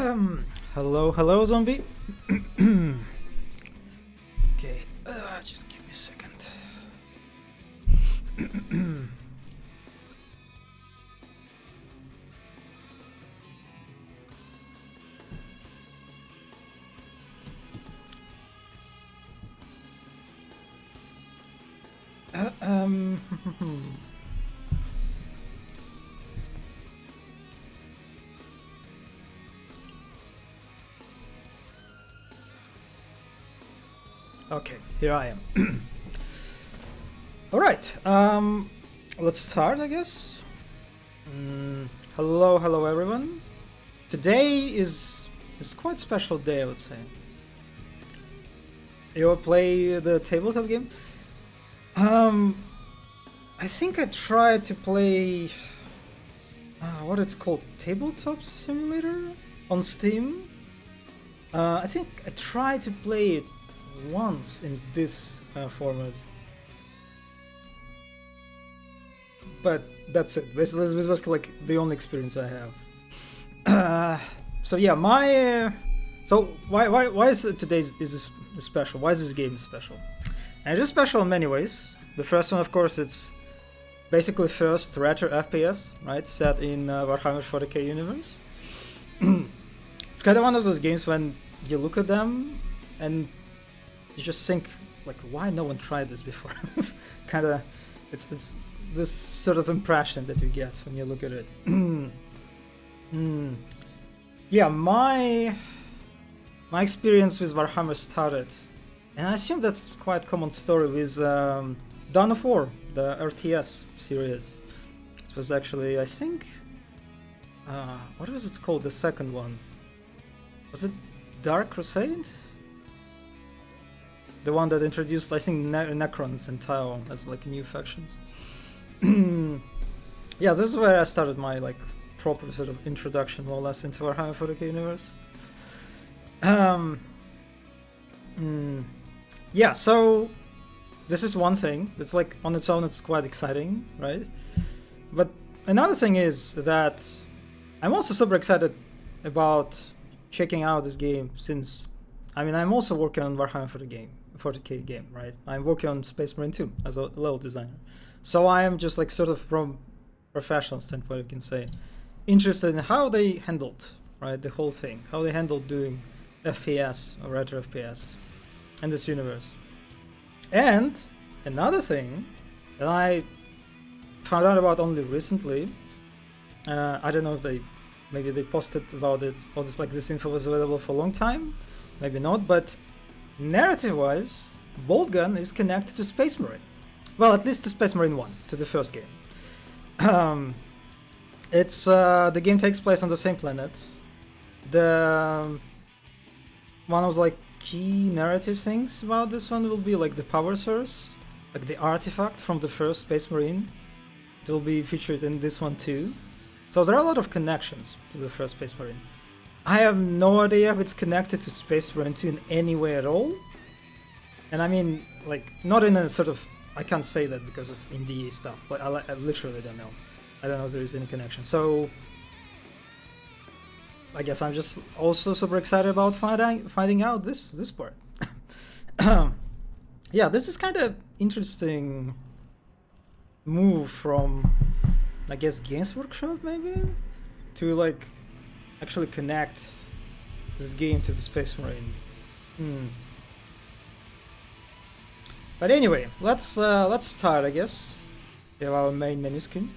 Hello, zombie. Okay, just give me a second. uh, um. Okay, here I am. All right, let's start, I guess. Hello, everyone. Today is quite a special day, I would say. You will play the tabletop game? I think I tried to play what it's called, Tabletop Simulator on Steam. I think I tried to play it once in this format, but that's it. This was like the only experience I have. So yeah, so why is today's is special? Why is this game special? And it is special in many ways. The first one, of course, it's basically first retro FPS, right? Set in Warhammer 40k universe. It's kind of one of those games when you look at them and you just think, like, why no one tried this before? Kind of, it's this sort of impression that you get when you look at it. Yeah, my experience with Warhammer started, and I assume that's quite a common story with Dawn of War, the RTS series. It was actually, I think, what was it called? The second one. Was it Dark Crusade? The one that introduced, I think, Necrons and Tau as like new factions. Yeah, this is where I started my like proper sort of introduction, more or less, into Warhammer 40k universe. Yeah, so this is one thing. It's like on its own, it's quite exciting, right? But another thing is that I'm also super excited about checking out this game, since I mean I'm also working on Warhammer 40k game, right? I'm working on Space Marine 2 as a level designer. So I am just like sort of from professional standpoint, you can say, interested in how they handled, right, the whole thing, how they handled doing FPS or retro FPS in this universe. And another thing that I found out about only recently, I don't know if maybe they posted about it, or just like this info was available for a long time, maybe not, but narrative-wise, Boltgun is connected to Space Marine. Well, at least to Space Marine 1, to the first game. It's the game takes place on the same planet. The one of like key narrative things about this one will be like the power source, like the artifact from the first Space Marine. It will be featured in this one too. So there are a lot of connections to the first Space Marine. I have no idea if it's connected to Space Marine 2 in any way at all. And I mean, like, not in a sort of, I can't say that because of NDA stuff, but I literally don't know. I don't know if there is any connection. So I guess I'm just also super excited about finding out this part. Yeah, this is kind of interesting move from, I guess, Games Workshop maybe, to like actually connect this game to the Space Marine. But anyway, let's start, I guess. We have our main menu screen.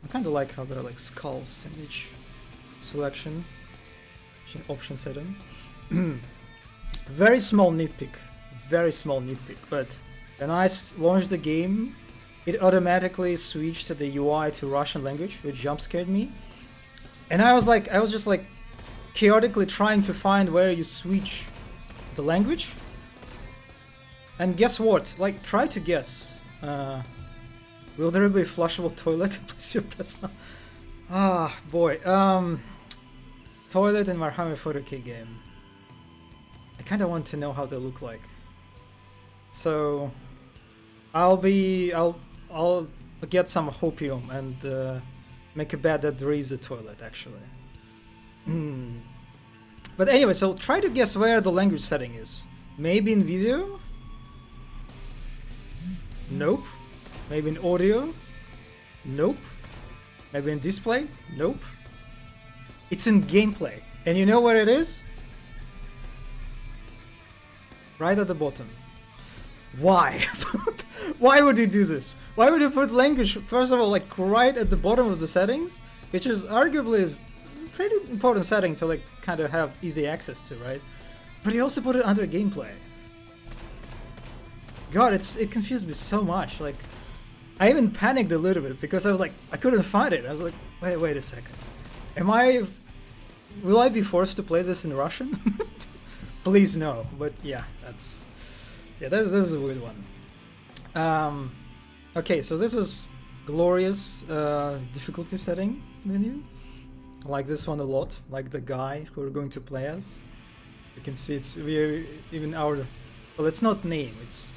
I kind of like how there are like skulls in each selection, option setting. Very small nitpick, but when I launched the game, it automatically switched to the UI to Russian language, which jump scared me. And I was just like chaotically trying to find where you switch the language. And guess what? Like, try to guess. Will there be a flushable toilet to place your pets now? Ah, boy. Toilet in Warhammer 40k game. I kind of want to know how they look like. So, I'll get some hopium and make a bet that there is a toilet, actually. But anyway, so try to guess where the language setting is. Maybe in video? Nope. Maybe in audio? Nope. Maybe in display? Nope. It's in gameplay. And you know where it is? Right at the bottom. Why? Why would you do this? Why would you put language, first of all, like right at the bottom of the settings? Which is arguably is pretty important setting to like kind of have easy access to, right? But you also put it under gameplay. God, it confused me so much. Like, I even panicked a little bit because I was like, I couldn't find it. I was like, wait a second. Will I be forced to play this in Russian? Please no. But yeah, this is a weird one. Okay, so this is glorious difficulty setting menu. I like this one a lot. Like the guy who we're going to play as. You can see even our, well, it's not name. It's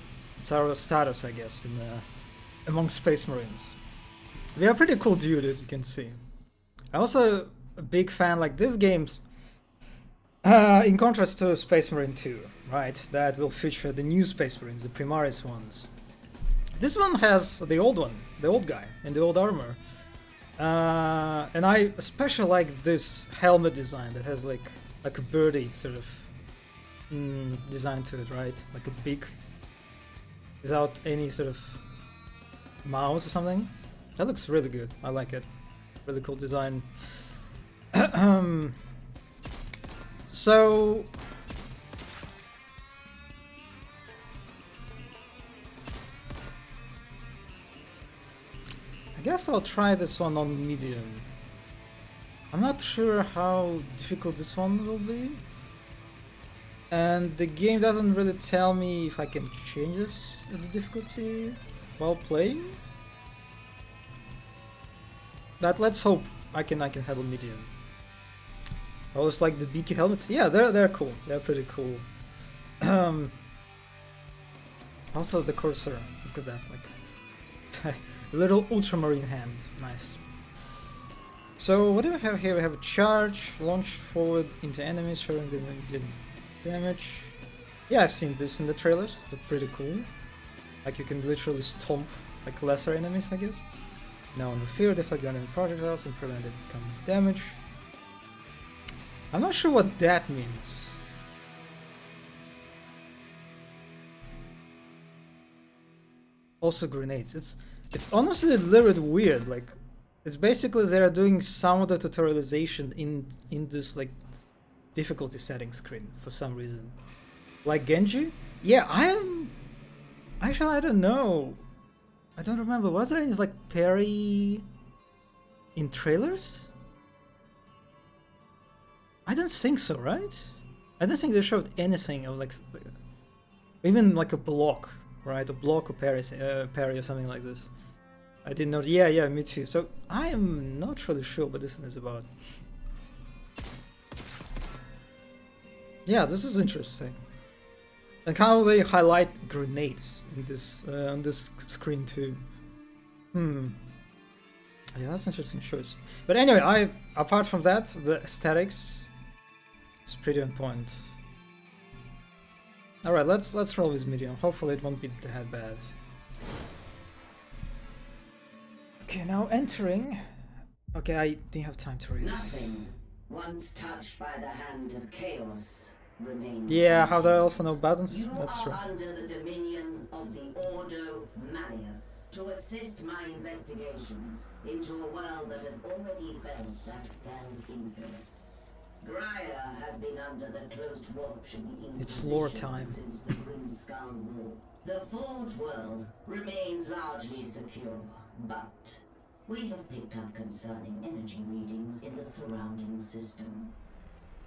our status, I guess, in among Space Marines. We are a pretty cool dude, as you can see. I'm also a big fan, like this game's, in contrast to Space Marine 2, right? That will feature the new Space Marines, the Primaris ones. This one has the old one, the old guy in the old armor. And I especially like this helmet design that has like a birdie sort of design to it, right? Like a beak without any sort of mouse or something. That looks really good. I like it. Really cool design. So I guess I'll try this one on medium. I'm not sure how difficult this one will be. And the game doesn't really tell me if I can change the difficulty while playing. But let's hope I can handle medium. I always like the beaky helmets. Yeah, they're cool. They're pretty cool. Also the cursor. Look at that, like little ultramarine hand. Nice. So what do we have here? We have a charge, launch forward into enemies, showing them damage. Yeah, I've seen this in the trailers. They're pretty cool. Like you can literally stomp like lesser enemies, I guess. No fear, deflect enemy projectiles and prevent it becoming damage. I'm not sure what that means. Also grenades. It's honestly a little bit weird. Like, it's basically they're doing some of the tutorialization in this like difficulty setting screen for some reason. Like Genji? Yeah, actually I don't know. I don't remember. Was there any like parry in trailers? I don't think so, right? I don't think they showed anything of like even like a block, right? A block or parry or something like this. I didn't know. Yeah, me too. So I am not really sure what this one is about. Yeah, this is interesting. Like how they highlight grenades in this on this screen too. Yeah, that's an interesting choice. But anyway, apart from that, the aesthetics is pretty on point. All right, let's roll with medium. Hopefully, it won't be that bad. Okay, now entering. Okay, I didn't have time to read. Nothing once touched by the hand of chaos remains. Yeah, how do I also know buttons? You That's are true. under the dominion of the Ordo Malleus to assist my investigations into a world that has already felt that damned influence. Graia has been under the close watch of the Inquisition It's lore time. since the Grim Skull War. The Forge world remains largely secure, but we have picked up concerning energy readings in the surrounding system.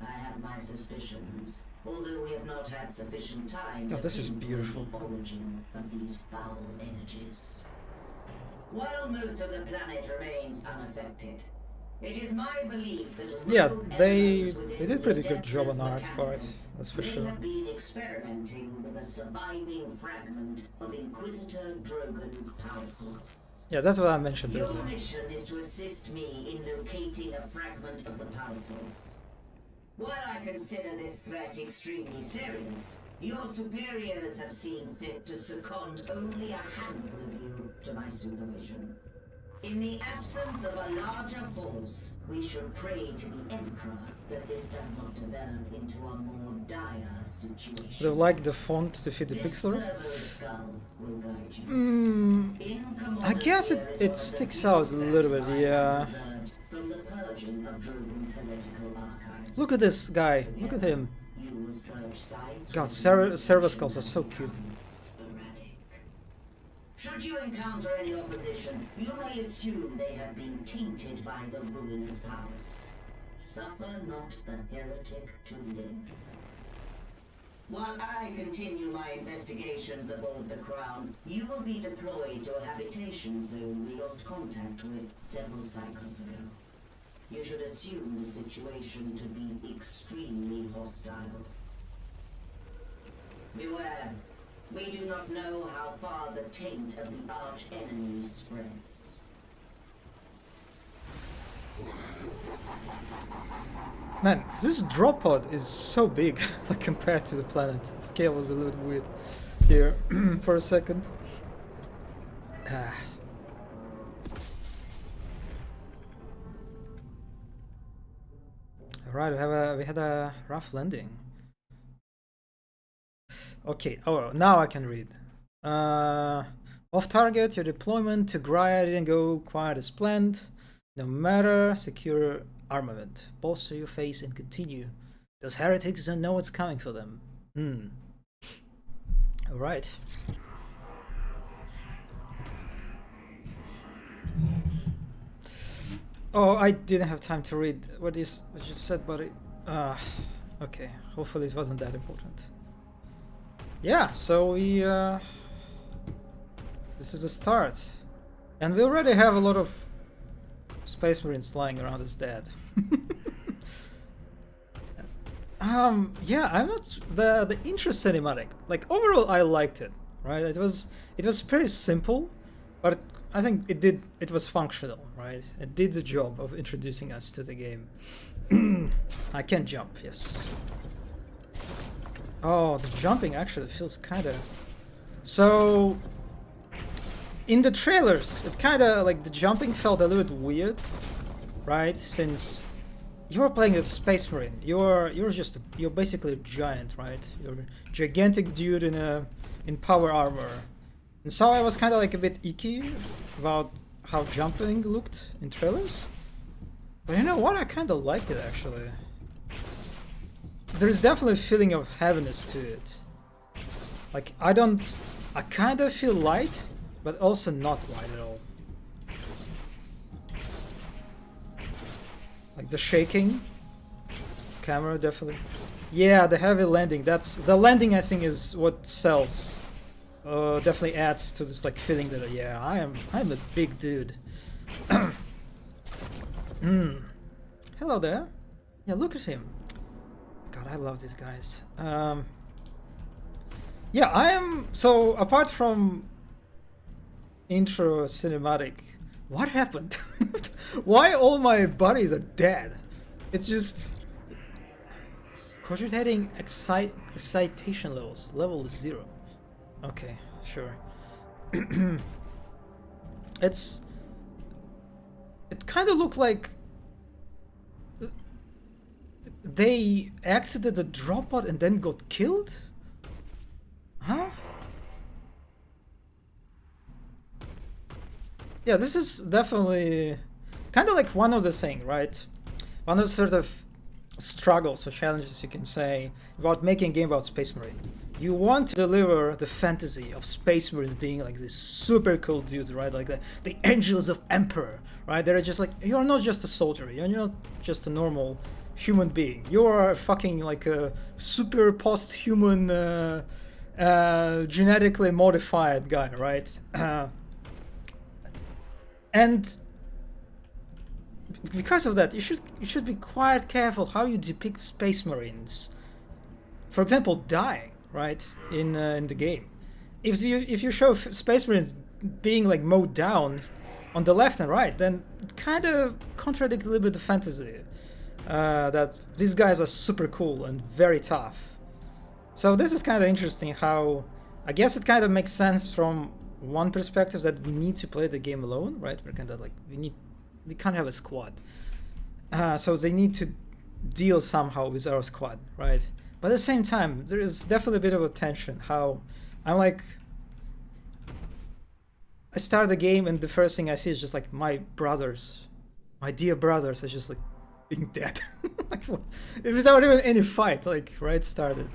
I have my suspicions, although we have not had sufficient time to this is pinpoint beautiful. the origin of these foul energies. While most of the planet remains unaffected, it is my belief that Yeah, rogue they emeralds within did pretty the good job on Depths the art part, mechanicus that's for may sure. have been experimenting with a surviving fragment of Inquisitor Drogon's power source. Yeah, that's what I mentioned Your earlier. mission is to assist me in locating a fragment of the power source. While I consider this threat extremely serious, your superiors have seen fit to second only a handful of you to my supervision. In the absence of a larger force, we should pray to the Emperor that this does not develop into a more dire situation. Do you like the font to fit the pixels? Skull will guide you. I guess it sticks out a little bit, yeah. From the purging of Drogon's heretical archives. Look at this guy, look at him. You will search sides. God, server skulls are so cute. Should you encounter any opposition, you may assume they have been tainted by the ruinous powers. Suffer not the heretic to live. While I continue my investigations aboard the Crown, you will be deployed to a habitation zone we lost contact with several cycles ago. You should assume the situation to be extremely hostile. Beware. We do not know how far the taint of the arch-enemy spreads. Man, this drop pod is so big like compared to the planet. The scale was a little weird here for a second. Alright, we had a rough landing. Okay, oh, now I can read. Off target, your deployment to Graia didn't go quite as planned. No matter, secure armament. Bolster your face and continue. Those heretics don't know what's coming for them. Alright. Oh, I didn't have time to read what you said, but it... okay, hopefully it wasn't that important. Yeah, so we this is a start, and we already have a lot of Space Marines lying around us dead. Yeah, I'm not the intro cinematic. Like overall, I liked it. Right, it was pretty simple, but I think it was functional. Right, it did the job of introducing us to the game. I can jump, yes. Oh, the jumping actually feels kind of... So, in the trailers, it kind of, like, the jumping felt a little bit weird, right? Since you're playing a Space Marine, you're basically a giant, right? You're a gigantic dude in power armor. And so I was kind of like a bit icky about how jumping looked in trailers. But you know what? I kind of liked it, actually. There's definitely a feeling of heaviness to it. Like, I kind of feel light, but also not light at all. Like the shaking. Camera, definitely. Yeah, the heavy landing. The landing, I think, is what sells. Definitely adds to this, like, feeling that, yeah, I'm a big dude. Hello there. Yeah, look at him. God, I love these guys. Yeah, I am... So, apart from intro cinematic, what happened? Why all my buddies are dead? It's just... Cogitating excitation levels. Level 0. Okay, sure. It kind of looked like... They exited the drop pod and then got killed? Huh? Yeah, this is definitely kind of like one of the things, right? One of the sort of struggles or challenges, you can say, about making a game about Space Marine. You want to deliver the fantasy of Space Marine being like this super cool dude, right? Like the angels of Emperor, right? They're just like, you're not just a soldier, you're not just a normal human being. You're fucking like a super post-human, genetically modified guy, right? And because of that, you should be quite careful how you depict Space Marines. For example, dying, right, in the game. If you show Space Marines being like mowed down on the left and right, then it kind of contradicts a little bit the fantasy. that these guys are super cool and very tough. So this is kind of interesting how, I guess it kind of makes sense from one perspective that we need to play the game alone, right? We're kind of like, we can't have a squad. So they need to deal somehow with our squad, right? But at the same time, there is definitely a bit of a tension how I'm like, I start the game and the first thing I see is just like my brothers, my dear brothers are just like being dead. Like, without even any fight, like right started.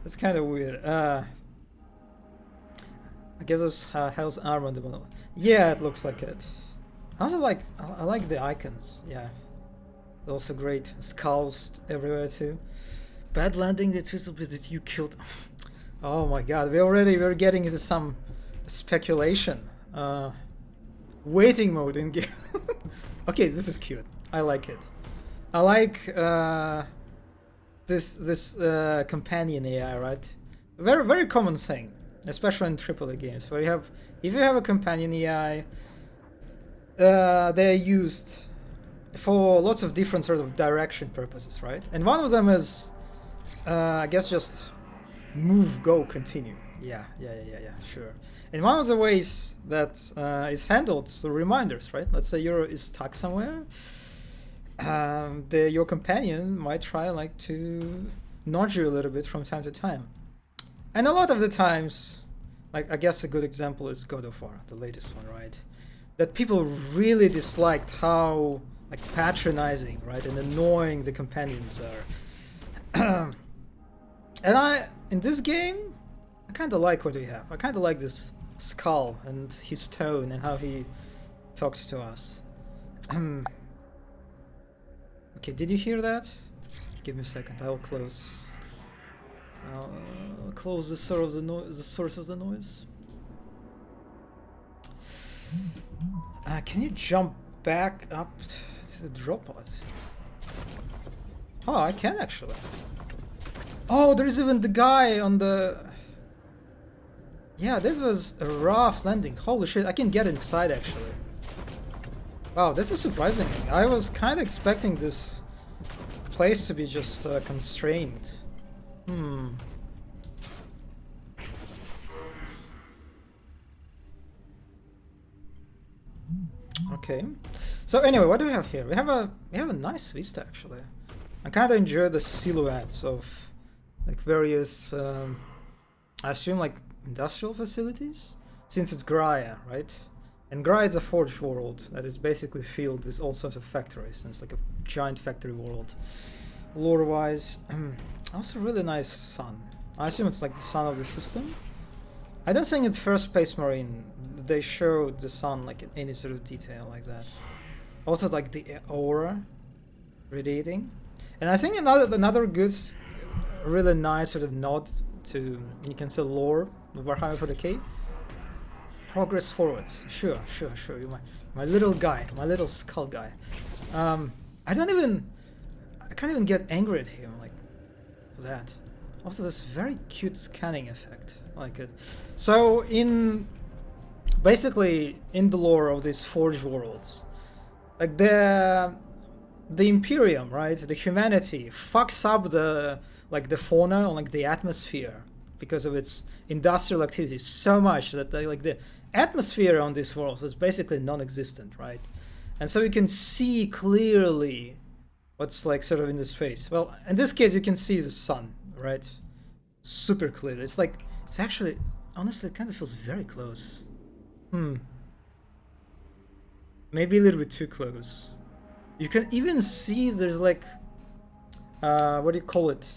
It's kind of weird. I guess those Hell's Armor. Yeah, it looks like it. I also like, I like the icons. Yeah, they're also great. Skulls everywhere too. Bad landing. That that you killed. Oh my god, we're getting into some speculation. Waiting mode in game. Okay, this is cute. I like it. I like this companion AI, right? Very common thing, especially in AAA games, where if you have a companion AI, they're used for lots of different sort of direction purposes, right? And one of them is, I guess, just move, go, continue. Yeah, sure. And one of the ways that is handled through reminders, right? Let's say you're stuck somewhere. Your companion might try like to nudge you a little bit from time to time. And a lot of the times, like I guess a good example is God of War, the latest one, right? That people really disliked how like patronizing, right, and annoying the companions are. And in this game, I kind of like what we have. I kind of like this skull and his tone and how he talks to us. Okay, did you hear that? Give me a second. I'll close the source of the noise. Can you jump back up to the drop pod? Oh, I can actually. Oh, there's even the guy on the... Yeah, this was a rough landing. Holy shit, I can get inside actually. Wow, this is surprising. I was kind of expecting this place to be just constrained. Okay. So anyway, what do we have here? We have a nice vista actually. I kind of enjoy the silhouettes of like various, I assume like industrial facilities, since it's Graia, right? And Graia is a forge world that is basically filled with all sorts of factories, and it's like a giant factory world. Lore-wise, also really nice sun. I assume it's like the sun of the system. I don't think in first Space Marine they showed the sun like in any sort of detail like that. Also like the aura radiating. And I think another good, really nice sort of nod to, you can say, lore of Warhammer 40k. Progress forwards. Sure. You're my little guy, my little skull guy. I can't even get angry at him like that. Also, this very cute scanning effect, I like it. So basically in the lore of these forge worlds, like the Imperium, right? The humanity fucks up the fauna or like the atmosphere because of its industrial activity so much that the atmosphere on these worlds is basically non-existent, right? And so you can see clearly what's like sort of in the space. Well, in this case, you can see the sun, right? Super clear. It's actually, honestly, it kind of feels very close. Maybe a little bit too close. You can even see there's like, what do you call it?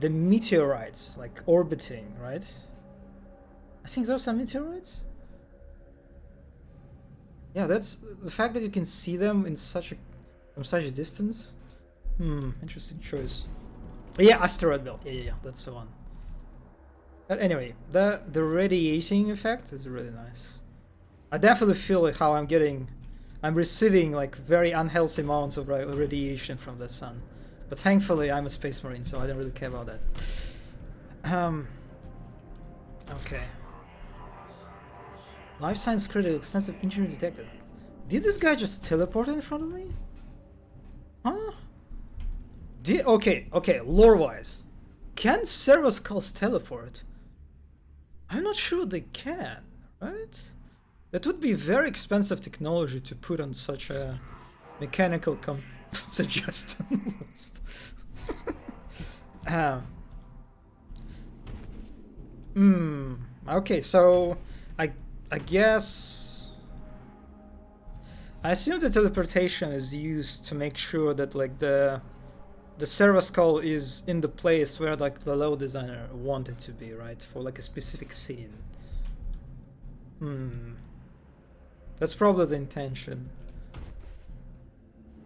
The meteorites, like orbiting, right? I think those are meteorites. Yeah, that's the fact that you can see them in from such a distance. Interesting choice. Yeah, asteroid belt. Yeah, that's the one. But anyway, the radiating effect is really nice. I definitely feel like how I'm receiving like very unhealthy amounts of radiation from the sun. But thankfully, I'm a Space Marine, so I don't really care about that. Okay. Life science critical, extensive engineering detected. Did this guy just teleport in front of me? Huh? Okay, lore-wise. Can servo skulls teleport? I'm not sure they can, right? That would be very expensive technology to put on such a mechanical suggestion list. Okay, so I guess I assume the teleportation is used to make sure that like the servo skull is in the place where like the level designer wanted to be, right? For like a specific scene. That's probably the intention.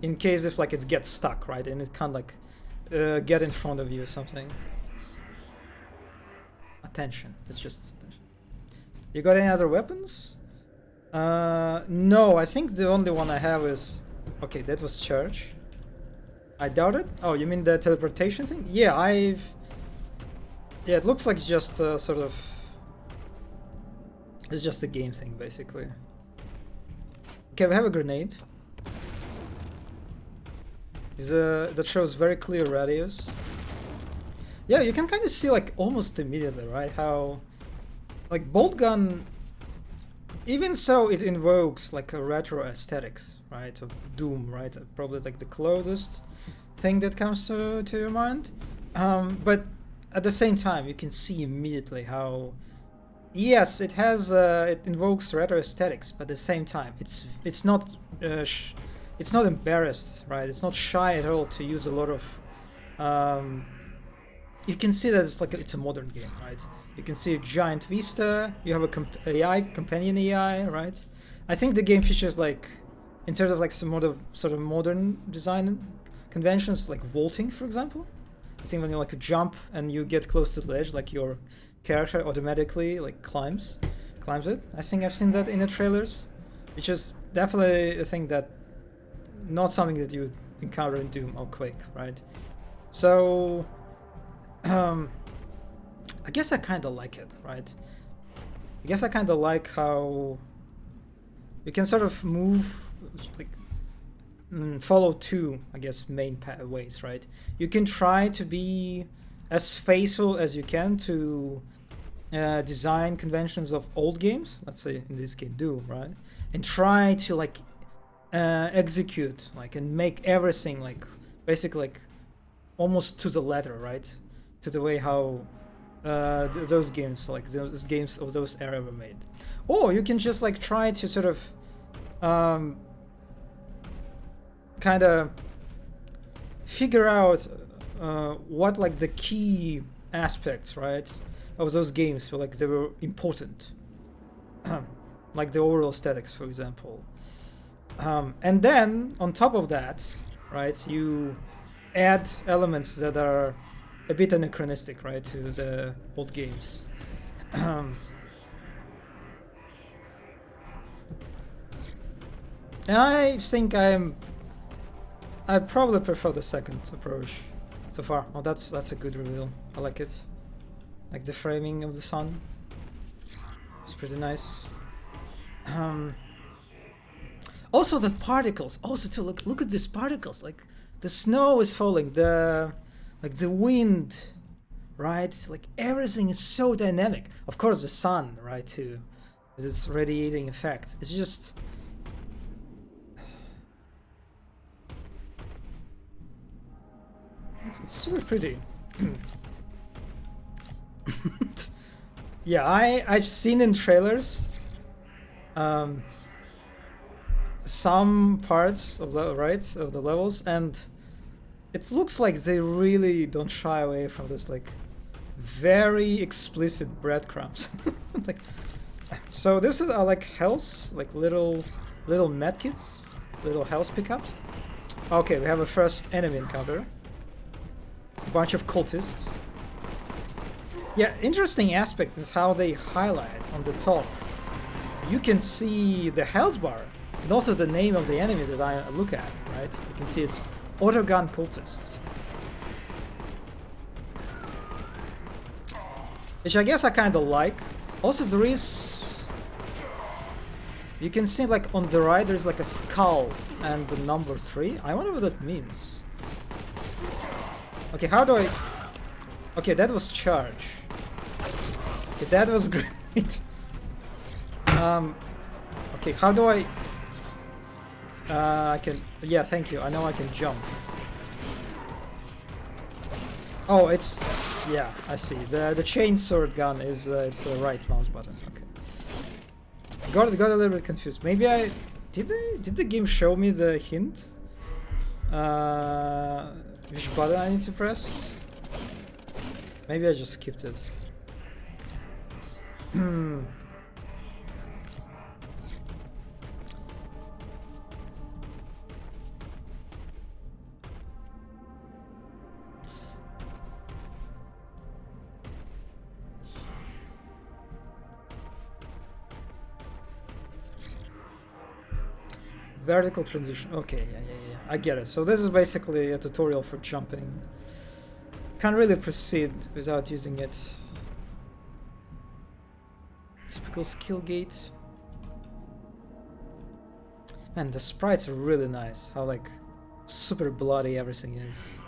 In case if like it gets stuck, right? And it can't like get in front of you or something. Attention. It's just attention. You got any other weapons? No, I think the only one I have is... Okay, that was church. I doubt it. Oh, you mean the teleportation thing? Yeah, Yeah, it looks like just sort of... It's just a game thing, basically. Okay, we have a grenade. That shows very clear radius. Yeah, you can kind of see like almost immediately, right? How... Like Boltgun... Even so, it invokes like a retro aesthetics, right? Of Doom, right? Probably like the closest thing that comes to your mind. But at the same time, you can see immediately how, yes, it has it invokes retro aesthetics, but at the same time, it's not embarrassed, right? It's not shy at all to use a lot of. You can see that it's a modern game, right? You can see a giant vista. You have a companion AI, right? I think the game features like, in terms of like some sort of modern design conventions, like vaulting, for example. I think when you like jump and you get close to the ledge, like your character automatically like climbs it. I think I've seen that in the trailers, which is definitely a thing that not something that you encounter in Doom or Quake, right? So, I guess I kind of like it, right? I guess I kind of like how you can sort of move, like, follow two, I guess, main ways, right? You can try to be as faithful as you can to design conventions of old games, let's say in this game Doom, right? And try to like execute, like, and make everything like basically like almost to the letter, right? To the way how those games, like those games of those era were made. Or you can just like try to sort of kind of figure out what like the key aspects, right, of those games feel like they were important, like the overall aesthetics, for example. And then on top of that, right, you add elements that are a bit anachronistic, right, to the old games. And I think I probably prefer the second approach so far. Oh, that's a good reveal. I like it. Like the framing of the sun. It's pretty nice. Also the particles. Also too, look at these particles. Like the snow is falling. The wind, right? Like everything is so dynamic. Of course, the sun, right, too, with its radiating effect. It's just. It's super pretty. Yeah, I've seen in trailers some parts of the levels, and it looks like they really don't shy away from this like very explicit breadcrumbs. Like, so this is like health, like little medkits, little health pickups. Okay, we have a first enemy encounter. A bunch of cultists. Yeah, interesting aspect is how they highlight on the top. You can see the health bar and also the name of the enemy that I look at, right? You can see it's Autogun cultists. Which I guess I kind of like. Also there is... You can see like on the right there's like a skull and the number 3. I wonder what that means. Okay, how do I... Okay, that was charge. Okay, that was great. Okay, how do I... I can... Yeah, thank you. I know I can jump. Oh, it's... Yeah, I see. The chainsword gun is it's the right mouse button. Okay. Got a little bit confused. Maybe I... Did the game show me the hint? Which button I need to press? Maybe I just skipped it. Vertical transition. Okay, yeah. I get it. So this is basically a tutorial for jumping. Can't really proceed without using it. Typical skill gate. Man, the sprites are really nice. How like super bloody everything is.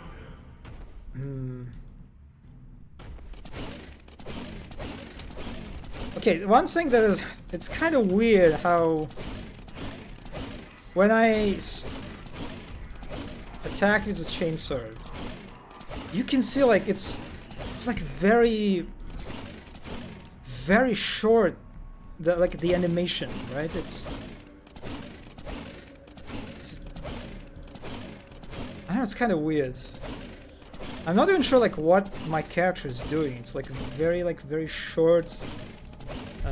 Okay, one thing that is... It's kind of weird how... When I attack with a chainsword, you can see like it's like very short, the animation, right? It's I don't know, it's kind of weird. I'm not even sure like what my character is doing. It's like very short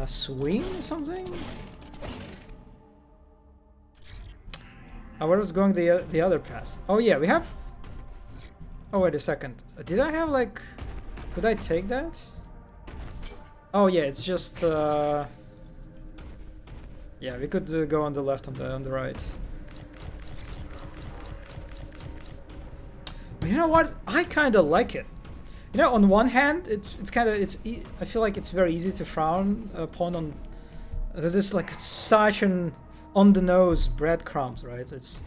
swing or something. Where was going the other pass? Oh yeah, we have... Oh wait a second. Did I have like... Could I take that? Oh yeah, it's just... Yeah, we could go on the left, on the right. But you know what? I kind of like it. You know, on one hand, it's kind of... I feel like it's very easy to frown upon on... There's this like such an... on the nose breadcrumbs, right? It's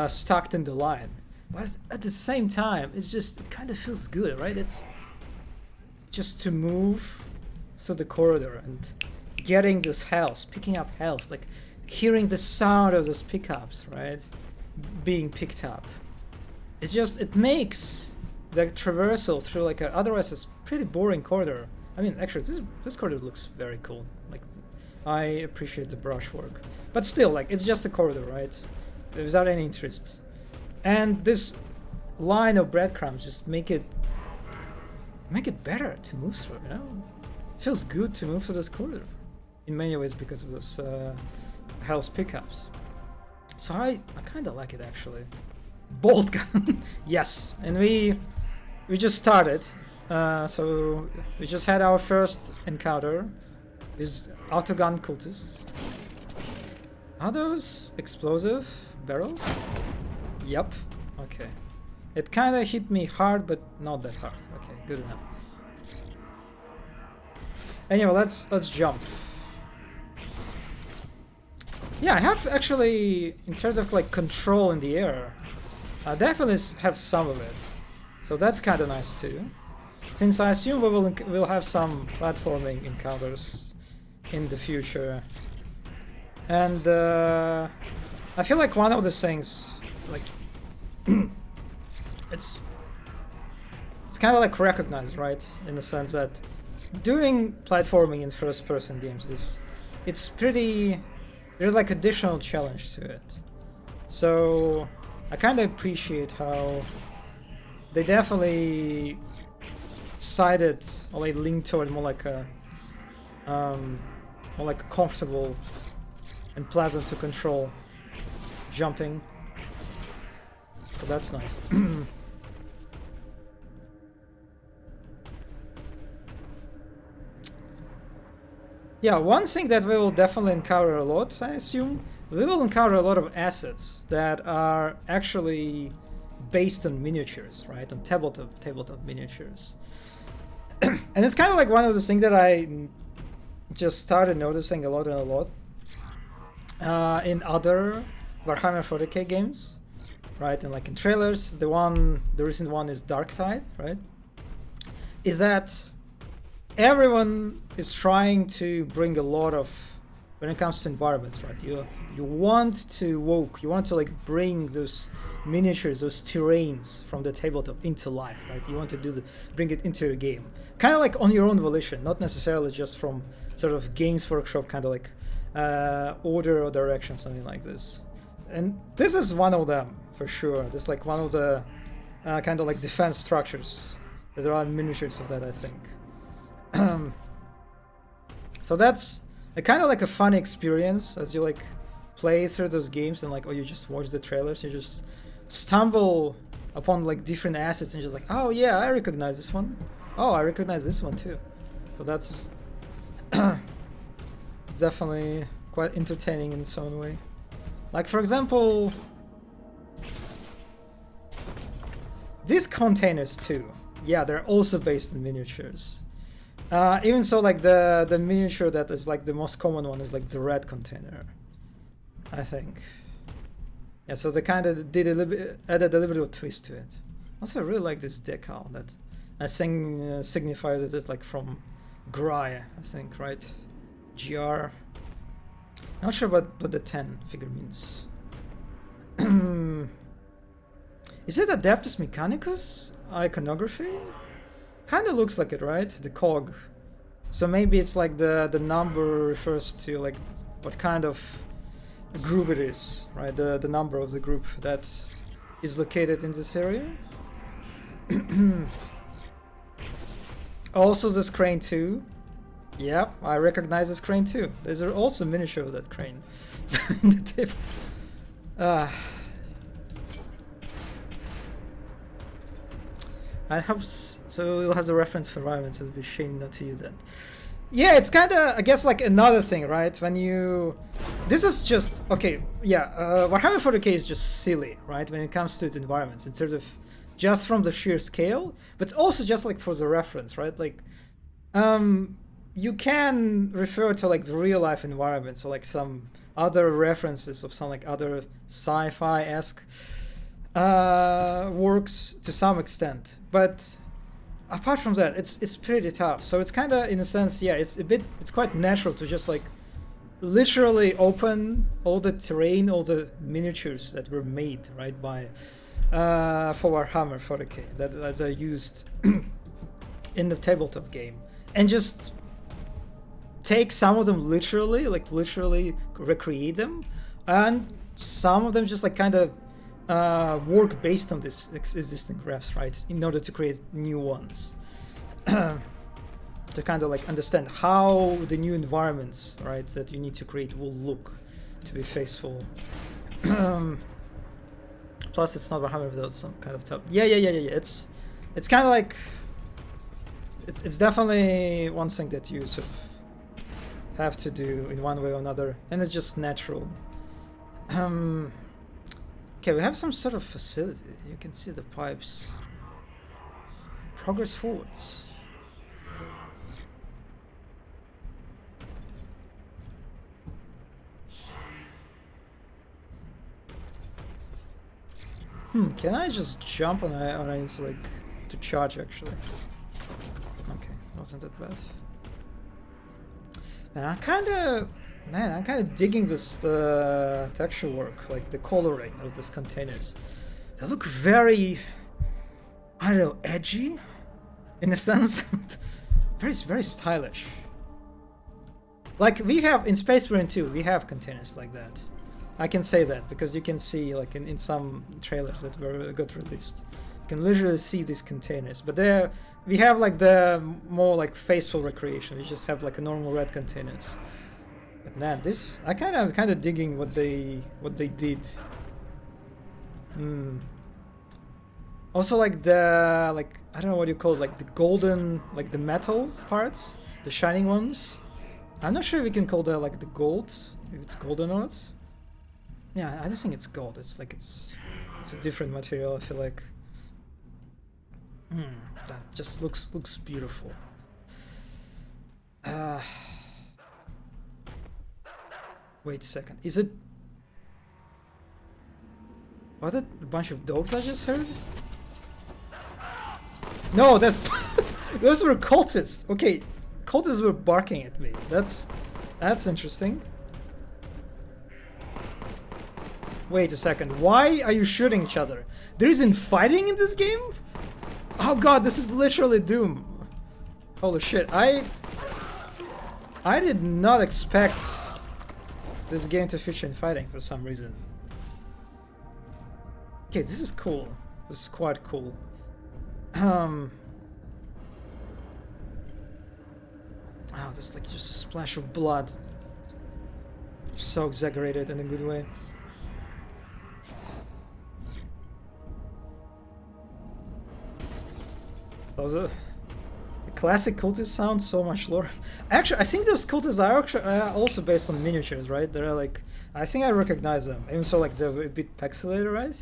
stuck in the line, but at the same time it kind of feels good, right? It's just to move through the corridor and getting this health, picking up health, like hearing the sound of those pickups, right, being picked up. It's just, it makes the traversal through like otherwise it's pretty boring corridor. I mean, actually this corridor looks very cool. Like, I appreciate the brushwork. But still, like, it's just a corridor, right? Without any interest. And this line of breadcrumbs just make it better to move through, you know? It feels good to move through this corridor. In many ways because of those health pickups. So I kind of like it, actually. Boltgun! Yes! And we just started. So we just had our first encounter. These autogun cultists. Are those explosive barrels? Yep. Okay. It kind of hit me hard, but not that hard. Okay, good enough. Anyway, let's jump. Yeah, I have actually, in terms of like control in the air, I definitely have some of it. So that's kind of nice too. Since I assume we'll have some platforming encounters in the future. And I feel like one of the things, like, it's kind of like recognized, right? In the sense that doing platforming in first-person games it's pretty... There's like additional challenge to it. So I kind of appreciate how they definitely sided or like leaned toward more like a comfortable and pleasant to control jumping. So that's nice. Yeah, one thing that we will definitely encounter a lot, I assume, we will encounter a lot of assets that are actually based on miniatures, right? On tabletop miniatures. And it's kind of like one of the things that I just started noticing a lot in other Warhammer 40k games. right? And like in trailers, the recent one is Dark Tide, right? Is that everyone is trying to bring a lot of, when it comes to environments, right? You want to like bring those miniatures, those terrains from the tabletop into life, right? You want to bring it into your game, kind of like on your own volition, not necessarily just from sort of Games Workshop kind of like order or direction, something like this. And this is one of them for sure. This is like one of the kind of like defense structures. There are miniatures of that, I think. So that's a kind of like a fun experience as you like play through those games and like, oh, you just watch the trailers, you just stumble upon like different assets and just like, oh yeah, I recognize this one. Oh, I recognize this one too. So that's it's definitely quite entertaining in its own way. Like for example, these containers too. Yeah, they're also based in miniatures. Even so, like the miniature that is like the most common one is like the red container, I think. Yeah, so they kind of added a little bit of twist to it. Also, I really like this decal that I think signifies it as like from Gry, I think, right? GR. Not sure what the 10 figure means. Is it Adeptus Mechanicus iconography? Kind of looks like it, right? The cog. So maybe it's like the number refers to like what kind of group it is, right? The number of the group that is located in this area. Also this crane too. Yep, I recognize this crane too. There's also a miniature of that crane in the tip. I have so we'll have the reference for environments. It'd be a shame not to use that. Yeah, it's kind of, I guess, like another thing, right? When you, this is just okay. Yeah, Warhammer 40k is just silly, right? When it comes to its environments, in terms of just from the sheer scale, but also just like for the reference, right? Like, you can refer to like the real life environments or like some other references of some like other sci-fi-esque works to some extent, but apart from that, it's pretty tough. So it's kind of, in a sense, yeah, it's quite natural to just like literally open all the terrain, all the miniatures that were made, right, by for Warhammer 40k that are used in the tabletop game, and just take some of them literally recreate them, and some of them just like kind of work based on this existing graphs, right, in order to create new ones. To kind of like understand how the new environments, right, that you need to create will look to be faithful. Plus it's not Warhammer without some kind of top. Yeah. It's kind of like it's definitely one thing that you sort of have to do in one way or another, and it's just natural. Okay, we have some sort of facility. You can see the pipes. Progress forwards. Can I just jump on it like to charge actually? Okay, wasn't that bad. And I'm kind of digging this texture work, like the coloring of these containers. They look very, I don't know, edgy, in a sense. very stylish. Like we have in Space Marine 2, we have containers like that. I can say that because you can see like in some trailers that got released, you can literally see these containers. But there we have like the more like faithful recreation. We just have like a normal red containers. But man, this I kind of digging what they did. Also like the I don't know what you call it, like the golden, like the metal parts, the shining ones. I'm not sure if we can call that like the gold, if it's gold or not. Yeah, I don't think it's gold. It's like it's a different material. I feel like that just looks beautiful. Wait a second. Is it? Was it a bunch of dogs I just heard? No, that those were cultists. Okay, cultists were barking at me. That's interesting. Wait a second. Why are you shooting each other? There isn't fighting in this game? Oh god, this is literally Doom. Holy shit. I did not expect this game to feature in fighting for some reason. Okay, this is cool. This is quite cool. Oh, there's like just a splash of blood. So exaggerated in a good way. Those are the classic cultist sound so much lore. Actually, I think those cultists are actually also based on miniatures, right? They're like, I think I recognize them, even so like they're a bit pixelated, right?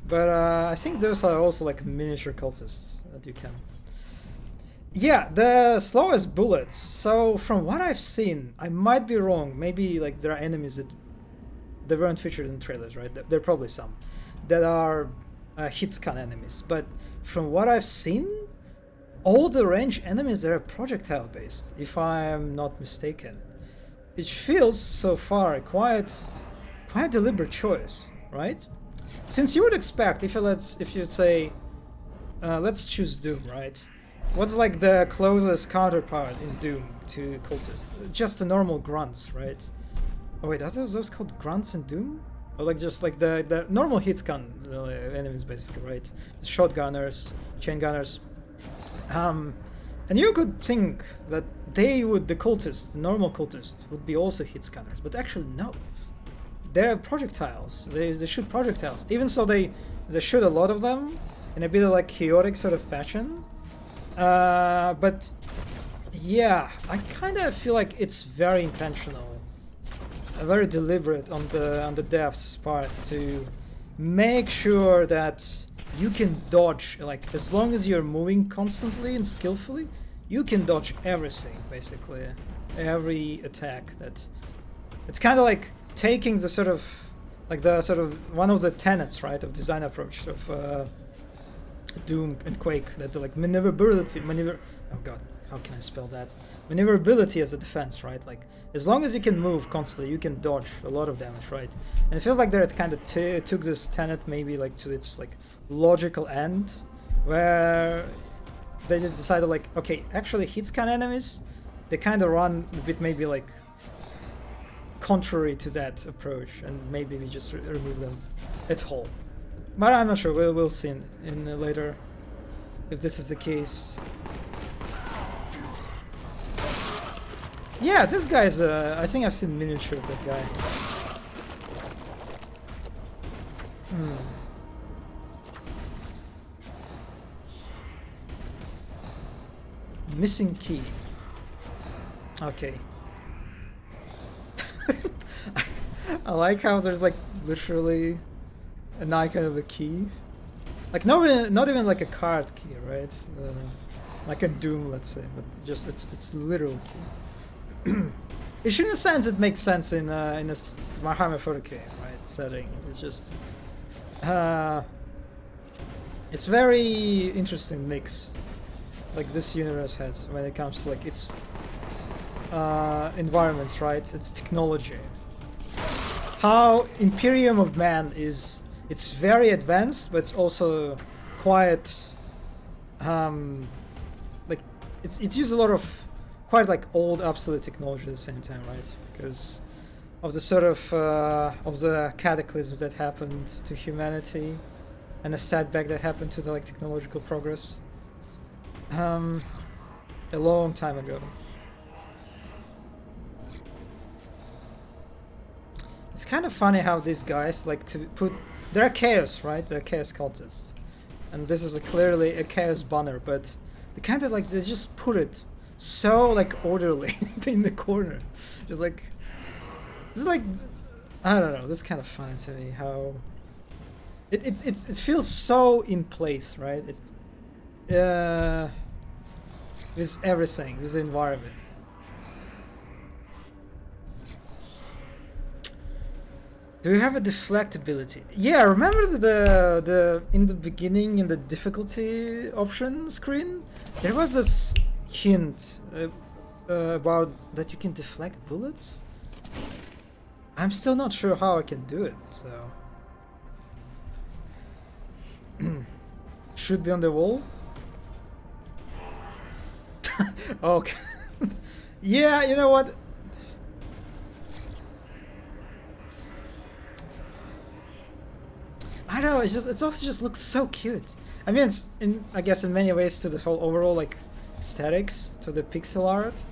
But I think those are also like miniature cultists that you can. Yeah, the slowest bullets. So from what I've seen, I might be wrong. Maybe like there are enemies that they weren't featured in trailers, right? There are probably some that are hit scan enemies. But from what I've seen, all the range enemies are projectile based, if I'm not mistaken. It feels so far quite deliberate choice, right? Since you would expect if you say let's choose Doom, right? What's like the closest counterpart in Doom to cultists? Just the normal grunts, right? Oh wait, are those called grunts in Doom? Or like just like the normal hitscan enemies basically, right? The shotgunners, chain gunners. And you could think that the cultists, the normal cultists, would be also hit scanners, but actually no. They're projectiles. They shoot projectiles. Even so, they shoot a lot of them in a bit of like chaotic sort of fashion. But yeah, I kind of feel like it's very intentional, very deliberate on the devs' part to make sure that you can dodge, like as long as you're moving constantly and skillfully, you can dodge everything basically, every attack. That it's kind of like taking the sort of one of the tenets, right, of design approach of Doom and Quake, that the like maneuverability. Oh god, how can I spell that? Maneuverability as a defense, right? Like as long as you can move constantly, you can dodge a lot of damage, right? And it feels like that it kind of took this tenet maybe like to its like logical end, where they just decided like, okay, actually hitscan enemies, they kind of run a bit maybe like contrary to that approach, and maybe we just remove them at all. But I'm not sure. We'll see in later if this is the case. Yeah, this guy's. I think I've seen miniature of that guy. Missing key. Okay. I like how there's like literally an icon of a key, like not even like a card key, right? Like a Doom, let's say, but just it's literal key. Which in a sense it makes sense in this Warhammer 40k, right, setting. It's just it's very interesting mix like this universe has when it comes to like its environments, right? It's technology. How Imperium of Man is, it's very advanced, but it's also quite like it uses a lot of quite like old obsolete technology at the same time, right? Because of the sort of the cataclysm that happened to humanity and the setback that happened to the like technological progress a long time ago. It's kind of funny how these guys like to put... They're chaos, right? They're chaos cultists. And this is clearly a chaos banner, but they kind of like, they just put it so like orderly in the corner. Just like... It's like... I don't know, this is kind of funny to me, how... It feels so in place, right? It's... with everything, with the environment. Do we have a deflect ability? Yeah, remember the in the beginning in the difficulty option screen, there was this hint about that you can deflect bullets. I'm still not sure how I can do it. So should be on the wall. Okay. Yeah, you know what? I don't know, it's also just looks so cute. I mean, it's I guess in many ways to this whole overall like aesthetics, to the pixel art,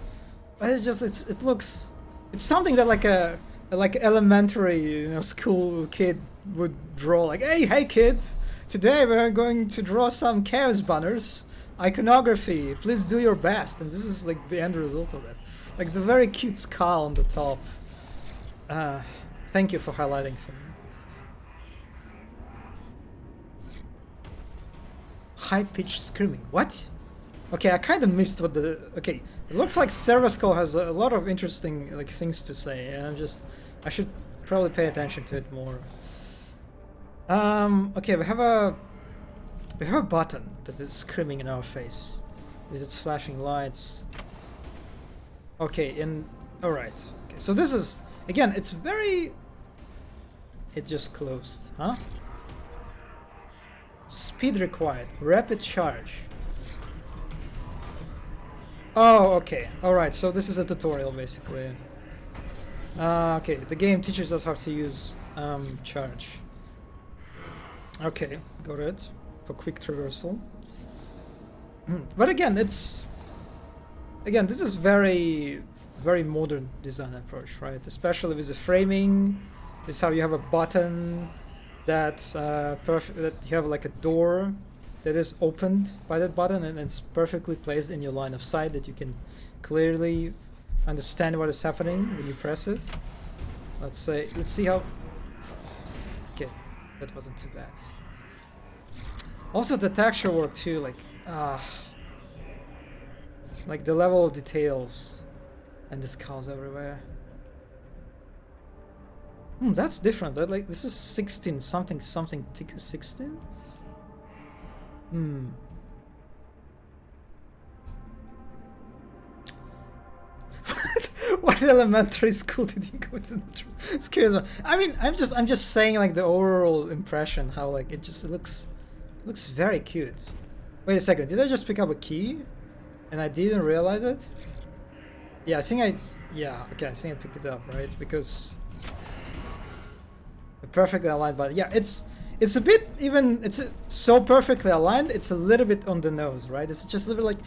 but it looks, it's something that like a like elementary school kid would draw. Like, hey kid, today we're going to draw some chaos banners, iconography. Please do your best, and this is like the end result of it. Like the very cute skull on the top. Thank you for highlighting for me. High-pitched screaming. What? Okay, I kind of missed what the... Okay, it looks like Servasco has a lot of interesting like things to say, and I should probably pay attention to it more. Okay, we have a button that is screaming in our face with its flashing lights. Okay, and all right. Okay, so this is again, it's very... It just closed, huh? Speed required. Rapid charge. Oh, okay. Alright, so this is a tutorial, basically. Okay, the game teaches us how to use charge. Okay, got it. For quick traversal. But again, it's... Again, this is very, very modern design approach, right? Especially with the framing. This is how you have a button that that you have like a door that is opened by that button, and it's perfectly placed in your line of sight that you can clearly understand what is happening when you press it. Let's see how... Okay, that wasn't too bad. Also the texture work too, like the level of details and the skulls everywhere. That's different. Like this is 16 something 16. What elementary school did you go to? Excuse me. I mean, I'm just saying like the overall impression. How like it looks very cute. Wait a second. Did I just pick up a key, and I didn't realize it? Yeah, I think okay, I think I picked it up, right? Because perfectly aligned, but yeah, it's a bit even, so perfectly aligned, it's a little bit on the nose, right? It's just a little bit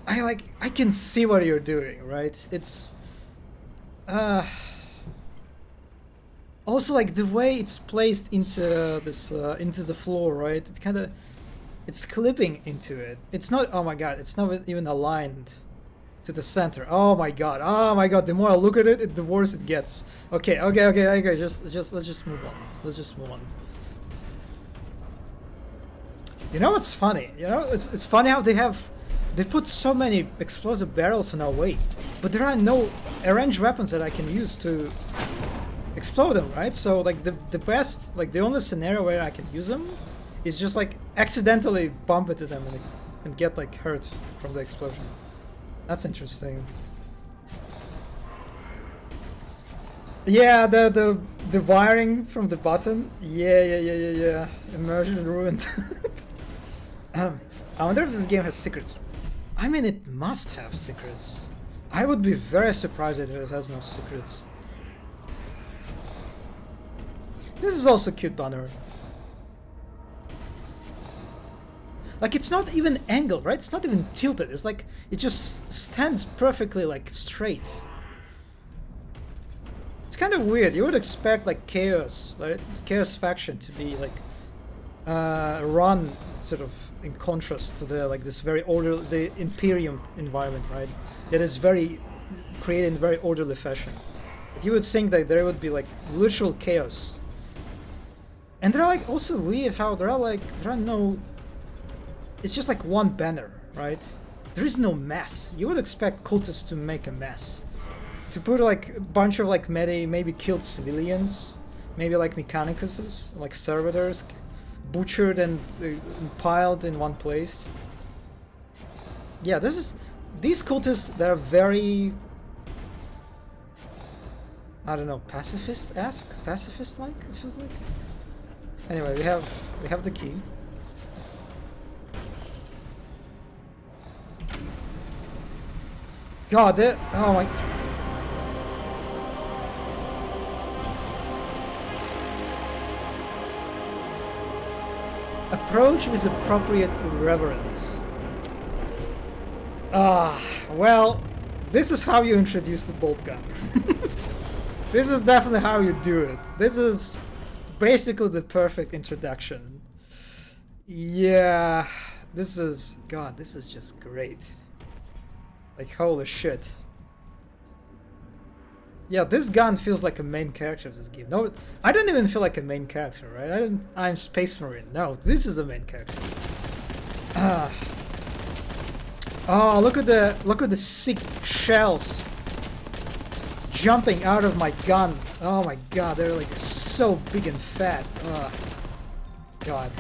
like I can see what you're doing, right? It's also like the way it's placed into this into the floor, right? It's clipping into it. It's not, oh my god, it's not even aligned to the center. Oh my god, the more I look at it, the worse it gets. Okay, just let's just move on. You know what's funny? You know, it's funny how they put so many explosive barrels on our way, but there are no arranged weapons that I can use to explode them, right? So like the best, like the only scenario where I can use them is just like accidentally bump into them and get like hurt from the explosion. That's interesting. Yeah, the wiring from the button. Yeah. Immersion ruined. I wonder if this game has secrets. I mean, it must have secrets. I would be very surprised if it has no secrets. This is also a cute banner. Like, it's not even angled, right? It's not even tilted. It's like, it just stands perfectly, like, straight. It's kind of weird. You would expect, like, Chaos, right? Chaos faction to be, like, run sort of in contrast to the, like, this very orderly, the Imperium environment, right? That is created in a very orderly fashion. But you would think that there would be, like, literal chaos. And they're, like, also weird how there are no... It's just like one banner, right? There is no mess. You would expect cultists to make a mess. To put like a bunch of like maybe killed civilians maybe like Mechanicus's, like servitors, butchered and piled in one place. Yeah, these cultists, they're very, I don't know, pacifist-esque, pacifist-like, it feels like. Anyway, we have the key. God, oh my. Approach with appropriate reverence. Well, this is how you introduce the Boltgun. This is definitely how you do it. This is basically the perfect introduction. Yeah, this is just great. Like, holy shit. Yeah, this gun feels like a main character of this game. No, I don't even feel like a main character, right? I'm Space Marine. No, this is the main character. Oh, look at the sick shells jumping out of my gun. Oh my god, they're like so big and fat. God,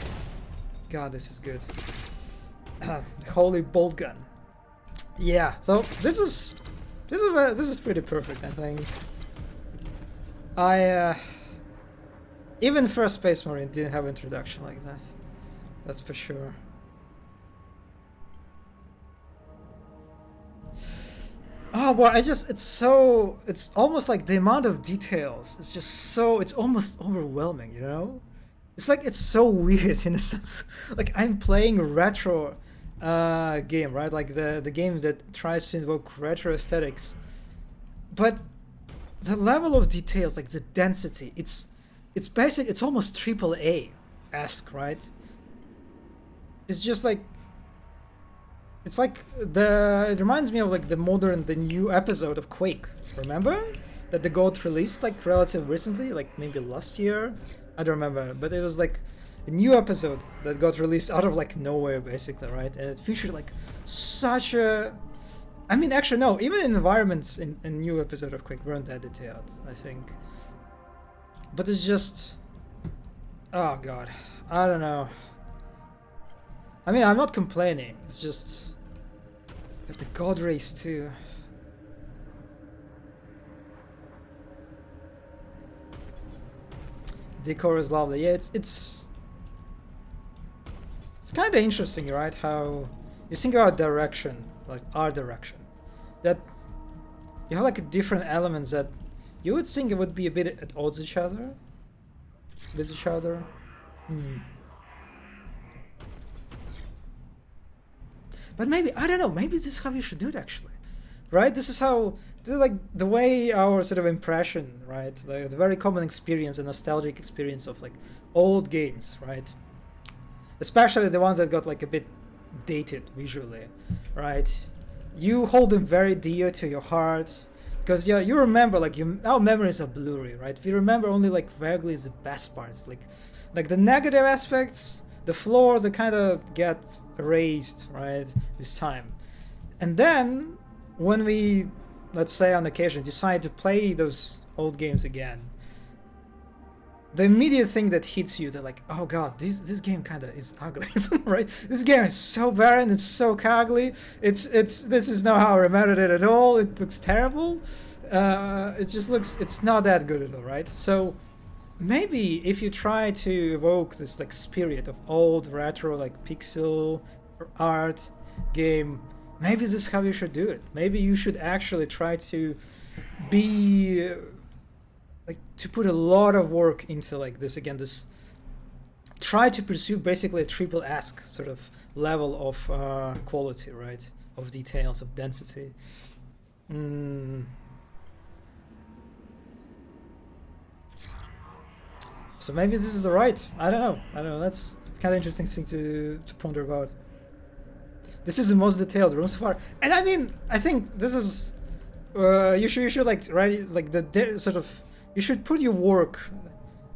this is good. Holy Boltgun. Yeah, so this is pretty perfect, I think. Even first Space Marine didn't have an introduction like that. That's for sure. Oh, well, it's almost like the amount of details. It's just so, it's almost overwhelming, you know? It's like, it's so weird in a sense. Like, I'm playing a retro game, right? Like the game that tries to invoke retro aesthetics. But the level of details, like the density, it's basic, it's almost AAA-esque, right? It's just like, it's like it reminds me of like the new episode of Quake. Remember that the GOAT released like relatively recently, like maybe last year? I don't remember, but it was like a new episode that got released out of like nowhere, basically, right? And it featured like such a, I mean, actually no, even environments in a new episode of Quake weren't that detailed, I think. But it's just, oh god, I don't know. I mean, I'm not complaining. It's just, but the God Race too. Decor is lovely. Yeah, it's kind of interesting, right? How you think about direction, like art direction, that you have like different elements that you would think it would be a bit at odds with each other. But maybe, I don't know, maybe this is how you should do it actually, right? This is how, like the way our sort of impression, right? Like the very common experience, a nostalgic experience of like old games, right? Especially the ones that got like a bit dated visually, right? You hold them very dear to your heart because yeah, you remember, like our memories are blurry, right? We remember only like vaguely the best parts, like the negative aspects, the flaws that kind of get erased, right, with time. And then when we, let's say on occasion, decide to play those old games again, the immediate thing that hits you, that like, oh god, this game kind of is ugly, right? This game is so barren, it's so ugly, this is not how I remembered it at all, it looks terrible, it just looks, it's not that good at all, right? So maybe if you try to evoke this like spirit of old retro like pixel art game, maybe this is how you should do it. Maybe you should actually try to be like, to put a lot of work into like this again, this try to pursue basically a triple-esque sort of level of quality, right, of details, of density. So maybe this is the right, I don't know, that's kind of interesting thing to ponder about. This is the most detailed room so far, and I mean, I think this is you should like, right, like the sort of, you should put your work,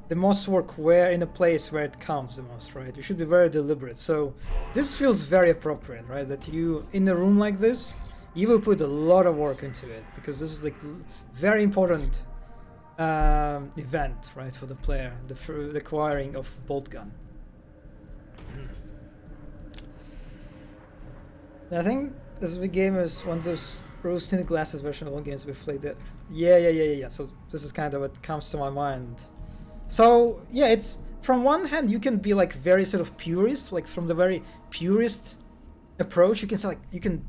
the most work, where in a place where it counts the most, right? You should be very deliberate. So this feels very appropriate, right? That you, in a room like this, you will put a lot of work into it, because this is like very important event, right, for the player, the acquiring of Boltgun. I think this game is one of those rose-tinted glasses version of all games we've played. Yeah. So this is kind of what comes to my mind. So yeah, it's from one hand you can be like very sort of purist, like from the very purist approach. You can say like you can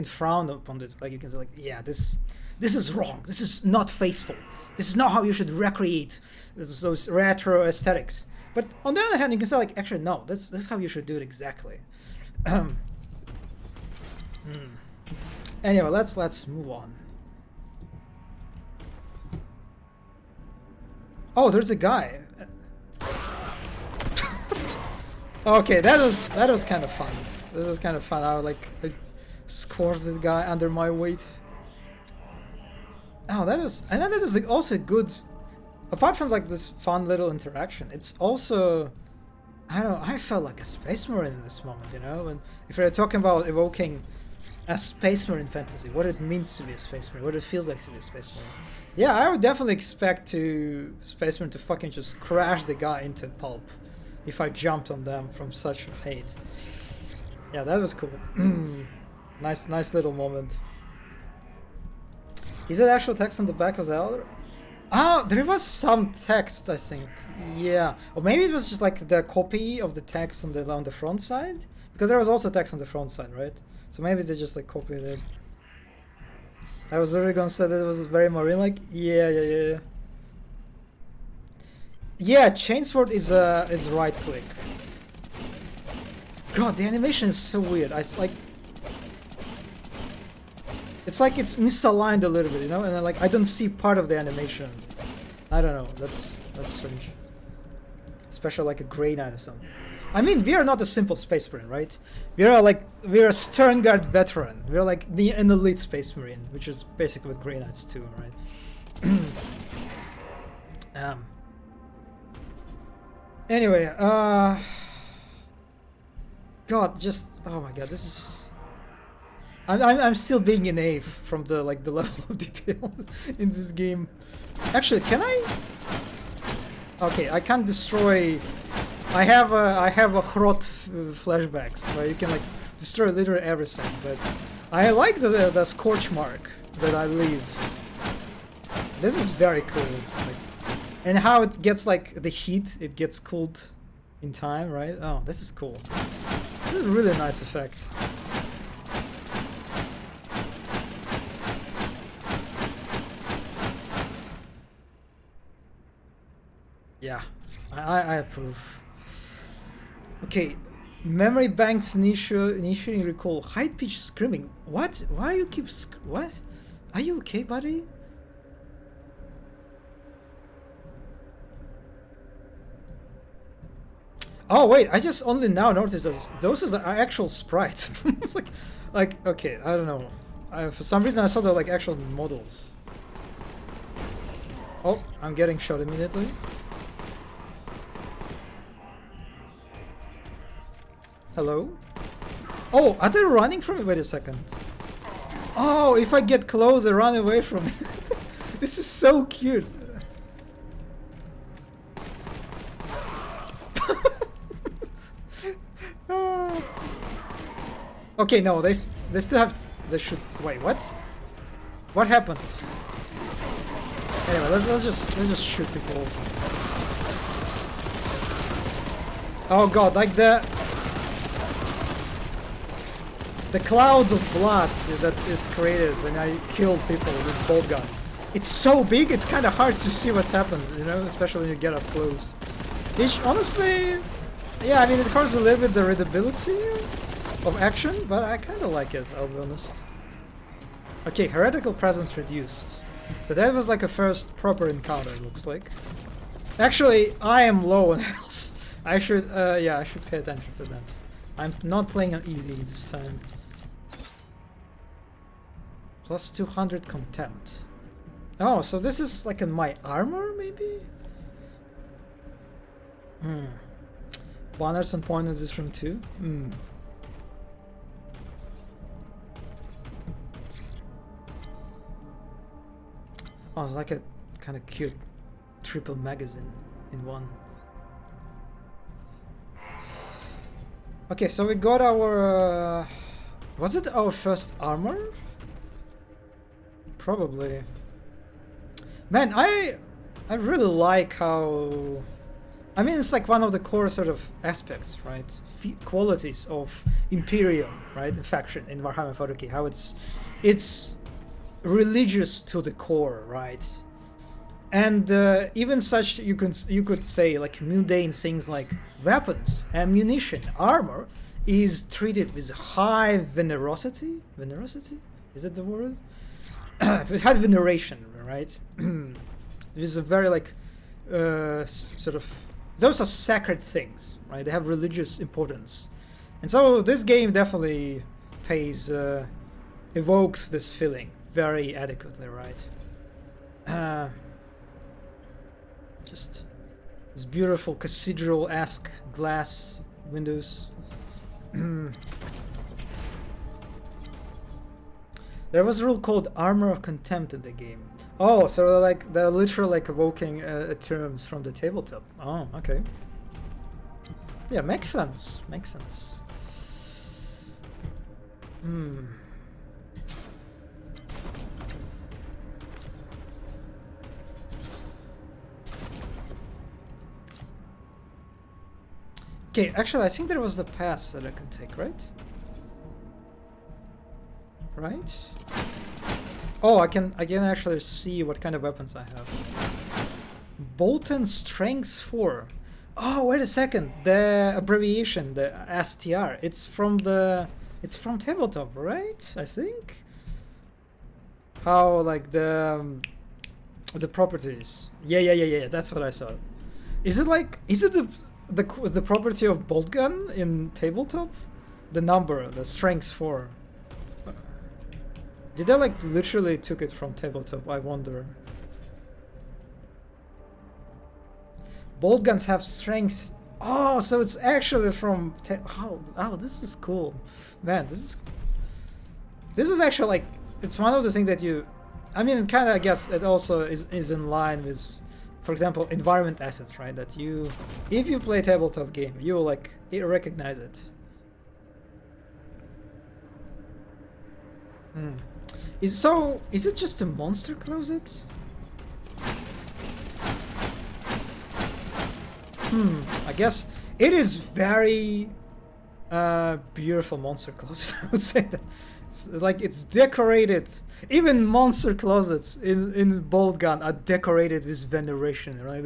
frown upon this, like you can say like, yeah, this is wrong. This is not faithful. This is not how you should recreate those retro aesthetics. But on the other hand, you can say like, actually no, this is how you should do it exactly. Anyway, let's move on. Oh, there's a guy. Okay, that was kind of fun. That was kind of fun. I squash this guy under my weight. Oh, that was like also a good. Apart from like this fun little interaction, it's also, I don't know, I felt like a space marine in this moment, you know. And if we're talking about evoking a space marine fantasy, what it means to be a space marine, what it feels like to be a space marine. Yeah, I would definitely expect space marine to fucking just crash the guy into pulp if I jumped on them from such height. Yeah, that was cool. Nice little moment. Is it actual text on the back of the other? Ah, there was some text, I think. Yeah, or maybe it was just like the copy of the text on the front side, because there was also text on the front side, right? So maybe they just like copied it. I was literally gonna say that it was very marine-like. Yeah. Yeah, Chainsword is right click. God, the animation is so weird. It's like it's misaligned a little bit, you know, and then like I don't see part of the animation. I don't know. That's strange. Especially like a Grey Knight or something. I mean, we are not a simple space marine, right? We're a Sternguard veteran. We're like an elite space marine, which is basically what Grey Knights do, right? Anyway, God, just oh my God, this is. I'm still being a knave from the level of detail in this game. Actually, can I? Okay, I can't destroy. I have a Hrot flashbacks where you can like destroy literally everything, but I like the scorch mark that I leave. This is very cool, like, and how it gets like the heat, it gets cooled in time, right? Oh, this is cool. This is a really nice effect. Yeah, I approve. Okay, memory banks initiating recall. High-pitched screaming. What? Why you keep what? Are you okay, buddy? Oh wait, I just only now noticed those are actual sprites. It's like okay, I don't know. For some reason I saw they're like actual models. Oh, I'm getting shot immediately. Hello? Oh, are they running from me? Wait a second. Oh, if I get close, they run away from me. This is so cute. Okay, no, they still have. They should. Wait, what? What happened? Anyway, let's just shoot people. Oh God, like the clouds of blood that is created when I kill people with Boltgun. It's so big, it's kind of hard to see what's happened, you know, especially when you get up close. Which, honestly, yeah, I mean, it hurts a little bit the readability of action, but I kind of like it, I'll be honest. Okay, heretical presence reduced. So that was like a first proper encounter, it looks like. Actually, I am low on health. I should, yeah, I should pay attention to that. I'm not playing on easy this time. Plus 200 contempt. Oh, so this is like in my armor, maybe? Banners on point in this room too? Oh, it's like a kind of cute triple magazine in one. Okay, so we got our... was it our first armor? Probably. Man, I really like how... I mean, it's like one of the core sort of aspects, right? Qualities of Imperium, right? Faction in Warhammer 40k. How it's religious to the core, right? And even such, you could say like mundane things like weapons, ammunition, armor is treated with high venerosity. Venerosity? Is that the word? It had veneration, right? It is a very like sort of, those are sacred things, right? They have religious importance, and so this game definitely evokes this feeling very adequately, right? Just this beautiful cathedral-esque glass windows. There was a rule called Armor of Contempt in the game. Oh, so they're literally like evoking terms from the tabletop. Oh, okay. Yeah, makes sense. Makes sense. Okay, actually, I think there was the pass that I can take, right? Right? Oh, I can actually see what kind of weapons I have. Boltgun Strength 4. Oh, wait a second. The abbreviation, the STR. It's from tabletop, right? I think. How like the properties. Yeah. That's what I saw. Is it the property of Boltgun in tabletop? The number, the strength 4. Did I like literally took it from tabletop? I wonder. Boltguns have strength. Oh, so it's actually from. Oh, this is cool, man. This is actually like, it's one of the things that you. I mean, kind of. I guess it also is in line with, for example, environment assets, right? That you, if you play tabletop game, you will like recognize it. Is it just a monster closet? I guess it is very beautiful monster closet. I would say that it's decorated. Even monster closets in Boltgun are decorated with veneration, right?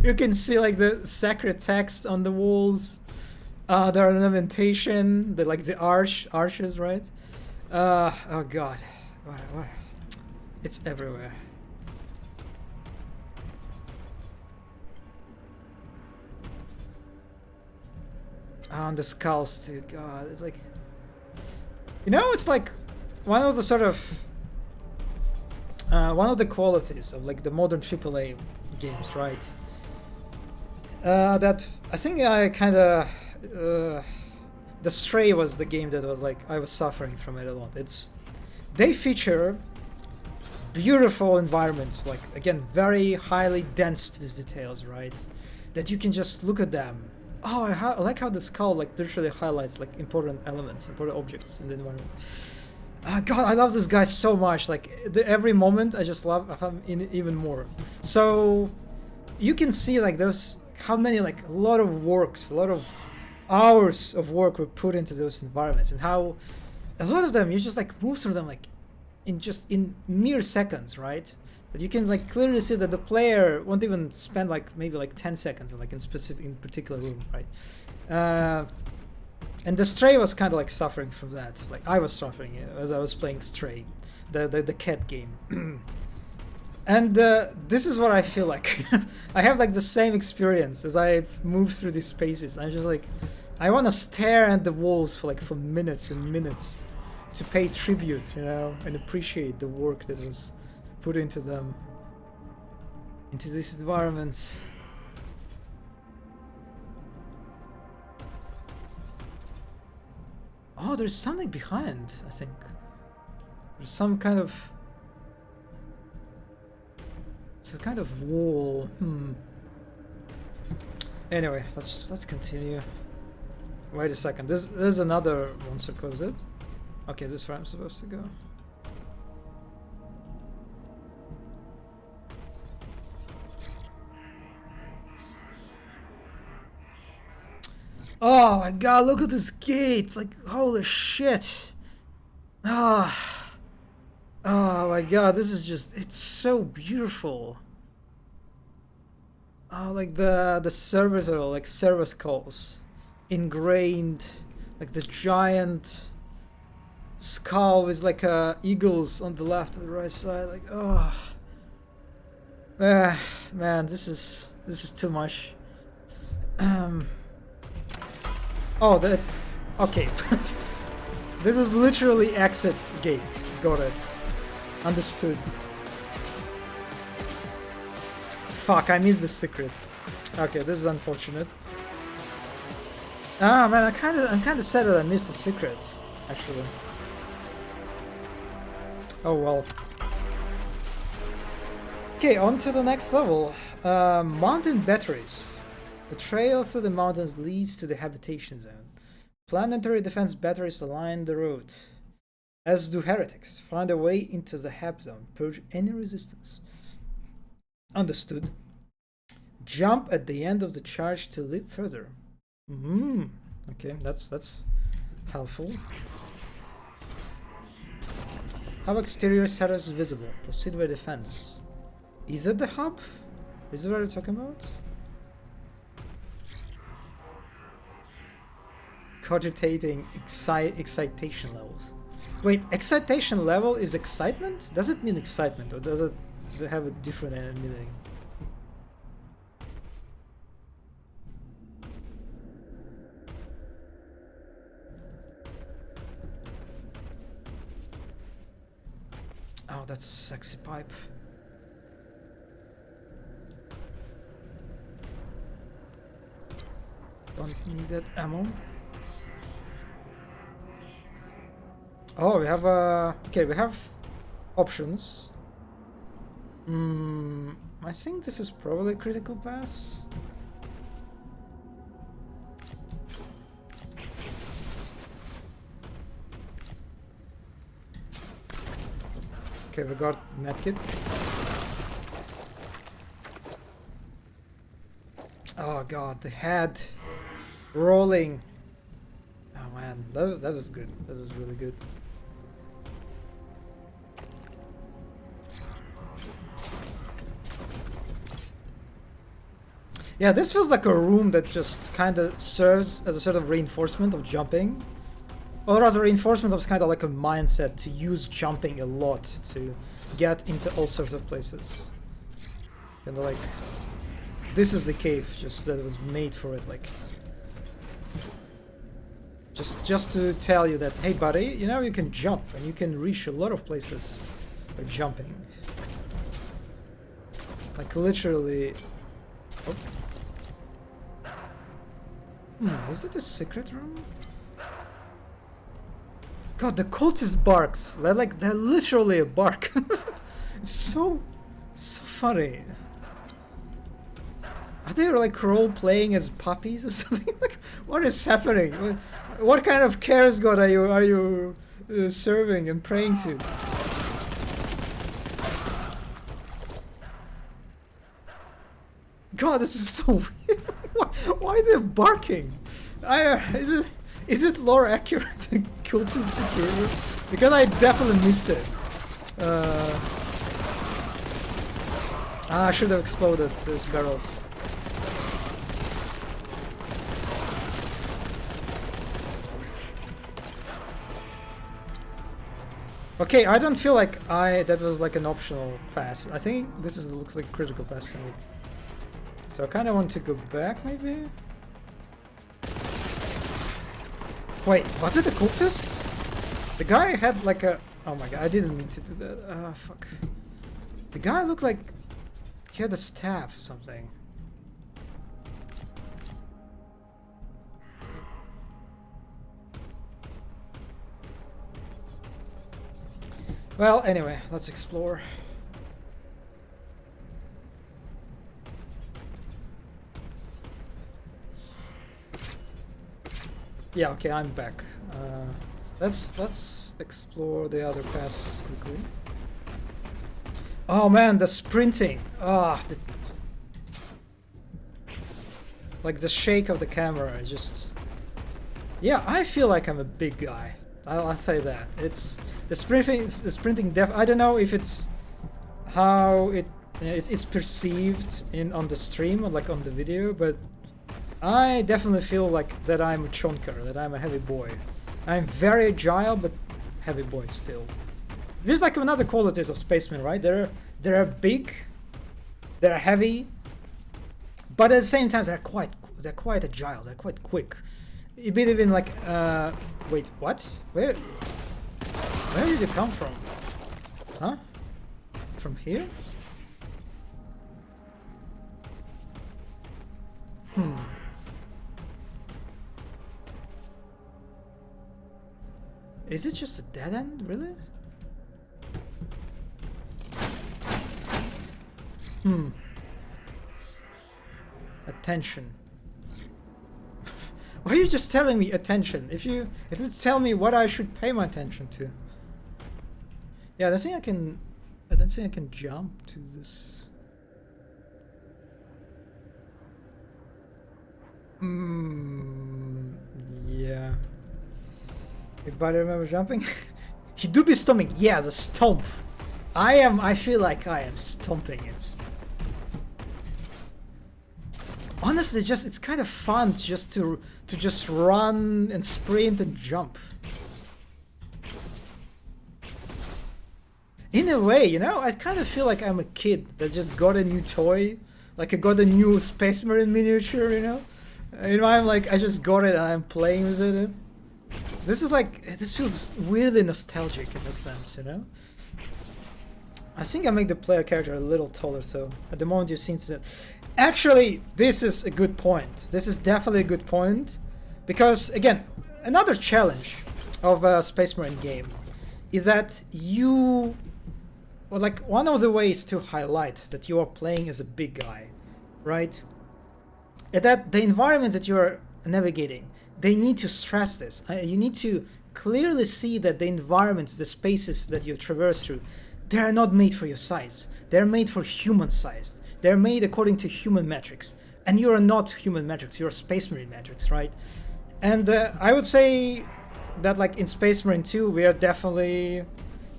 You can see like the sacred text on the walls. There are lamentation, the arches, right? Oh god, what? It's everywhere. On the skulls too. God, it's like, it's like one of the sort of one of the qualities of like the modern AAA games, right? That I think I kind of. The Stray was the game that was like, I was suffering from it a lot. They feature beautiful environments, like again very highly dense with details, right? That you can just look at them. Oh, I like how the skull like literally highlights like important elements, important objects in the environment. God, I love this guy so much. Like every moment, I just love him even more. So you can see like there's how many like a lot of hours of work were put into those environments, and how a lot of them you just like move through them like in mere seconds, right? That you can like clearly see that the player won't even spend like maybe like 10 seconds like in particular room, right? And the Stray was kind of like suffering from that. Like I was suffering as I was playing Stray, the cat game. And this is what I feel like. I have like the same experience as I move through these spaces. I'm just like, I want to stare at the walls for minutes and minutes to pay tribute, and appreciate the work that was put into them, into these environments. Oh, there's something behind, I think. There's some kind of... It's a kind of wall. Anyway, let's continue. Wait a second. There's another monster closet. Okay, this is where I'm supposed to go. Oh my god, look at this gate! Like, holy shit! Ah. Oh my god, this is just, it's so beautiful. Oh, like the servitor, like service calls. Ingrained, like the giant skull with like eagles on the left and the right side. Like, oh. Man, this is too much. Oh, that's okay. This is literally exit gate. Got it. Understood. Fuck, I missed the secret. Okay, this is unfortunate. Ah man, I'm kinda sad that I missed the secret, actually. Oh well. Okay, on to the next level. Mountain batteries. The trail through the mountains leads to the habitation zone. Planetary defense batteries line the road, as do heretics. Find a way into the hab zone. Purge any resistance. Understood. Jump at the end of the charge to leap further. Okay, that's helpful. Hub exterior status visible. Proceed by defense. Is it the hub? Is it what you're talking about? Cogitating excitation levels. Wait, excitation level is excitement? Does it mean excitement, or does it have a different meaning? Oh, that's a sexy pipe. Don't need that ammo. Oh, we have okay, we have options. I think this is probably critical pass. Okay, we got medkit. Oh god, the head rolling. Oh man, that was good. That was really good. Yeah, this feels like a room that just kind of serves as a sort of reinforcement of jumping. Or rather, reinforcement of kind of like a mindset to use jumping a lot to get into all sorts of places. Kind of like, this is the cave, just that it was made for it, like. Just to tell you that, hey buddy, you know you can jump and you can reach a lot of places by jumping. Like literally. Oh. Is that a secret room? God, the cultist barks. They're literally a bark. It's so funny. Are they like role playing as puppies or something? Like, what is happening? What kind of cares god are you serving and praying to? God, this is so weird. Why are they barking? Is it lore accurate? Cultist behavior? Because I definitely missed it. I should have exploded those barrels. Okay, I don't feel like that was like an optional pass. I think this looks like a critical pass to me. So I kind of want to go back, maybe? Wait, was it a cultist? The guy had like a... Oh my god, I didn't mean to do that. Ah, fuck. The guy looked like he had a staff or something. Well, anyway, let's explore. Yeah, okay, I'm back. Let's explore the other paths quickly. Oh man, the sprinting. Ah, like the shake of the camera is just. Yeah, I feel like I'm a big guy. I'll say that. It's the sprinting. The sprinting. I don't know if it's how it's perceived on the stream or like on the video, but I definitely feel like that I'm a chonker, that I'm a heavy boy. I'm very agile, but heavy boy still. There's like another qualities of spacemen, right? They're big, they're heavy, but at the same time they're quite agile. They're quite quick. A bit even like wait, what? Where did you come from? Huh? From here? Is it just a dead end, really? Attention. Why are you just telling me attention? If it's tell me what I should pay my attention to. Yeah, I don't think I can jump to this. Yeah. Anybody remember jumping? He do be stomping. Yeah, the stomp. I feel like I am stomping it. Honestly, it's kind of fun just to just run and sprint and jump. In a way, you know, I kind of feel like I'm a kid that just got a new toy. Like I got a new Space Marine miniature, you know? I'm like, I just got it and I'm playing with it. This feels weirdly nostalgic in a sense, you know? I think I make the player character a little taller, so at the moment you seem to... Actually, this is a good point. This is definitely a good point. Because, again, another challenge of a Space Marine game is that you... Well, like, one of the ways to highlight that you are playing as a big guy, right? That the environment that you're navigating, they need to stress this. You need to clearly see that the environments, the spaces that you traverse through, they are not made for your size. They're made for human size. They're made according to human metrics. And you're not human metrics, you're Space Marine metrics, right? And I would say that like in Space Marine 2, we are definitely...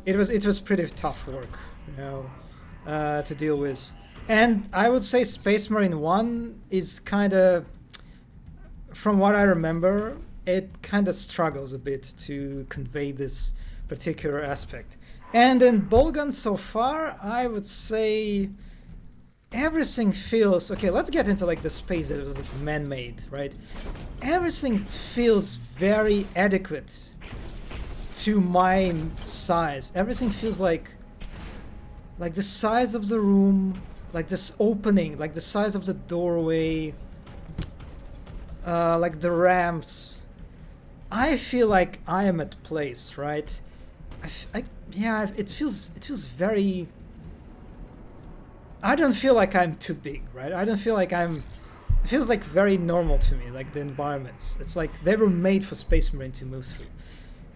It was pretty tough work, you know, to deal with. And I would say Space Marine 1 is kind of... From what I remember, it kind of struggles a bit to convey this particular aspect. And in Boltgun so far, I would say everything feels... Okay, let's get into like the space that was like man-made, right? Everything feels very adequate to my size. Everything feels like the size of the room, like this opening, like the size of the doorway, like the ramps. I feel like I am at place, right? Yeah, it feels very... I don't feel like I'm too big, right? I don't feel like I'm... It feels like very normal to me, like the environments. It's like they were made for Space Marine to move through.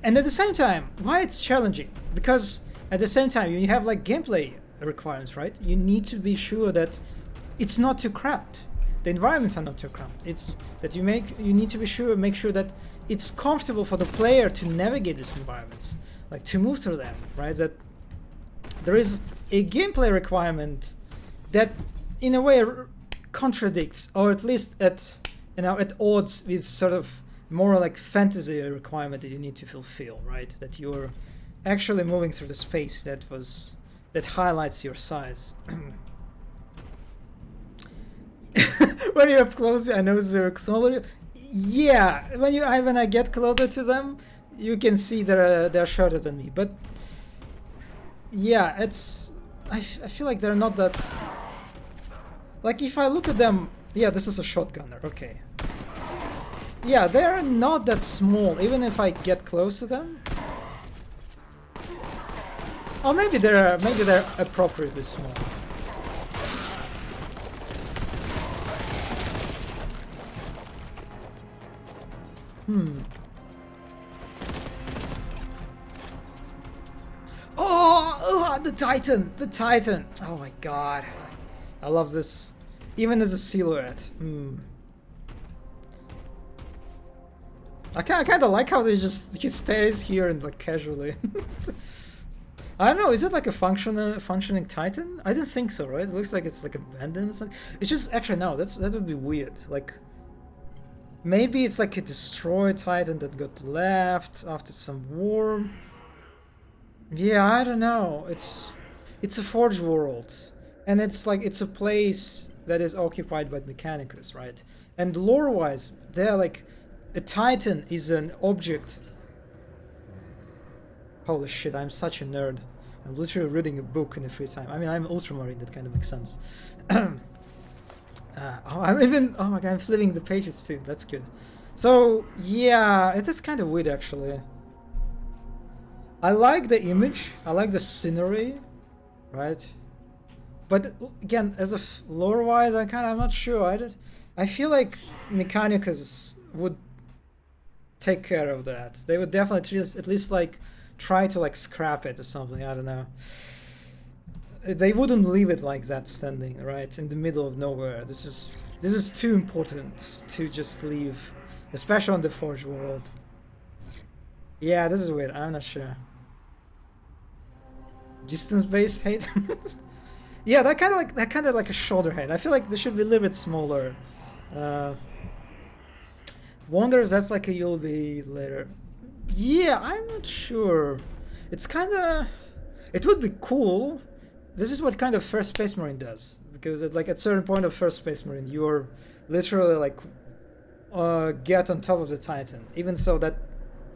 And at the same time, why it's challenging? Because at the same time, you have like gameplay requirements, right? You need to be sure that it's not too cramped. The environments are not too cramped. It's that you need to be make sure that it's comfortable for the player to navigate these environments, like to move through them, right? That there is a gameplay requirement that in a way contradicts, or at least at odds with sort of more like fantasy requirement that you need to fulfill, right? That you're actually moving through the space that highlights your size. When you're up close, I know they're smaller. Yeah, when I get closer to them, you can see they're shorter than me. But yeah, I feel like they're not that... Like if I look at them, yeah, this is a shotgunner, okay. Yeah, they're not that small, even if I get close to them. Or maybe they're appropriately small. Ah, the Titan! The Titan! Oh my god. I love this. Even as a silhouette. I kind of like how he stays here and like casually. I don't know, is it like a functioning Titan? I don't think so, right? It looks like it's like abandoned or something. It's just, actually no, that would be weird. Like, maybe it's like a destroyed Titan that got left after some war. Yeah, I don't know. It's a Forge world, and it's like it's a place that is occupied by Mechanicus, right? And lore-wise, they're like a Titan is an object. Holy shit! I'm such a nerd. I'm literally reading a book in the free time. I mean, I'm Ultramarine. That kind of makes sense. I'm even. Oh my god! I'm flipping the pages too. That's good. So yeah, it is kind of weird actually. I like the image, I like the scenery, right? But again, as of lore-wise, I'm not sure. I feel like Mechanicus would take care of that. They would definitely at least like try to like scrap it or something. I don't know. They wouldn't leave it like that standing, right, in the middle of nowhere. This is too important to just leave, especially on the Forge world. Yeah, this is weird. I'm not sure. Distance-based hate. Yeah, that kind of like a shoulder head. I feel like they should be a little bit smaller. Wonder if that's like a you'll be later. Yeah, I'm not sure. It's kind of. It would be cool. This is what kind of First Space Marine does, because at like at certain point of First Space Marine, you're literally like get on top of the Titan. Even so, that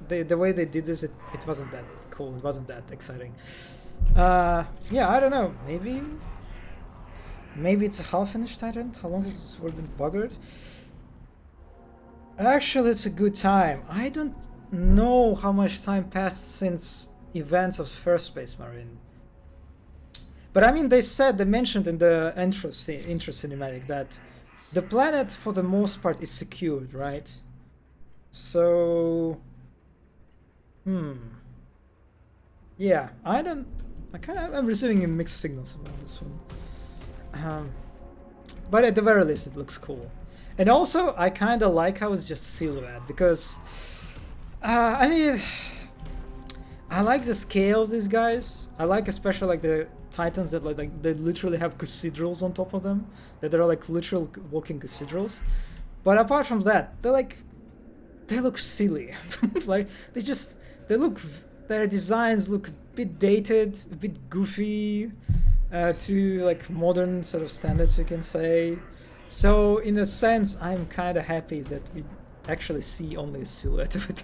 the way they did this, it wasn't that cool. It wasn't that exciting. Yeah, I don't know. Maybe it's a half-finished Titan. How long has this world been buggered? Actually, it's a good time. I don't know how much time passed since events of First Space Marine. But I mean, they mentioned in the intro cinematic that the planet, for the most part, is secured, right? So, yeah, I'm receiving mixed signals about this one. But at the very least, it looks cool. And also, I kind of like how it's just silhouette, because, I mean, I like the scale of these guys. I like especially like the Titans that like they literally have cathedrals on top of them, that they're like literal walking cathedrals. But apart from that, they look silly. Like their designs look a bit dated, a bit goofy, to like modern sort of standards, you can say. So in a sense, I'm kind of happy that we actually see only a silhouette of it.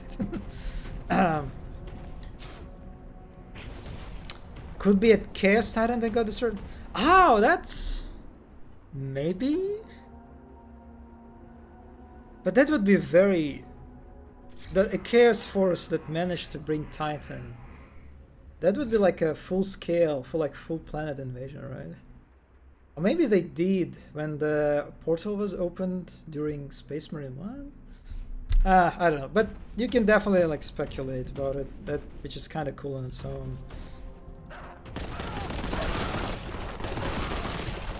Could be at Chaos Titan they got the sword. Oh, that's maybe. But that would be a Chaos Force that managed to bring Titan. That would be like a full scale for like full planet invasion, right? Or maybe they did when the portal was opened during Space Marine 1? I don't know, but you can definitely like speculate about it, which is kind of cool on its own.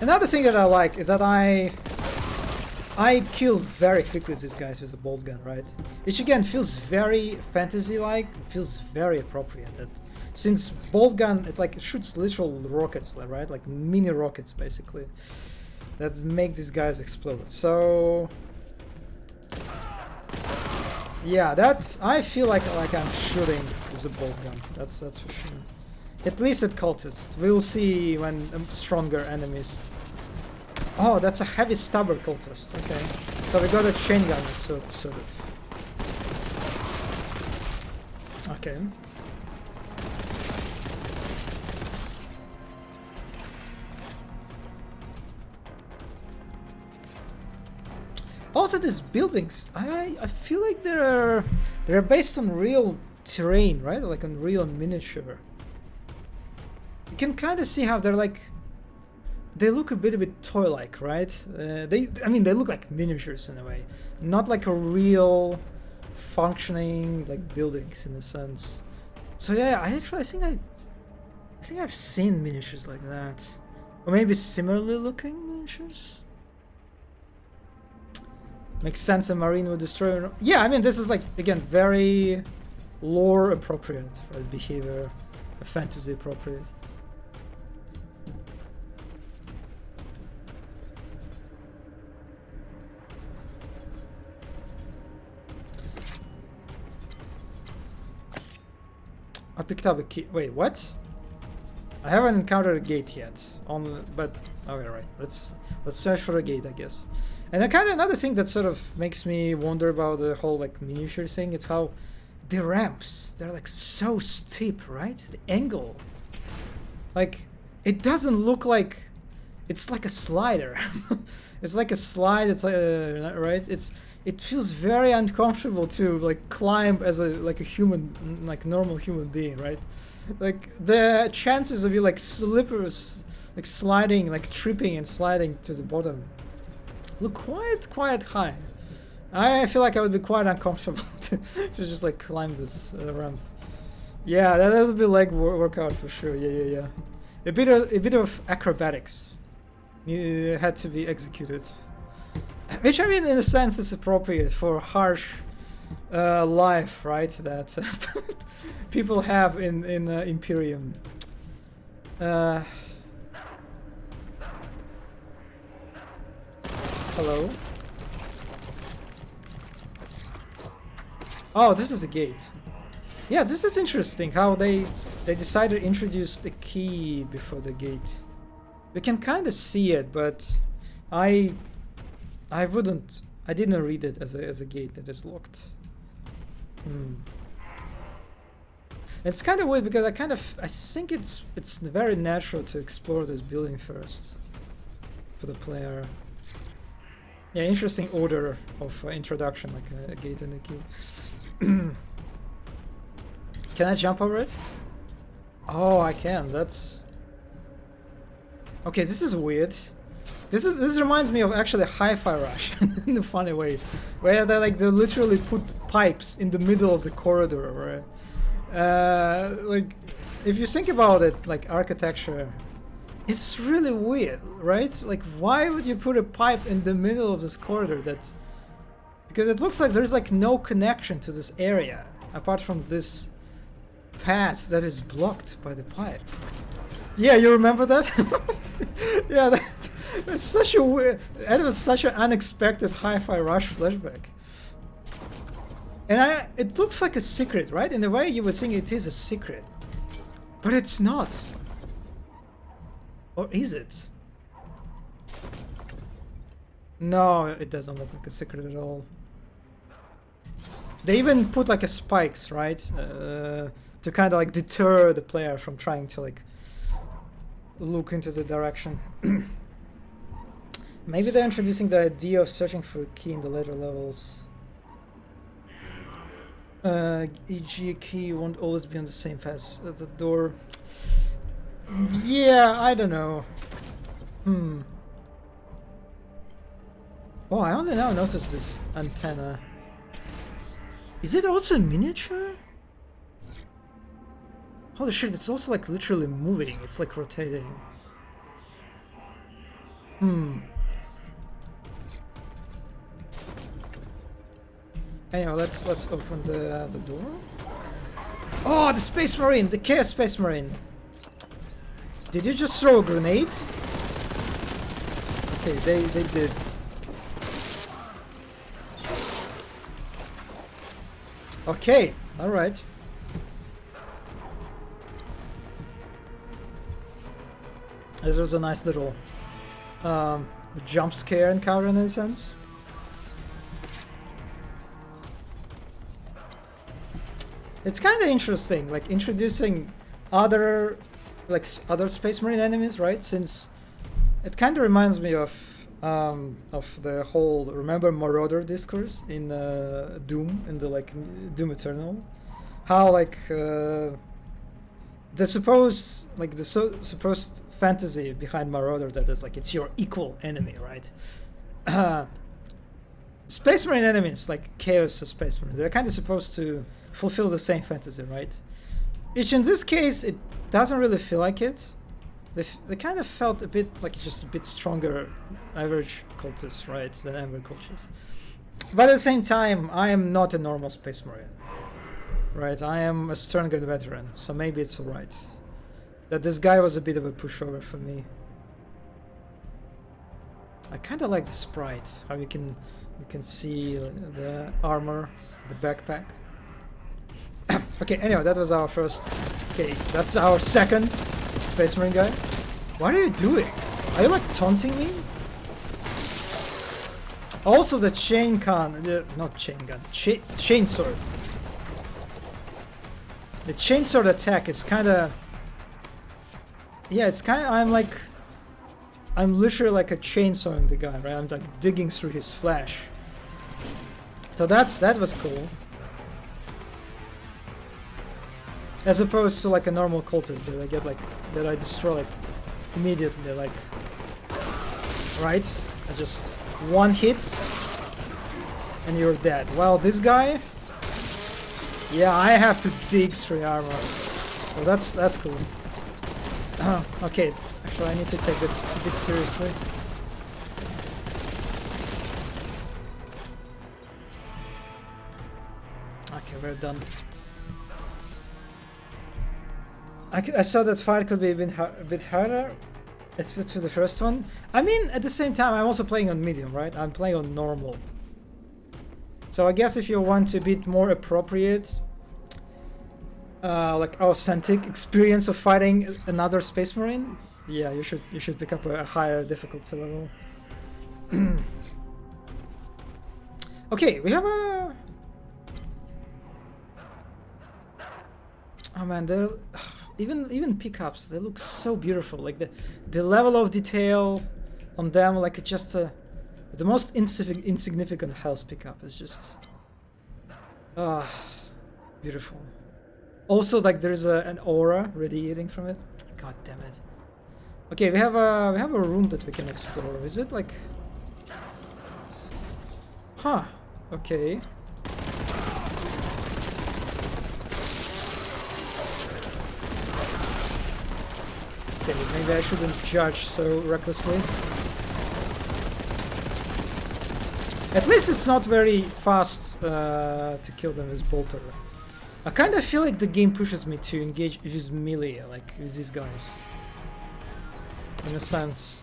Another thing that I like is that I kill very quickly these guys with a Boltgun, right? Which again feels very fantasy-like, feels very appropriate. That since Boltgun, it shoots literal rockets, right? Like mini rockets, basically, that make these guys explode. So yeah, I feel like I'm shooting with a Boltgun. That's for sure. At least at cultists. We will see when stronger enemies. Oh, that's a heavy stubber cultist. Okay, so we got a chain gun, sort of. Okay. Also, these buildings, I feel like they're based on real terrain, right? Like on real miniature. You can kind of see how they look a bit toy-like, right? They look like miniatures in a way, not like a real functioning like buildings in a sense. So yeah, I think I think I've seen miniatures like that. Or maybe similarly looking miniatures? Makes sense a marine would destroy... Yeah, I mean, this is like, again, very lore appropriate, right? Behavior, fantasy appropriate. I picked up a key. Wait, what? I haven't encountered a gate yet. But okay, right. Let's search for a gate, I guess. And kind of another thing that sort of makes me wonder about the whole like miniature thing. It's how the ramps, they're like so steep, right? The angle, like it doesn't look like it's like a slider. It's like a slide. It's like right. It feels very uncomfortable to like climb as a human, like normal human being, right? Like the chances of you like like sliding, like tripping and sliding to the bottom look quite high. I feel like I would be quite uncomfortable to just like climb this ramp. Yeah, that would be like workout for sure. Yeah. A bit of acrobatics had to be executed, which I mean, in a sense, is appropriate for harsh life, right? That people have in Imperium. Hello. Oh, this is a gate. Yeah, this is interesting how they decided to introduce the key before the gate. We can kind of see it, but I didn't read it as a gate that is locked. It's kind of weird because I think it's very natural to explore this building first for the player. Yeah, interesting order of introduction, like a gate and a key. Can I jump over it? Oh, I can. That's okay. This is weird. This reminds me of actually Hi-Fi Rush in a funny way, where they literally put pipes in the middle of the corridor. Right? Like if you think about it, like architecture, it's really weird, right? Like why would you put a pipe in the middle of this corridor? Because it looks like there's like no connection to this area apart from this path that is blocked by the pipe. Yeah, you remember that? Yeah, that's such a weird. That was such an unexpected Hi-Fi Rush flashback. And it looks like a secret, right? In a way, you would think it is a secret, but it's not. Or is it? No, it doesn't look like a secret at all. They even put like a spikes, right? To kind of like deter the player from trying to like look into the direction. Maybe they're introducing the idea of searching for a key in the later levels. E.g. a key won't always be on the same path as the door. Yeah, I don't know. Oh, I only now noticed this antenna. Is it also a miniature? Holy shit, it's also like literally moving. It's like rotating. Anyway, let's open the door. Oh, the Space Marine, the Chaos Space Marine. Did you just throw a grenade? Okay, they did. Okay, all right. It was a nice little jump scare encounter in a sense. It's kind of interesting, like introducing other Space Marine enemies, right? Since it kind of reminds me of the whole remember Marauder discourse in Doom, in the like Doom Eternal, how like the supposed fantasy behind Marauder that is like it's your equal enemy, right? Space Marine enemies like Chaos Space Marine, they're kind of supposed to fulfill the same fantasy, right? Which in this case it doesn't really feel like it. They kind of felt a bit like just a bit stronger average cultists, right, than average cultists. But at the same time, I am not a normal Space Marine, right? I am a Sternguard veteran, so maybe it's alright. That this guy was a bit of a pushover for me. I kind of like the sprite, how you can see the armor, the backpack. Okay, anyway, that was our first. Okay, that's our second Space Marine guy. What are you doing? Are you like taunting me? Also the chain gun, not chain gun, chainsword. The chainsword attack is kind of, yeah, it's kind of, I'm literally like a chainsawing the guy, right? I'm like digging through his flesh. So that was cool. As opposed to like a normal cultist that I get like, that I destroy like immediately, like, right? I just one hit and you're dead. Well, this guy, yeah, I have to dig through armor. Well, that's cool. Okay, actually I need to take this a bit seriously. Okay, we're done. I saw that fight could be a bit harder. It's for the first one. I mean, at the same time, I'm also playing on medium, right? I'm playing on normal. So I guess if you want a bit more appropriate, like authentic experience of fighting another Space Marine, yeah, you should pick up a higher difficulty level. Okay, we have a. Oh man, they're even pickups. They look so beautiful. Like the level of detail on them, like it's just the most insignificant health pickup is just beautiful. Also, like there's an aura radiating from it. God damn it. Okay, we have a room that we can explore. Is it like? Huh. Okay. Okay, maybe I shouldn't judge so recklessly. At least it's not very fast to kill them with Bolter. I kind of feel like the game pushes me to engage with melee, like with these guys. In a sense.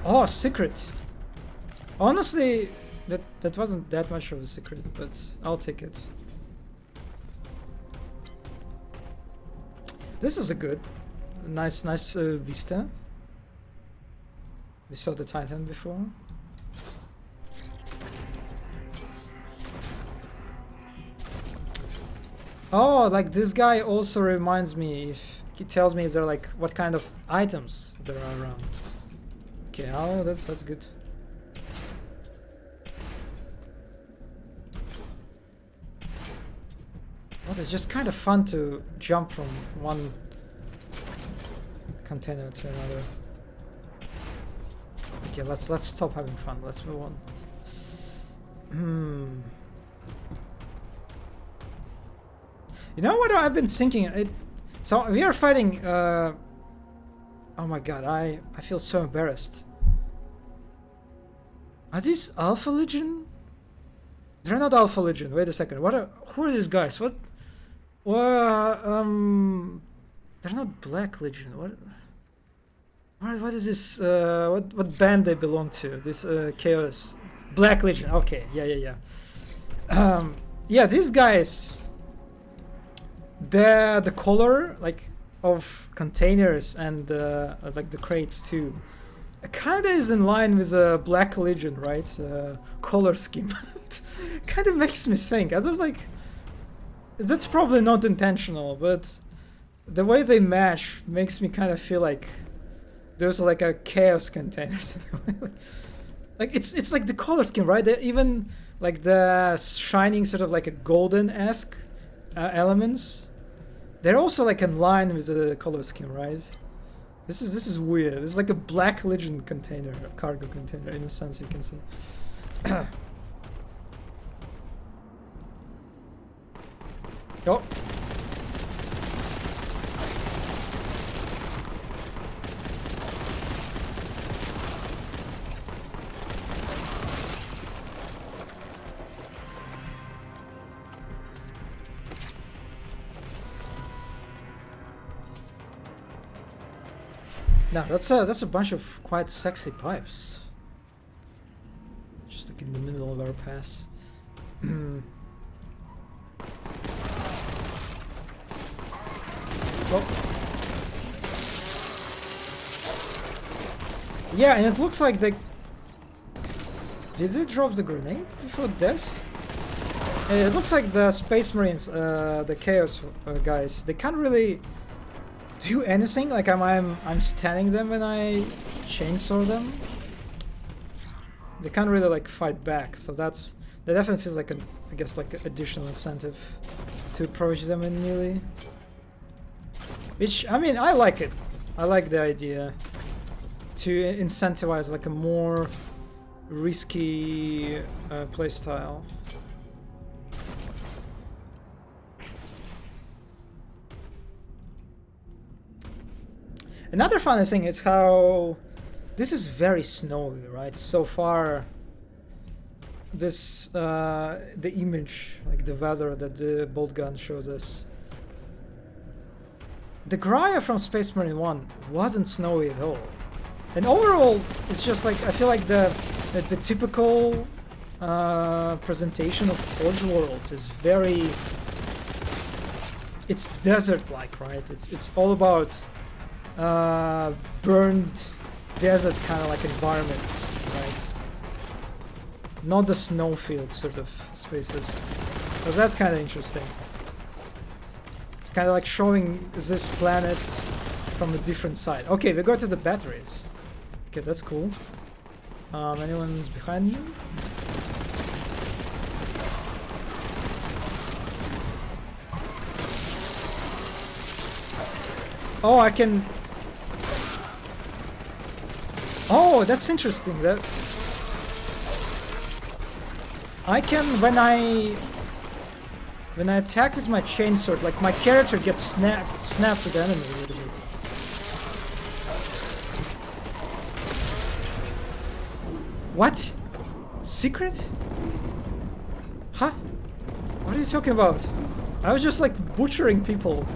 Oh, secret! Honestly, that wasn't that much of a secret, but I'll take it. This is a good, nice vista. We saw the Titan before. Oh, like this guy also reminds me, if he tells me if they're like what kind of items there are around. Okay, oh, that's good. Well, it's just kind of fun to jump from one container to another. Okay, let's stop having fun. Let's move on. You know what I've been thinking? So we are fighting. Oh my god, I feel so embarrassed. Are these Alpha Legion? They're not Alpha Legion. Wait a second. Who are these guys? What? Well, they're not Black Legion. What is this? What band they belong to? This Chaos, Black Legion. Okay, yeah. Yeah, these guys. The color like of containers and like the crates too, kind of is in line with a Black Legion, right? Color scheme. Kind of makes me think. I was like. That's probably not intentional, but the way they match makes me kind of feel like there's like a chaos containers. Like it's like the color scheme, right? Even like the shining sort of like a golden-esque elements. They're also like in line with the color scheme, right? This is weird. It's like a Black Legion container, a cargo container in a sense you can see. Oh. Now that's a bunch of quite sexy pipes. Just like in the middle of our pass. Oh. Yeah, and it looks like they... Did they drop the grenade before this? It looks like the Space Marines, the Chaos guys, they can't really do anything. Like I'm standing them when I chainsaw them. They can't really like fight back, so that definitely feels like I guess like an additional incentive to approach them in melee. Which, I mean, I like it. I like the idea to incentivize like a more risky playstyle. Another funny thing is how this is very snowy, right? So far, this the image, like the weather that the Boltgun shows us. The Graya from Space Marine 1 wasn't snowy at all. And overall, it's just like, I feel like the typical presentation of Forge Worlds is very... It's desert-like, right? It's all about burned desert kind of like environments, right? Not the snowfield sort of spaces. So that's kind of interesting. Kind of like showing this planet from a different side. Okay, we go to the batteries. Okay, that's cool. Anyone's behind me? Oh, I can... Oh, that's interesting. That I can, when I attack with my chainsword, like my character gets snapped to the enemy a little bit. What? Secret? Huh? What are you talking about? I was just like butchering people,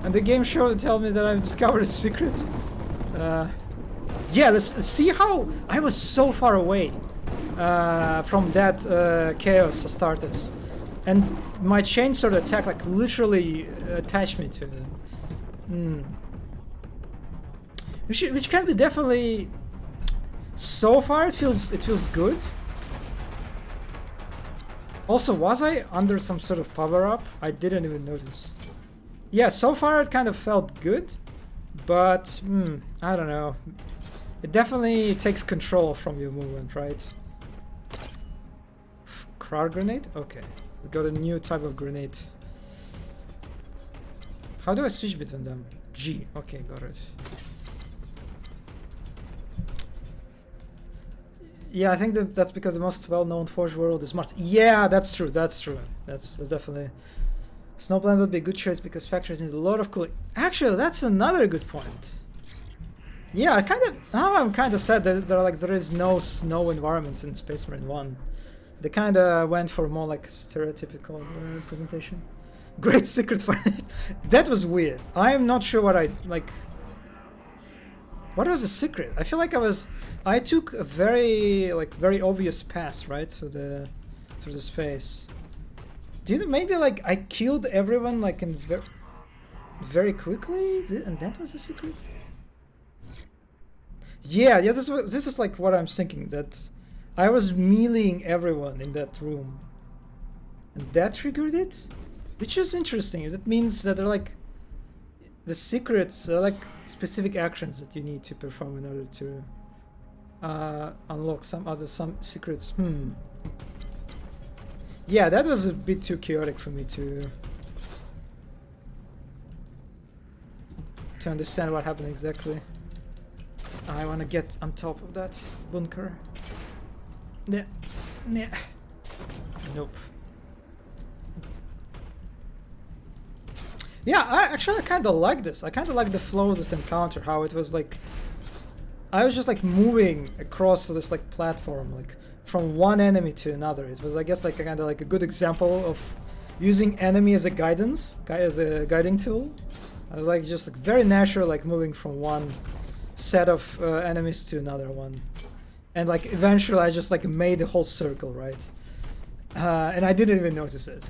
and the game show tell me that I've discovered a secret. Yeah, let's see how I was so far away from that Chaos Astartes, and my chainsword attack like literally attached me to them. Which can be definitely. So far, it feels good. Also, was I under some sort of power up? I didn't even notice. Yeah, so far it kind of felt good, but I don't know. It definitely takes control from your movement, right? Crowd grenade? Okay, we got a new type of grenade. How do I switch between them? G. Okay, got it. Yeah, I think that's because the most well-known Forge world is Mars. Yeah, that's true. That's true. That's definitely. Snowplan would be a good choice because factories need a lot of cooling. Actually, that's another good point. Yeah, I'm kind of sad that there is no snow environments in Space Marine 1. They kind of went for more like stereotypical presentation. Great secret for that was weird. I am not sure what I like. What was the secret? I feel like I took a very obvious pass, right, through the space. Maybe like I killed everyone like in very quickly, and that was the secret. Yeah. This is like what I'm thinking, that I was meleeing everyone in that room, and that triggered it, which is interesting. It means that they're like the secrets are like specific actions that you need to perform in order to unlock some secrets. Yeah, that was a bit too chaotic for me to understand what happened exactly. I want to get on top of that bunker. Nah. Nope. Yeah, I kind of like this. I kind of like the flow of this encounter, how it was like I was just like moving across this like platform, like from one enemy to another. It was, I guess, like kind of like a good example of using enemy as a guiding tool. I was like just like very natural, like moving from one set of enemies to another one. And like eventually I just like made the whole circle, right? And I didn't even notice it.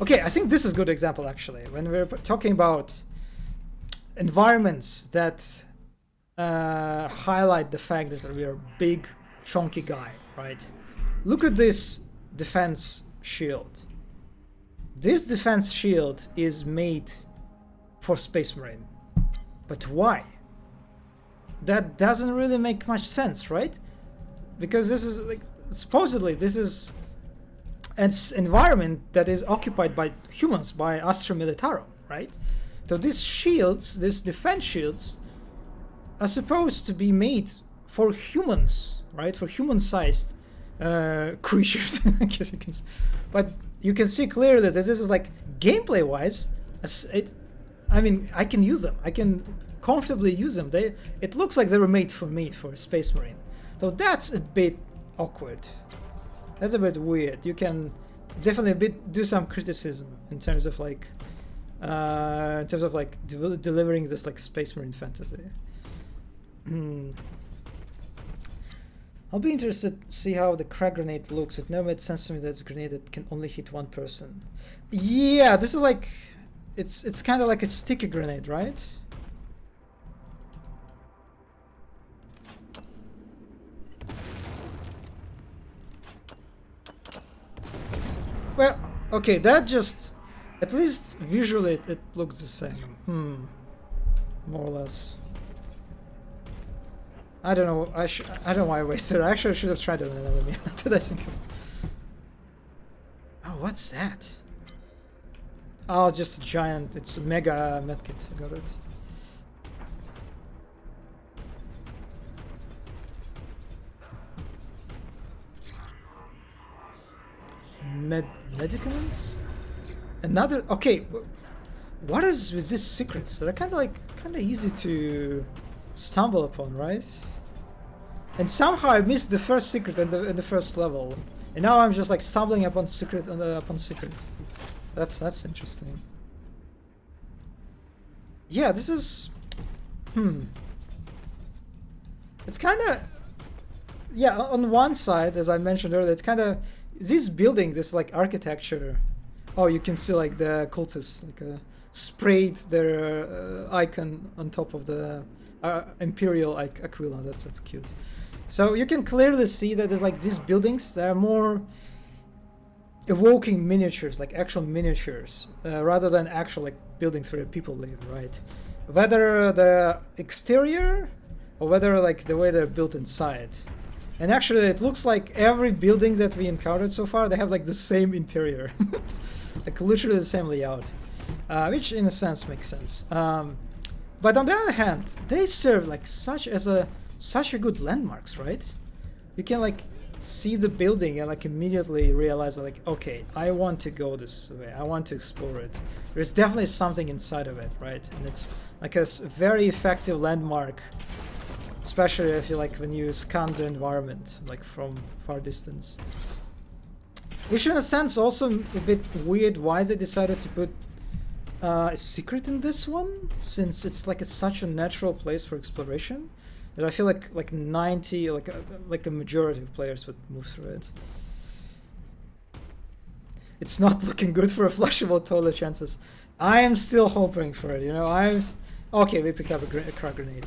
Okay, I think this is a good example actually. When we're talking about environments that highlight the fact that we are a big, chunky guy, right? Look at this defense shield. This defense shield is made for Space Marine. But why? That doesn't really make much sense, right? Because this is like supposedly this is an environment that is occupied by humans, by Astra Militarum, right? So these shields, these defense shields, are supposed to be made for humans, right? For human-sized creatures, I guess you can. But you can see clearly that this is like gameplay-wise. I mean, I can use them. I can comfortably use them. It looks like they were made for me, for a Space Marine. So that's a bit awkward. That's a bit weird. You can definitely do some criticism in terms of like delivering this like Space Marine fantasy. I'll be interested to see how the crack grenade looks. It never made sense to me that it's a grenade that can only hit one person. Yeah, this is like it's kind of like a sticky grenade, right? Well, okay, that just at least visually it looks the same. More or less. I don't know. I don't know why I wasted it. Actually, I should have tried it on another meal. Did I think of... Oh, what's that? Oh, it's just a giant. It's a mega medkit. I got it. Medicaments? Another. Okay. What is with these secrets? They're kind of easy to stumble upon, right? And somehow I missed the first secret in the first level, and now I'm just like stumbling upon secret upon secret. That's interesting. Yeah, this is. It's kind of. Yeah, on one side, as I mentioned earlier, it's kind of this building, this like architecture. Oh, you can see like the cultists like sprayed their icon on top of the Imperial Aquila. That's cute. So you can clearly see that there's like these buildings that are more evoking miniatures, like actual miniatures, rather than actual like buildings where people live, right? Whether the exterior or whether like the way they're built inside. And actually it looks like every building that we encountered so far, they have like the same interior. Like literally the same layout, which in a sense makes sense. But on the other hand, they serve like such a good landmarks, right? You can like see the building and like immediately realize that, like, okay, I want to go this way. I want to explore it. There's definitely something inside of it, right? And it's like a very effective landmark, especially if you like when you scan the environment like from far distance. Which in a sense also a bit weird why they decided to put a secret in this one, since it's like such a natural place for exploration that I feel like 90 like a majority of players would move through it. It's not looking good for a flushable toilet chances. I am still hoping for it, you know. Okay, we picked up a crack grenade.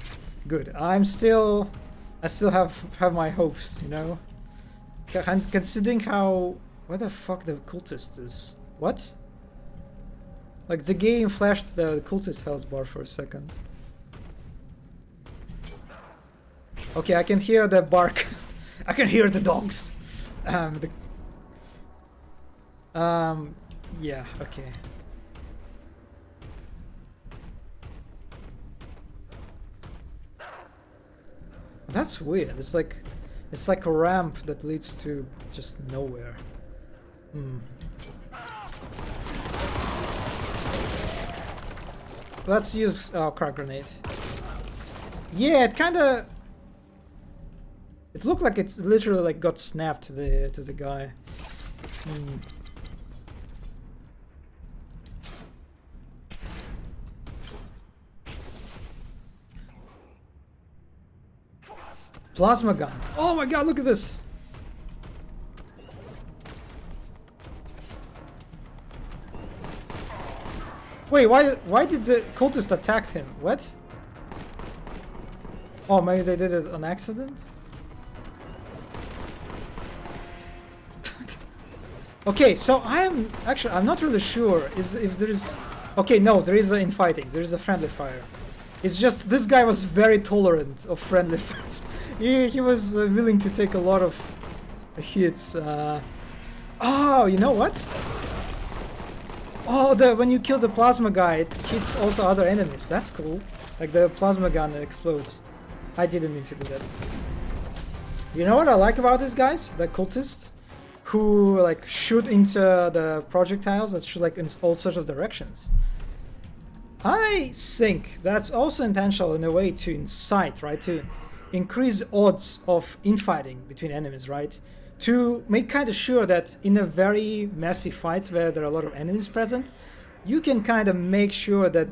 Good. I still have my hopes, you know. Considering how where the fuck the cultist is. What? Like the game flashed the cultist health bar for a second. Okay, I can hear the bark. I can hear the dogs. Yeah, okay. That's weird. It's like a ramp that leads to just nowhere. Let's use crack grenade. Yeah, it looked like it's literally like got snapped to the guy. Plasma gun. Oh my god, look at this. Wait, why did the cultist attack him? What? Oh, maybe they did it on accident? Okay, so I'm not really sure if there is... Okay, no, there is an infighting. There is a friendly fire. It's just this guy was very tolerant of friendly fires. He was willing to take a lot of hits. Oh, you know what? Oh, when you kill the plasma guy, it hits also other enemies. That's cool. Like the plasma gun explodes. I didn't mean to do that. You know what I like about these guys? The cultists who like shoot into the projectiles that shoot like in all sorts of directions. I think that's also intentional in a way to incite, right? To increase odds of infighting between enemies, right? To make kind of sure that in a very messy fight where there are a lot of enemies present, you can kind of make sure that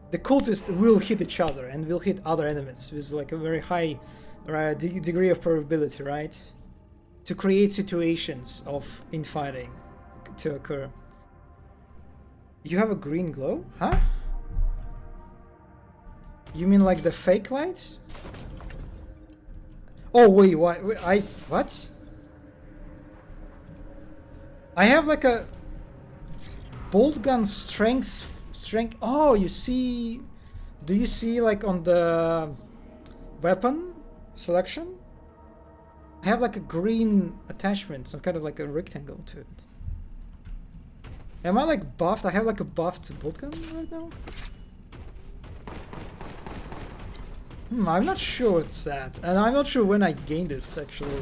the cultists will hit each other and will hit other enemies with like a very high degree of probability, right? To create situations of infighting to occur. You have a green glow? Huh? You mean like the fake light? Oh wait, what? What? I have like a Boltgun strength. Oh, you see? Do you see like on the weapon selection? I have like a green attachment, some kind of like a rectangle to it. Am I like buffed? I have like a buffed Boltgun right now? I'm not sure it's that. And I'm not sure when I gained it, actually.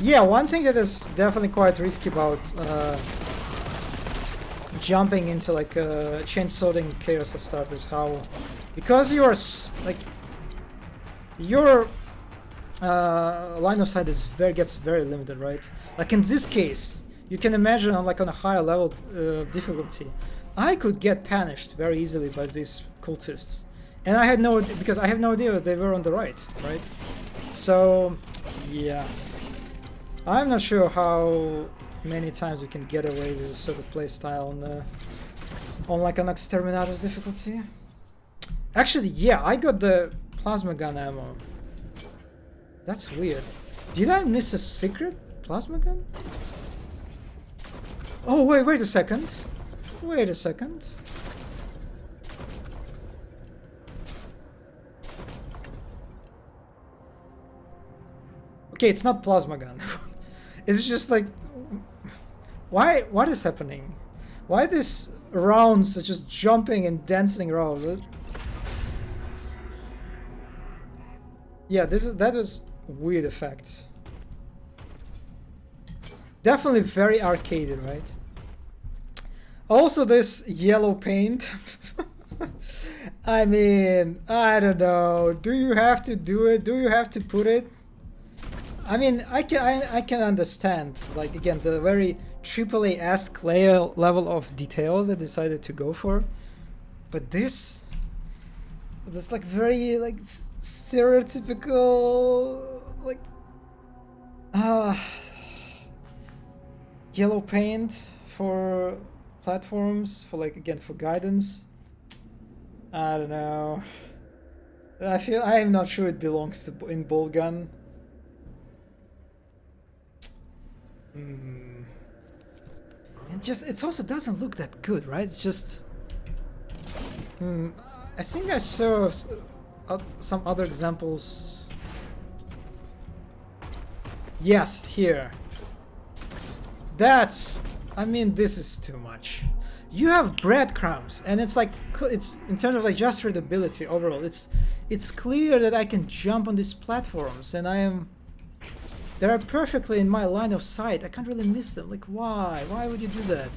Yeah, one thing that is definitely quite risky about jumping into like chain sorting chaos of start is how, because you're like your line of sight is gets very limited, right? Like in this case, you can imagine on like on a higher level difficulty, I could get punished very easily by these cultists, and I had no, because I have no idea if they were on the right? So yeah. I'm not sure how many times we can get away with this sort of playstyle on like an Exterminator's difficulty. Actually, yeah, I got the plasma gun ammo. That's weird. Did I miss a secret plasma gun? Oh, wait a second. Wait a second. Okay, it's not plasma gun. It's just like, what is happening? Why these rounds are just jumping and dancing around? Yeah, that was weird effect. Definitely very arcadey, right? Also this yellow paint. I mean, I don't know. Do you have to do it? Do you have to put it? I mean, I can understand, like, again, the very AAA-esque level of details I decided to go for, but this like very like stereotypical like yellow paint for platforms, for like, again, for guidance. I don't know. I am not sure it belongs to in Boltgun. It also doesn't look that good, right? It's just I think I saw some other examples. Yes, here. That's, I mean, this is too much. You have breadcrumbs, and it's like, it's in terms of like just readability overall, it's clear that I can jump on these platforms, and they are perfectly in my line of sight. I can't really miss them. Like, why? Why would you do that?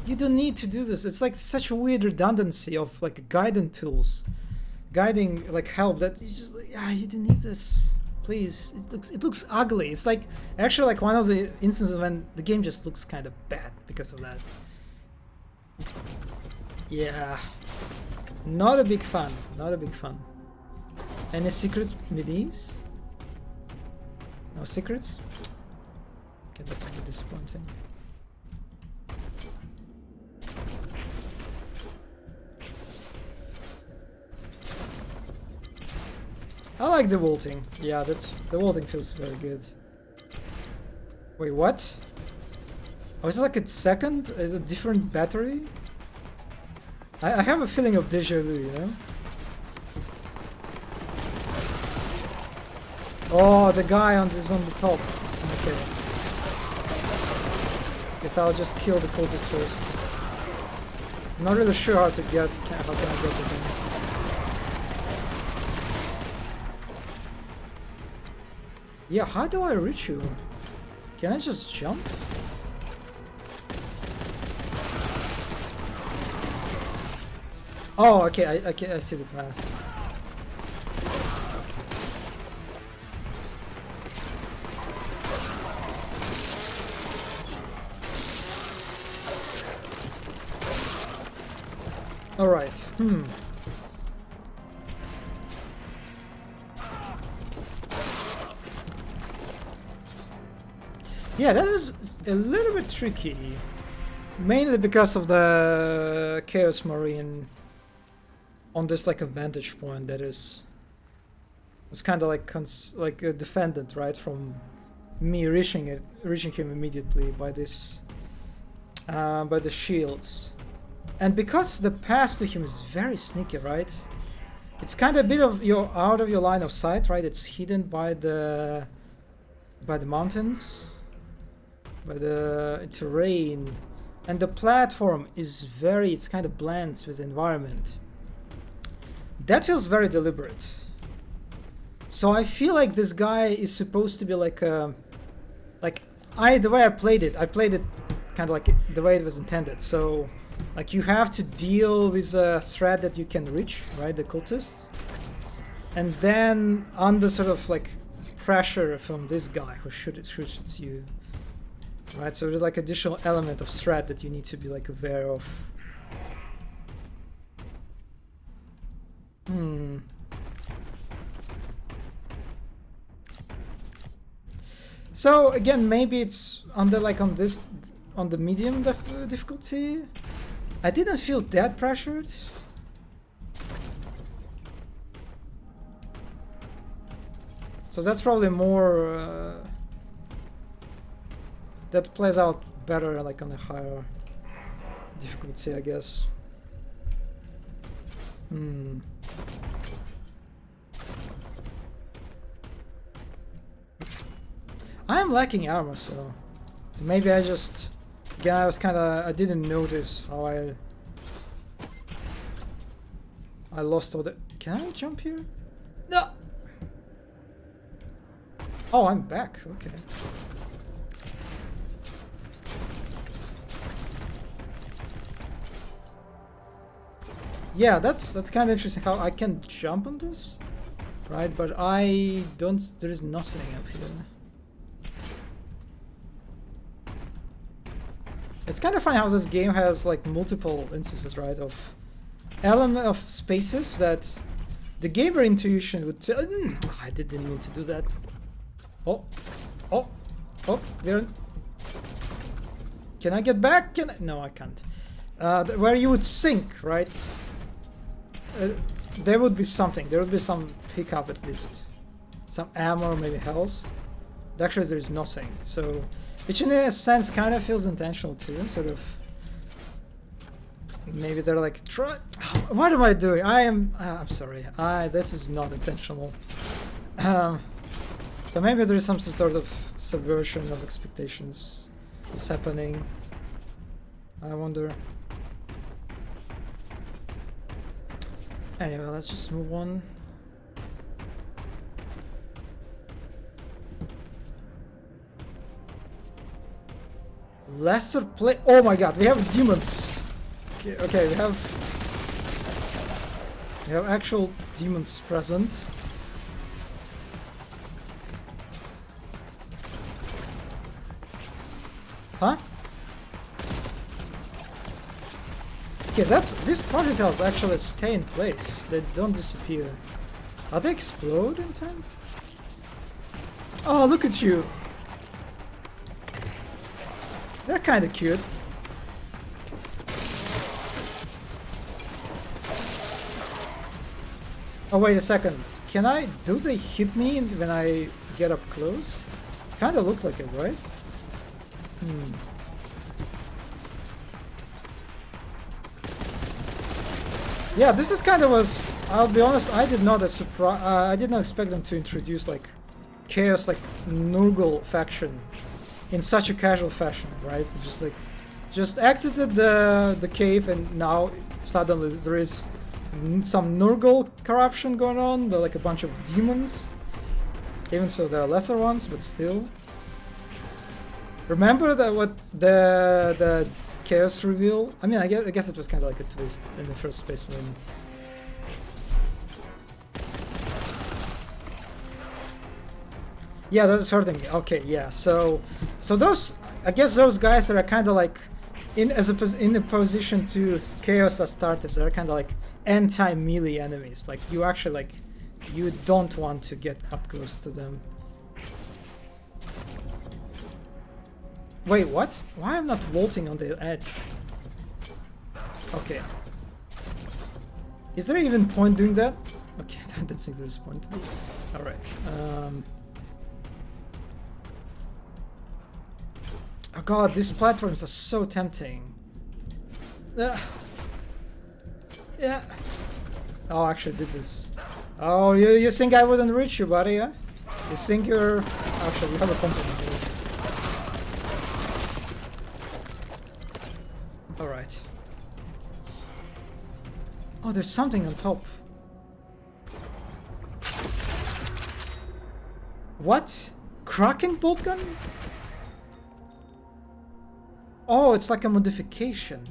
You don't need to do this. It's like such a weird redundancy of like guidance guiding like help that you just like, yeah, you didn't need this. Please, it looks ugly. It's like actually like one of the instances when the game just looks kind of bad because of that. Yeah, not a big fan. Not a big fan. Any secrets, minis? No secrets? Okay, that's a bit disappointing. I like the vaulting. Yeah, the vaulting feels very good. Wait, what? Oh, is it like a second? Is it a different battery? I have a feeling of deja vu, you know? Oh, the guy on the top. Okay. Guess I'll just kill the cultist first. I'm not really sure how can I get to him. Yeah, how do I reach you? Can I just jump? Oh, okay, I see the path. All right. Yeah, that was a little bit tricky. Mainly because of the Chaos Marine on this like a vantage point that is... It's kind of like a defendant, right? From me reaching him immediately by this... by the shields. And because the path to him is very sneaky, right? It's kind of a bit of out of your line of sight, right? It's hidden by the mountains, by the terrain, and the platform is it's kind of blends with the environment. That feels very deliberate. So I feel like this guy is supposed to be like the way I played it kind of like the way it was intended. So like you have to deal with a threat that you can reach, right? The cultists. And then under sort of like pressure from this guy who shoots you. Right, so there's like additional element of threat that you need to be like aware of. So again, maybe it's on the medium difficulty. I didn't feel that pressured. So that's probably more that plays out better like on a higher difficulty, I guess. I am lacking armor, so maybe I just... Again, I didn't notice how I lost all the... Can I jump here? No! Oh, I'm back, okay. Yeah, that's kind of interesting how I can jump on this, right? But I don't... There is nothing up here. It's kind of funny how this game has like multiple instances, right, of element of spaces that the gamer intuition would tell. I didn't mean to do that. Oh, there. Can I get back? No, I can't. Where you would sink, right? There would be something. There would be some pickup at least, some ammo, maybe health. But actually, there's nothing. So. Which in a sense kind of feels intentional too, sort of. Maybe they're like, what am I doing? I'm sorry, this is not intentional. So maybe there is some sort of subversion of expectations is happening. I wonder. Anyway, let's just move on. Lesser play. Oh my god, we have demons. Okay, we have. We have actual demons present. Huh? Okay, these projectiles actually stay in place. They don't disappear. Are they explode in time? Oh, look at you. They're kind of cute. Oh, wait a second. Do they hit me when I get up close? Kind of look like it, right? Yeah, this is kind of I'll be honest, I did not expect them to introduce like chaos, like Nurgle faction in such a casual fashion, right? Just exited the cave, and now suddenly there is some Nurgle corruption going on. They're like a bunch of demons. Even so, there are lesser ones, but still. Remember that what the chaos reveal? I mean, I guess it was kind of like a twist in the first Space Marine. Yeah, that is hurting me. Okay, yeah. So those, I guess those guys that are kind of like in a position to chaos Astartes, they're kind of like anti-melee enemies. Like you actually like you don't want to get up close to them. Wait, what? Why am I not vaulting on the edge? Okay. Is there even point doing that? Okay, I don't think there's point to do. Alright. Oh god, these platforms are so tempting. Yeah. Oh, actually, this is... Oh, you think I wouldn't reach you, buddy, huh? You think you're... Actually, you have a compliment here. Alright. Oh, there's something on top. What? Kraken Boltgun? Oh, it's like a modification.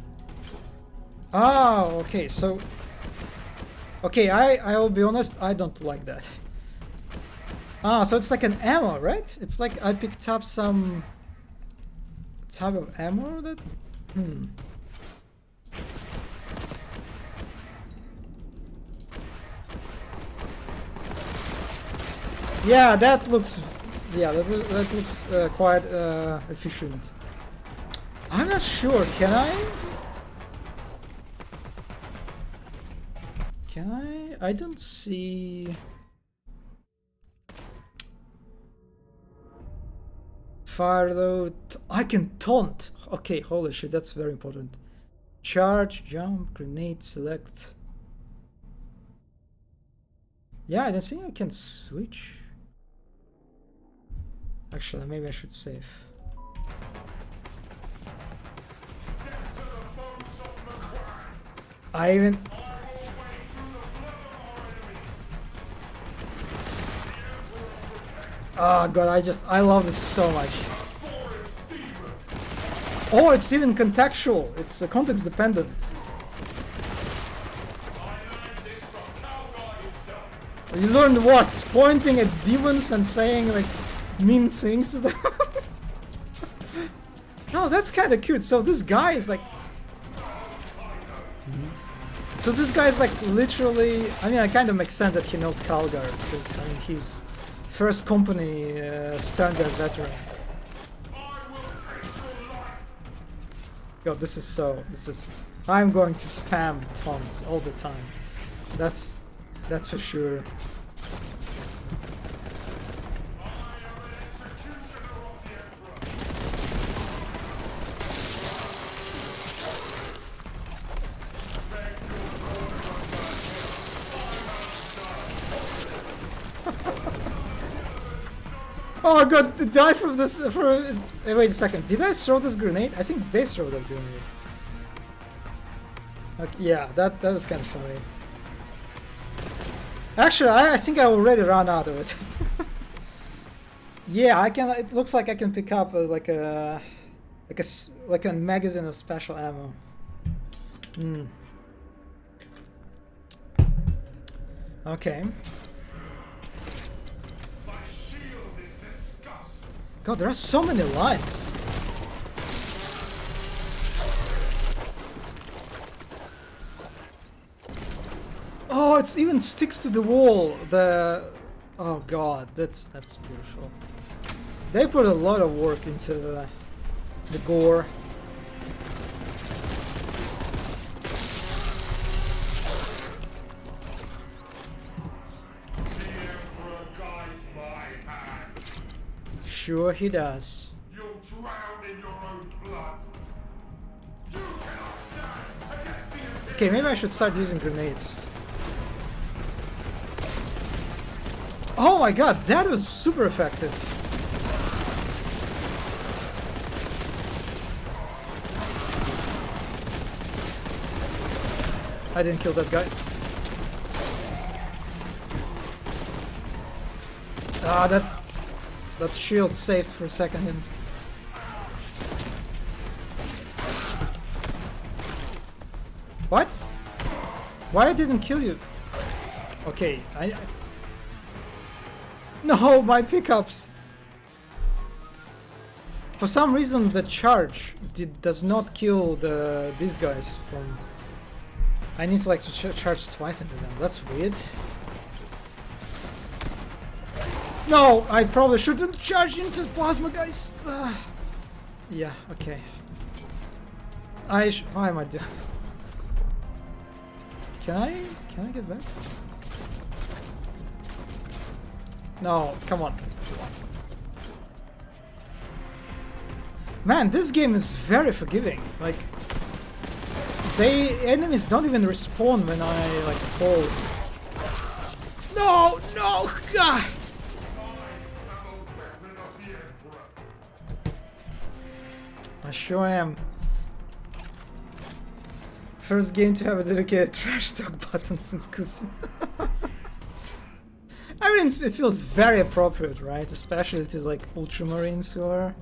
Oh, okay, so... Okay, I will be honest, I don't like that. Ah, so it's like an ammo, right? It's like I picked up some type of ammo that... Yeah, that looks... Yeah, that looks quite efficient. I'm not sure, can I? Can I? I don't see... Fire though... I can taunt! Okay, holy shit, that's very important. Charge, jump, grenade, select... Yeah, I don't think I can switch. Actually, maybe I should save. I even... Oh god, I love this so much. Oh, it's even contextual. It's context dependent. You learned what? Pointing at demons and saying like mean things to them? No, that's kind of cute. So this guy is like... So this guy is like literally... I mean, it kind of makes sense that he knows Calgar, because I mean, he's first company standard veteran. God, this is... I'm going to spam taunts all the time. That's for sure. Oh god, die from this. Wait a second. Did I throw this grenade? I think they throw that grenade. Okay, yeah, that was kind of funny. Actually, I think I already ran out of it. Yeah, I can. It looks like I can pick up like a magazine of special ammo. Okay. My shield is disgusting. God, there are so many lines. Oh, it even sticks to the wall. Oh god, that's beautiful. They put a lot of work into the gore. The Emperor guides my hand. Sure he does. You'll drown in your own blood. You cannot stand against the Imperium. Okay, maybe I should start using grenades. Oh my god, that was super effective. I didn't kill that guy. Ah, that shield saved for a second him. What? Why I didn't kill you? Okay, No, my pickups! For some reason the charge does not kill these guys from... I need to like to charge twice into them, that's weird. No, I probably shouldn't charge into plasma guys! Yeah, okay. Why am I doing... Can I get back? No, come on. Man, this game is very forgiving. Like, enemies don't even respawn when I like fall. No, no, God! I sure am. First game to have a dedicated trash talk button since Kusim. I mean, it feels very appropriate, right? Especially to like ultramarines who are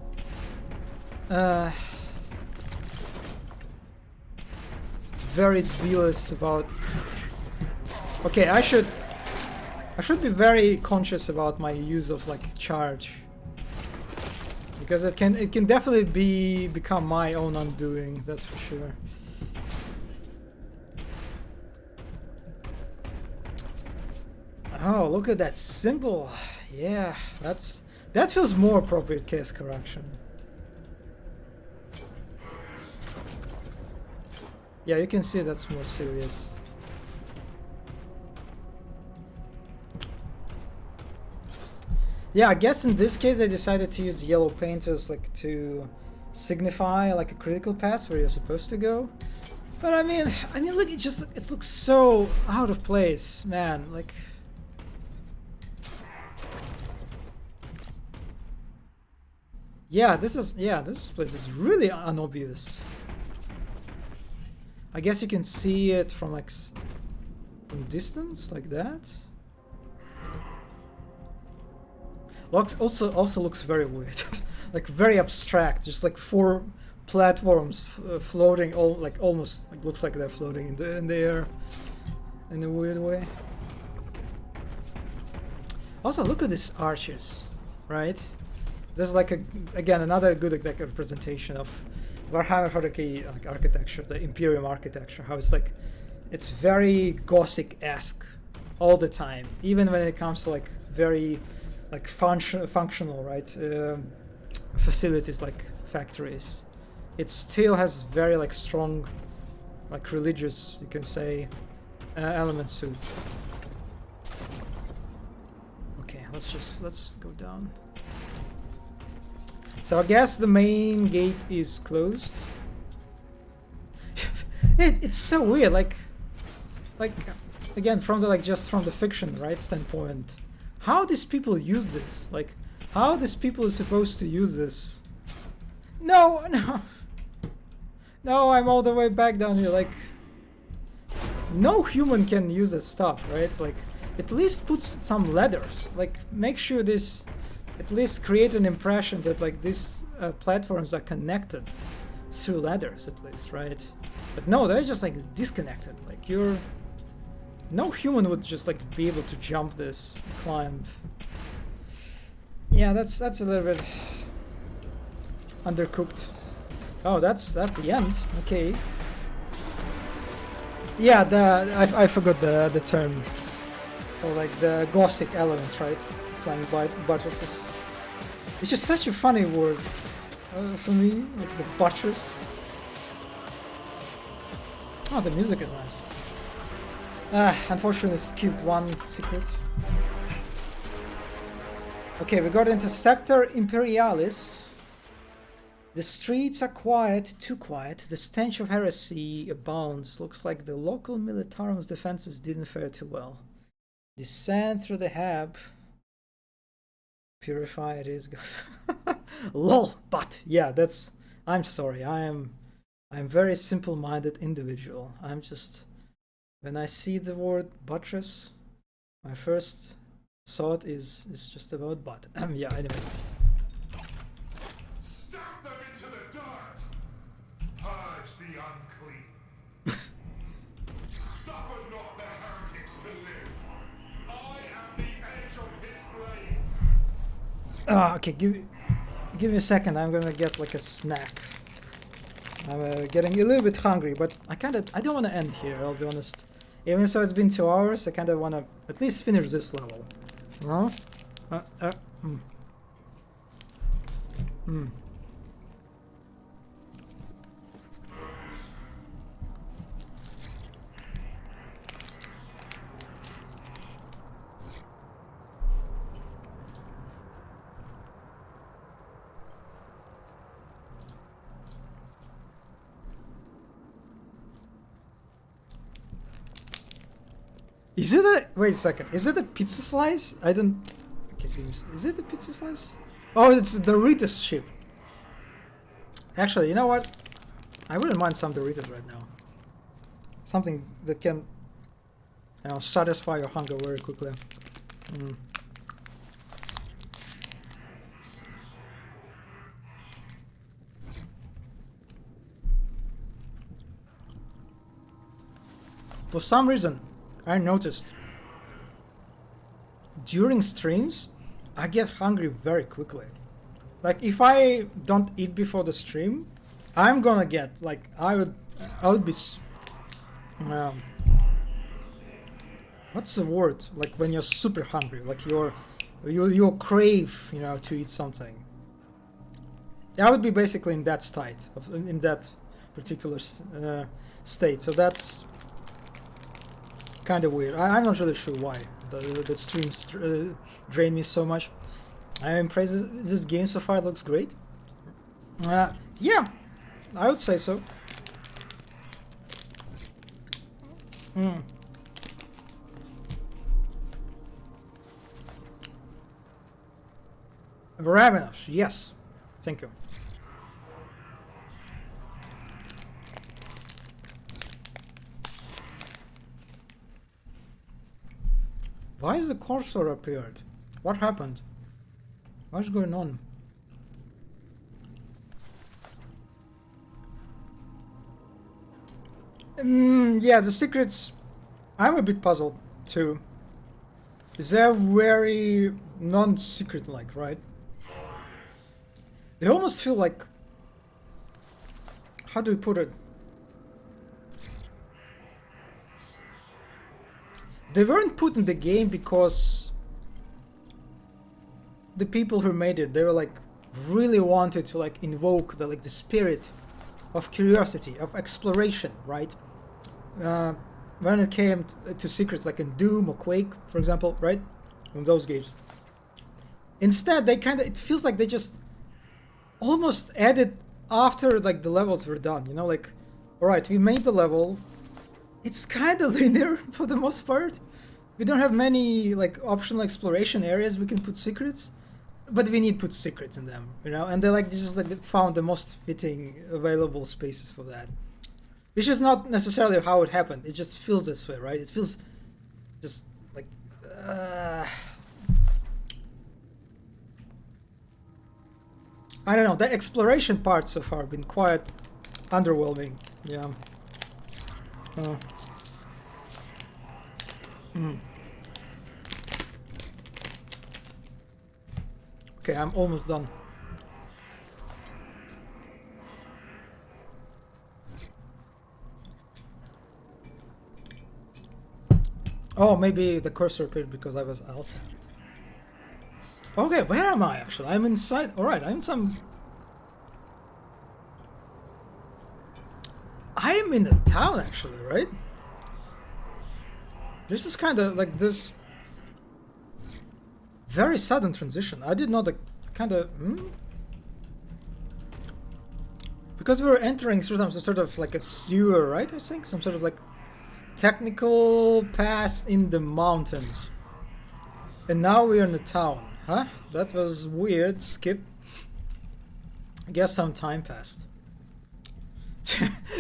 very zealous about. Okay, I should be very conscious about my use of like charge, because it can definitely become my own undoing. That's for sure. Oh, look at that symbol. Yeah, that feels more appropriate case correction. Yeah, you can see that's more serious. Yeah, I guess in this case they decided to use yellow painters like to signify like a critical path where you're supposed to go. But I mean, look, it looks so out of place, man. Like. Yeah, this place is really unobvious. I guess you can see it from like from distance, like that. Also looks very weird, like very abstract. Just like 4 platforms floating, almost like looks like they're floating in the air, in a weird way. Also, look at these arches, right? This is like again another good executive representation of Warhammer 40k like architecture, the Imperium architecture. How it's very Gothic-esque all the time, even when it comes to like very like functional, right? Facilities like factories. It still has very like strong, like religious, you can say, elements to it. Okay, let's go down. So I guess the main gate is closed. It's so weird, like again from the just from the fiction, right, standpoint. How these people use this? Like, how these people are supposed to use this? No, I'm all the way back down here. Like, no human can use this stuff, right? It's like, at least put some ladders. Like, make sure this, at least create an impression that like these platforms are connected through ladders, at least, right? But no, they're just like disconnected. Like, you're no human would just like be able to jump this, climb. Yeah, that's a little bit undercooked. Oh, that's the end. Okay. Yeah, I forgot the term. Or like the Gothic elements, right? Flying buttresses. It's just such a funny word for me, like the buttress. Oh, the music is nice. Unfortunately, skipped one secret. Okay, we got into Sector Imperialis. The streets are quiet, too quiet. The stench of heresy abounds. Looks like the local militarum's defenses didn't fare too well. Descend through the hab. Purify it is. LOL, but yeah, that's. I'm sorry. I'm very simple-minded individual. I'm just. When I see the word buttress, my first thought is just about butt. Yeah, anyway. Stamp them into the dirt! Purge the unclean. Suffer not the heretics to live. I am the edge of his blade. Okay, give me a second. I'm gonna get like a snack. I'm getting a little bit hungry, but I don't want to end here. I'll be honest. Even so, it's been 2 hours. I kind of want to at least finish this level. No? Is it a... Wait a second. Is it a pizza slice? I don't... Okay, is it a pizza slice? Oh, it's the Doritos chip. Actually, you know what? I wouldn't mind some Doritos right now. Something that can, you know, satisfy your hunger very quickly. For some reason, I noticed during streams, I get hungry very quickly. Like if I don't eat before the stream, I'm gonna get like I would be. What's the word? Like when you're super hungry, like you crave, you know, to eat something. I would be basically in that state, in that particular state. So that's kind of weird. I'm not really sure why the streams drain me so much. I'm impressed. This game so far looks great. Yeah, I would say so. Ravenous, yes. Thank you. Why is the cursor appeared? What happened? What's going on? Yeah, the secrets. I'm a bit puzzled too. They're very non-secret like, right? They almost feel like, how do we put it? They weren't put in the game because the people who made it, they were like really wanted to like invoke the spirit of curiosity, of exploration, right? When it came to secrets like in Doom or Quake, for example, right? In those games. Instead, they it feels like they just almost added after like the levels were done, you know, like, all right, we made the level. It's kind of linear for the most part. We don't have many like optional exploration areas we can put secrets, but we need to put secrets in them, you know. And they just found the most fitting available spaces for that, which is not necessarily how it happened. It just feels this way, right? It feels just like I don't know. The exploration part so far been quite underwhelming. Yeah. Okay, I'm almost done. Oh, maybe the cursor appeared because I was out. Okay, where am I actually? I'm inside. Alright, I'm in some... I am in the town actually, right? This is kind of like this very sudden transition. I did not kind of... Because we were entering through some sort of like a sewer, right? I think some sort of like technical pass in the mountains. And now we're in the town. Huh? That was weird. Skip. I guess some time passed.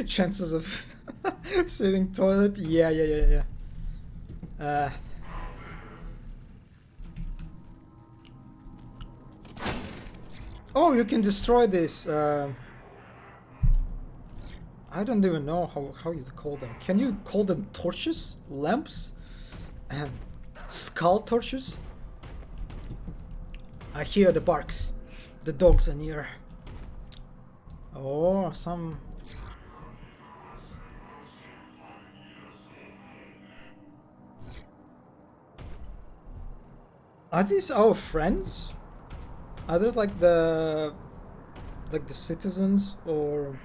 Chances of sitting toilet? Yeah. Oh, you can destroy this. I don't even know how you call them. Can you call them torches? Lamps? Skull torches? I hear the barks. The dogs are near. Oh, some... Are these our friends? Are they like the citizens or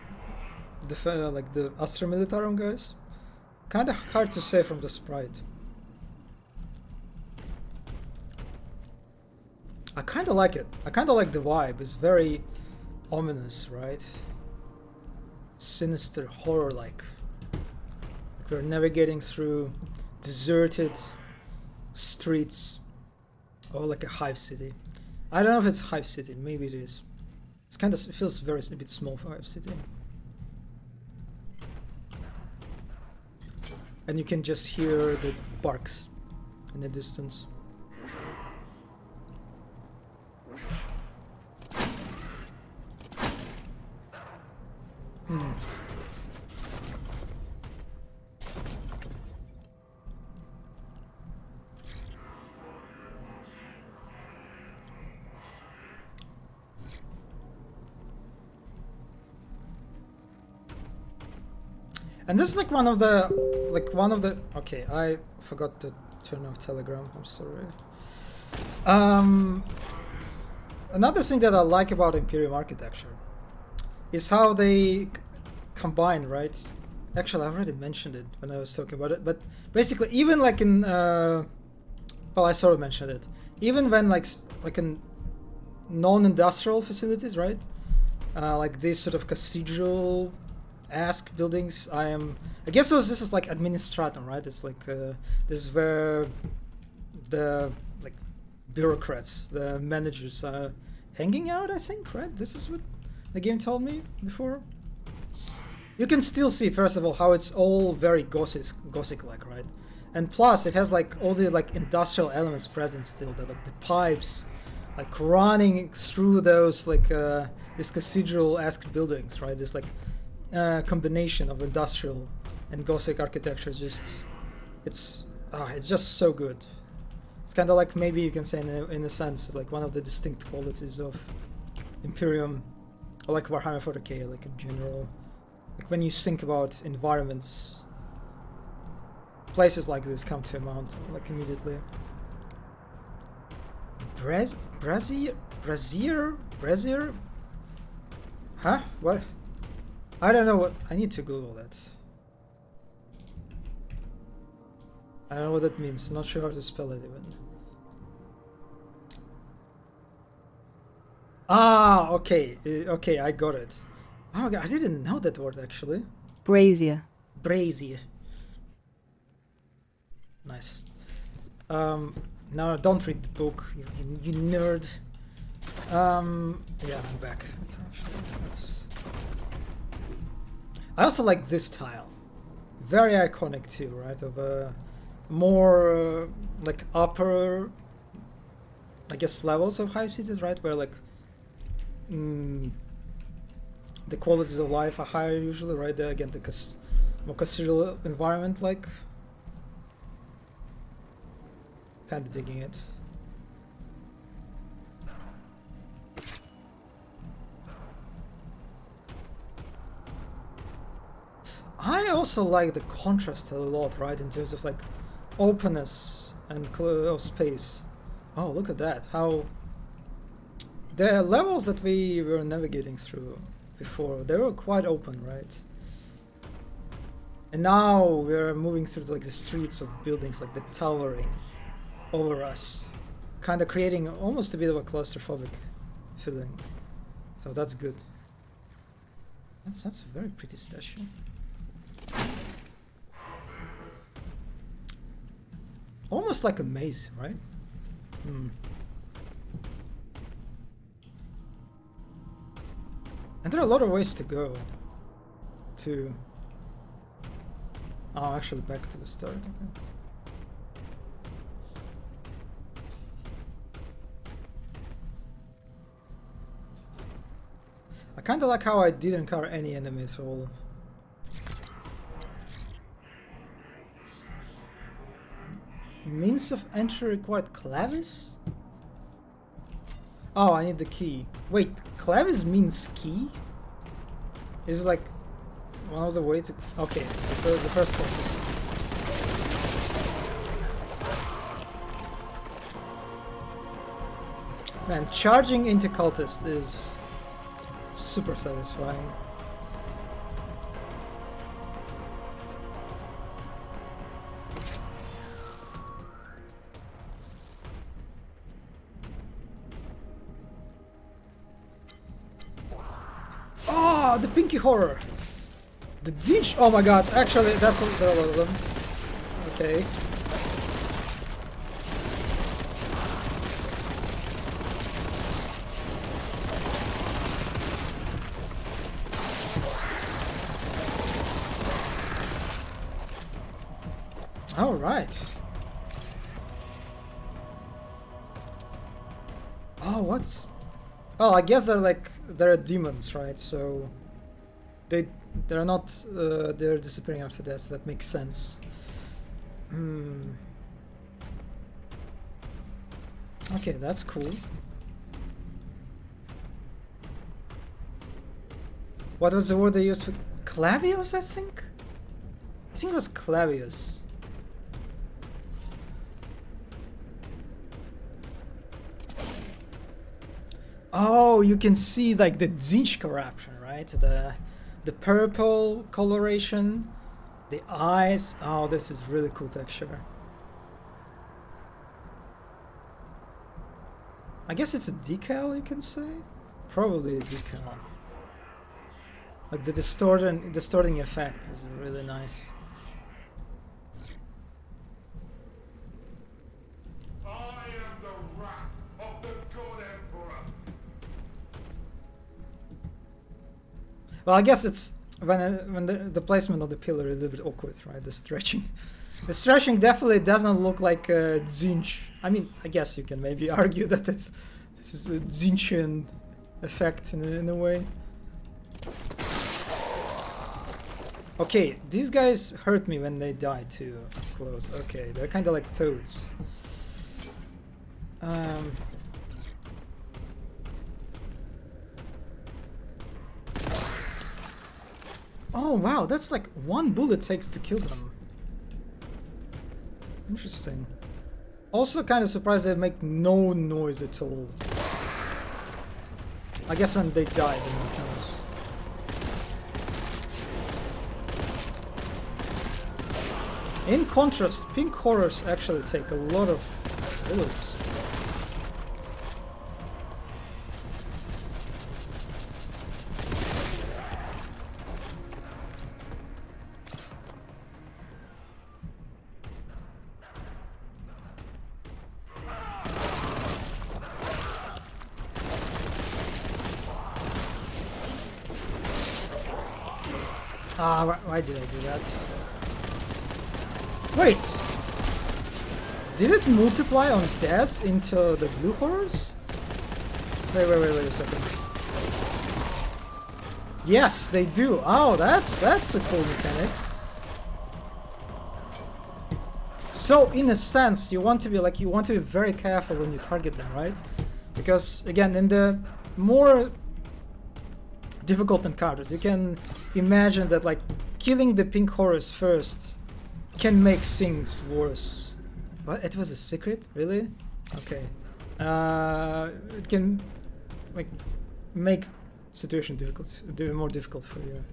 the like the Astra Militarum guys? Kind of hard to say from the sprite. I kind of like it. I kind of like the vibe. It's very ominous, right? Sinister, horror-like. Like we're navigating through deserted streets. Or like a hive city. I don't know if it's hive city. Maybe it is. It's kind of, it feels a bit small for hive city. And you can just hear the barks in the distance. And this is like one of the okay, I forgot to turn off Telegram, I'm sorry. Another thing that I like about Imperium architecture is how they combine, right? Actually, I already mentioned it when I was talking about it, but basically even like in well, I sort of mentioned it. Even when like in non-industrial facilities, right? Like these sort of cathedral ask buildings, I guess this is like administratum, right? It's like this is where the like bureaucrats, the managers are hanging out, I think, right? This is what the game told me before. You can still see, first of all, how it's all very Gothic-like, right? And plus, it has like all the like industrial elements present still. That like the pipes, like running through those like these cathedral-esque buildings, right? This like combination of industrial and Gothic architecture is just it's just so good. It's kind of like, maybe you can say in a sense, like one of the distinct qualities of Imperium or like Warhammer 40k, like in general. Like when you think about environments, places like this come to mind like immediately. Brazier? Huh? What? I don't know what... I need to Google that. I don't know what that means. Not sure how to spell it even. Ah, okay. Okay, I got it. Oh my god, I didn't know that word actually. Brazier. Brazier. Nice. Now don't read the book, you nerd. Yeah, I'm back. Okay, actually, that's... I also like this tile. Very iconic too, right? Of a more like upper, I guess, levels of high cities, right? Where like the qualities of life are higher usually, right? There again, the more cathedral environment, like. pad digging it. I also like the contrast a lot, right, in terms of like openness and of space. Oh, look at that! How the levels that we were navigating through before, they were quite open, right? And now we're moving through like the streets of buildings, like the towering over us, kind of creating almost a bit of a claustrophobic feeling. So that's good. That's a very pretty statue. Almost like a maze, right? Hmm. And there are a lot of ways to go. To... Oh, actually back to the start. Okay. I kinda like how I didn't cover any enemies at all. Means of entry required clavis? Oh, I need the key. Wait, clavis means key? Is it like one of the way to... Okay, the first cultist. Man, charging into cultist is super satisfying. Oh, the pinky horror! The Zinch! Oh my god, actually, that's there are a lot of them. Okay. Alright. Oh, what's... Oh, I guess they're demons, right? So they're not they're disappearing after death. That makes sense. Okay, that's cool. What was the word they used for Clavius? I think it was Clavius. Oh, you can see like the Zinch corruption, right? The purple coloration, the eyes. Oh, this is really cool texture. I guess it's a decal, you can say? Probably a decal. Like the distorting effect is really nice. Well, I guess it's when the placement of the pillar is a little bit awkward, right? The stretching. The stretching definitely doesn't look like a Zinch. I mean, I guess you can maybe argue that this is a Zinchian effect in a way. Okay, these guys hurt me when they die too close. Okay, they're kind of like toads. Oh wow, that's like one bullet takes to kill them. Interesting. Also kind of surprised they make no noise at all. I guess when they die they make noise. In contrast, pink horrors actually take a lot of bullets. Ah, why did I do that? Wait! Did it multiply on deaths into the blue horrors? Wait a second. Yes, they do. Oh, that's a cool mechanic. So in a sense, you want to be like, you want to be very careful when you target them, right? Because again, in the more difficult encounters, you can imagine that like killing the pink horse first can make things worse. What? It was a secret? Really? Okay. It can like make situation difficult, more difficult for you.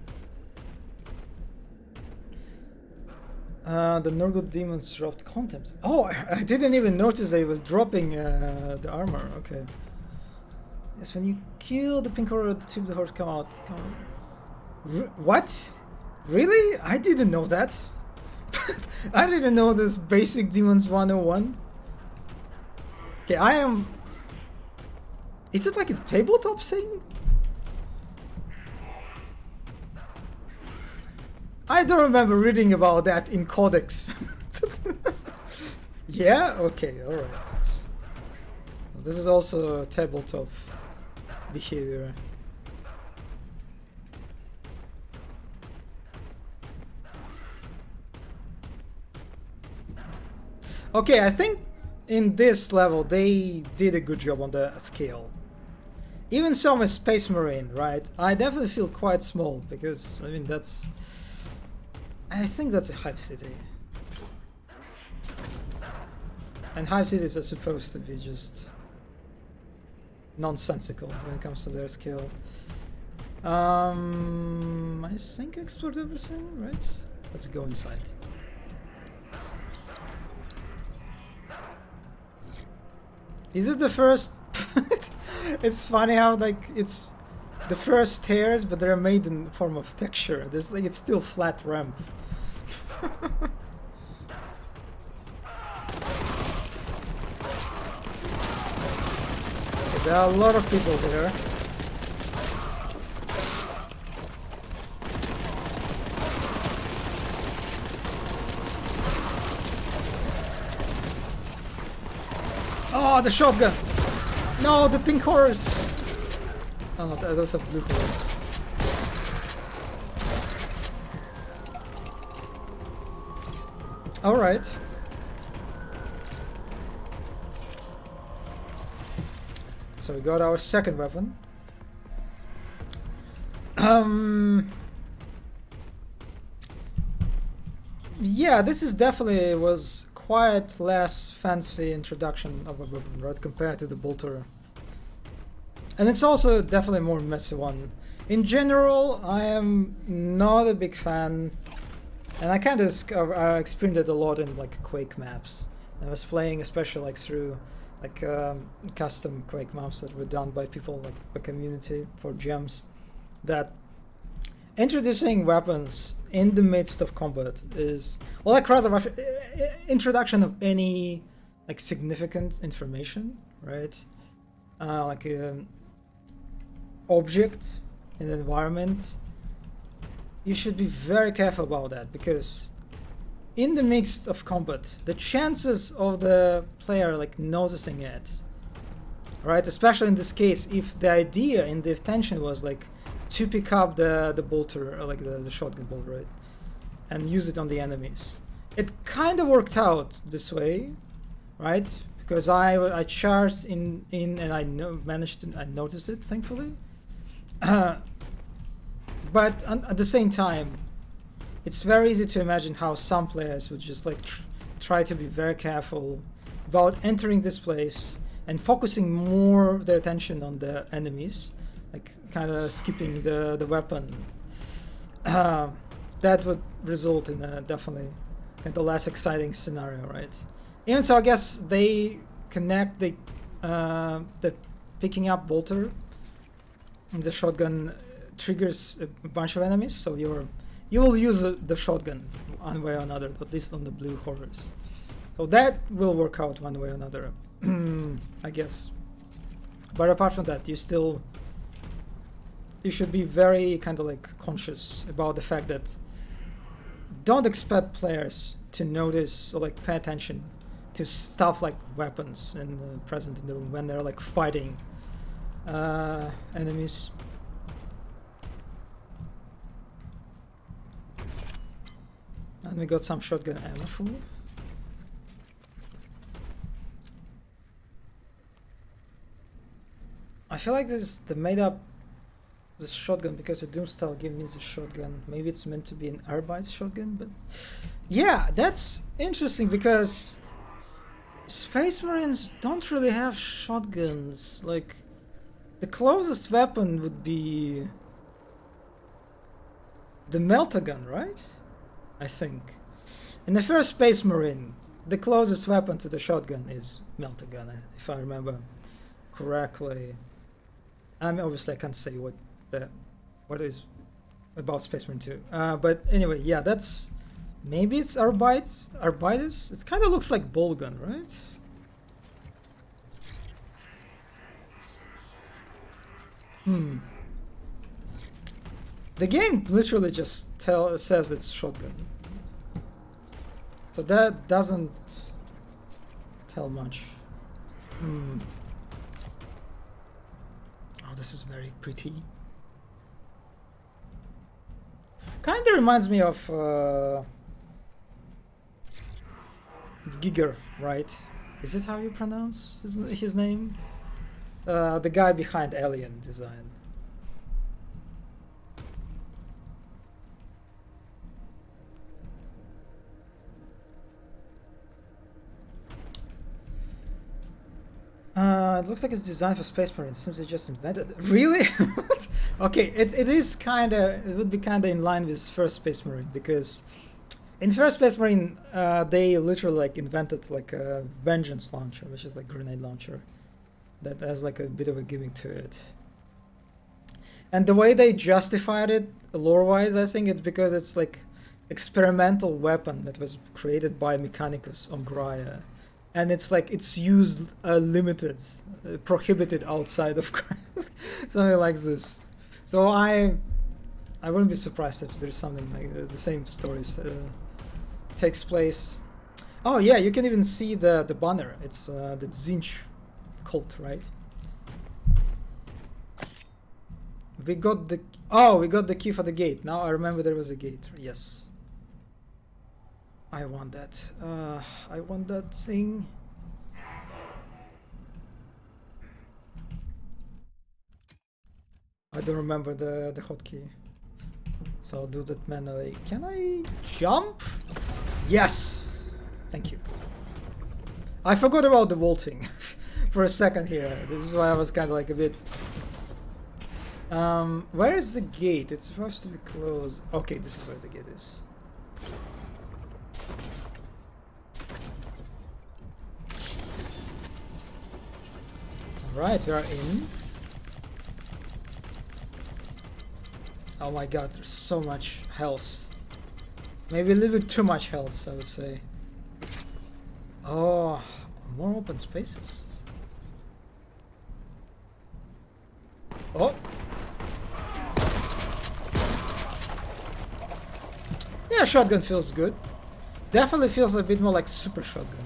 The Nurgle demons dropped contempt. Oh, I didn't even notice they was dropping the armor. Okay. Yes, when you kill the pink horse, the tube of the horse come out. What? Really? I didn't know that. I didn't know this basic Demons 101. Okay, I am... Is it like a tabletop thing? I don't remember reading about that in Codex. Yeah? Okay, alright. This is also a tabletop behavior. Okay, I think in this level they did a good job on the scale. Even so, I'm a Space Marine, right? I definitely feel quite small because, I mean, that's... I think that's a Hive City. And Hive Cities are supposed to be just nonsensical when it comes to their scale. I think I explored everything, right? Let's go inside. Is it the first? It's funny how like it's the first stairs, but they're made in form of texture. There's like it's still flat ramp. Okay, there are a lot of people there. Oh, the shotgun! No, the pink horse! Oh, no, those are blue horse. Alright. So we got our second weapon. Yeah, this is definitely was quite less fancy introduction of a weapon, right, compared to the bolter. And it's also definitely a more messy one. In general, I am not a big fan, and I kind of experienced it a lot in like Quake maps. I was playing especially like through like custom Quake maps that were done by people like the community for gems, that introducing weapons in the midst of combat is, well, like rather introduction of any like significant information, right? Like an object in the environment. You should be very careful about that, because in the midst of combat, the chances of the player like noticing it, right? Especially in this case, if the idea in the intention was like to pick up the bolter, or like the shotgun bolt, right, and use it on the enemies. It kind of worked out this way, right? Because I charged in and I managed to notice it, thankfully. But at the same time, it's very easy to imagine how some players would just like try to be very careful about entering this place and focusing more of their attention on the enemies, like kind of skipping the weapon. That would result in a definitely kind of less exciting scenario, right? Even so, I guess they connect the picking up bolter and the shotgun triggers a bunch of enemies, so you will use the shotgun one way or another, at least on the blue horrors. So that will work out one way or another, I guess. But apart from that, you should be very kind of like conscious about the fact that don't expect players to notice or like pay attention to stuff like weapons and present in the room when they're like fighting enemies. And we got some shotgun ammo full. I feel like they made up this shotgun because the Doomstyle gave me the shotgun. Maybe it's meant to be an Arbite shotgun, but yeah, that's interesting because Space Marines don't really have shotguns. Like, the closest weapon would be the Meltagun, right? I think. In the first Space Marine, the closest weapon to the shotgun is Meltagun, if I remember correctly. I mean, obviously I can't say what is about Space Marine 2. But anyway, yeah, that's... Maybe it's Arbites? It kind of looks like Boltgun, right? The game literally just says it's shotgun. So that doesn't tell much. Oh, this is very pretty. Kinda reminds me of Giger, right? Is it how you pronounce his name? The guy behind Alien design. It looks like it's designed for Space Marines. Seems they just invented it. Really? Okay, it is kinda... It would be kinda in line with first Space Marine, because in first Space Marine, they literally like invented like a Vengeance launcher, which is like grenade launcher, that has like a bit of a gimmick to it. And the way they justified it, lore-wise, I think it's because it's like experimental weapon that was created by Mechanicus on Graia. And it's like, it's used limited, prohibited outside of something like this. So I wouldn't be surprised if there's something like the same stories takes place. Oh yeah, you can even see the banner. It's the Zinch cult, right? We got the key for the gate. Now I remember there was a gate. Yes. I want that. I want that thing. I don't remember the hotkey, so I'll do that manually. Can I jump? Yes. Thank you. I forgot about the vaulting for a second here. This is why I was kind of like a bit. Where is the gate? It's supposed to be closed. Okay, this is where the gate is. Right, we are in. Oh my god, there's so much health. Maybe a little bit too much health, I would say. Oh, more open spaces. Oh! Yeah, shotgun feels good. Definitely feels a bit more like super shotgun.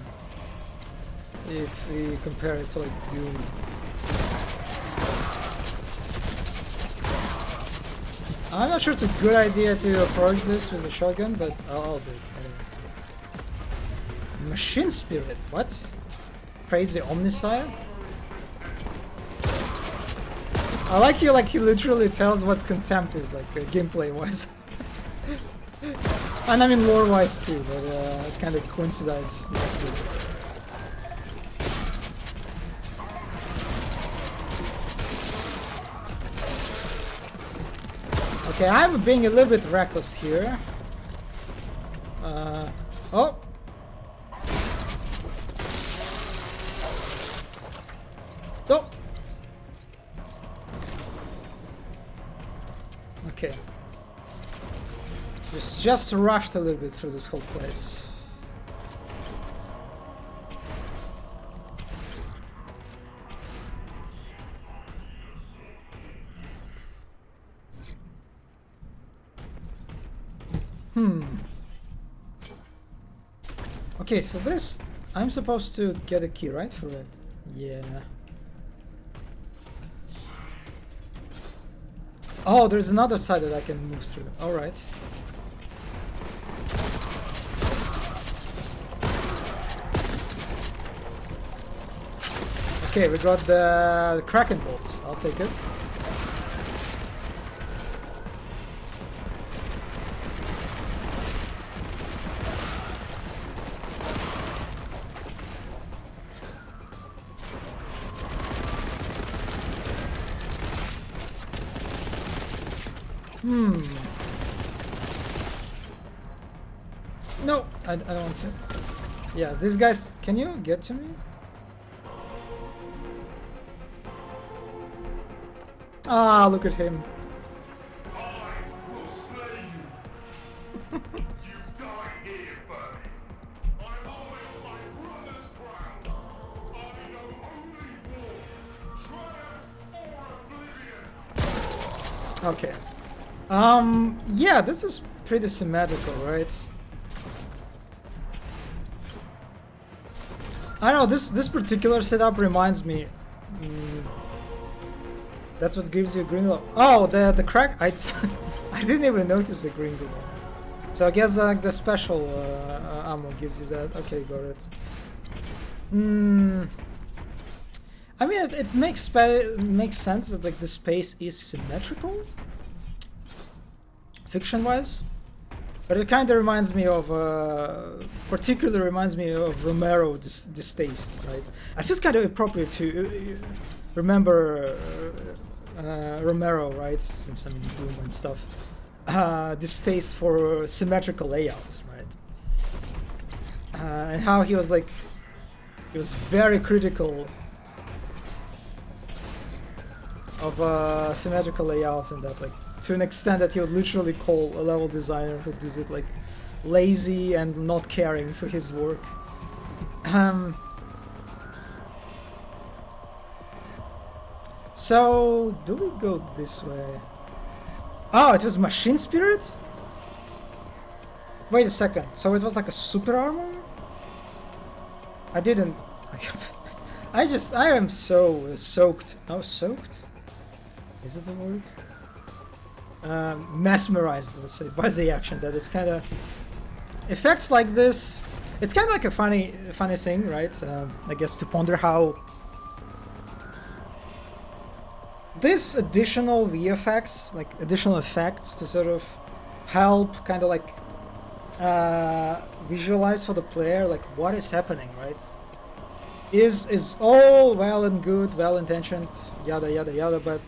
If we compare it to like Doom. I'm not sure it's a good idea to approach this with a shotgun, but I'll do it anyway. Machine Spirit, what? Praise the Omnisire? I like he literally tells what Contempt is, like gameplay wise. And I mean lore wise too, but it kind of coincides nicely. Okay, I'm being a little bit reckless here. Oh! Oh! Okay. Just rushed a little bit through this whole place. Okay, so this... I'm supposed to get a key, right, for it? Yeah. Oh, there's another side that I can move through. Alright. Okay, we got the Kraken bolts. I'll take it. No, I don't want to. Yeah, these guys, can you get to me? Ah, look at him. I will slay you. You die here, Bernie. I'm holding my brother's crown. I know only war, triumph or oblivion. Okay. Yeah, this is pretty symmetrical, right? I don't know, this particular setup reminds me. That's what gives you a green glow. Oh, the crack. I I didn't even notice the green glow. So I guess the special ammo gives you that. Okay, got it. I mean, it makes sense that like the space is symmetrical, fiction-wise, but it kind of reminds me of, particularly reminds me of Romero distaste, right? I feel it's kind of appropriate to remember Romero, right? Since I mean Doom and stuff, distaste for symmetrical layouts, right? And how he was like, he was very critical of symmetrical layouts, and that like to an extent that he would literally call a level designer who does it like lazy and not caring for his work. So do we go this way? Oh, it was Machine Spirit? Wait a second, so it was like a super armor? I didn't... I am so soaked. Oh, soaked? Is it the word? Mesmerized, let's say, by the action, that it's kind of... Effects like this... It's kind of like a funny thing, right? I guess to ponder how... This additional VFX, like additional effects to sort of help kind of like visualize for the player like what is happening, right? Is all well and good, well intentioned, yada yada yada, but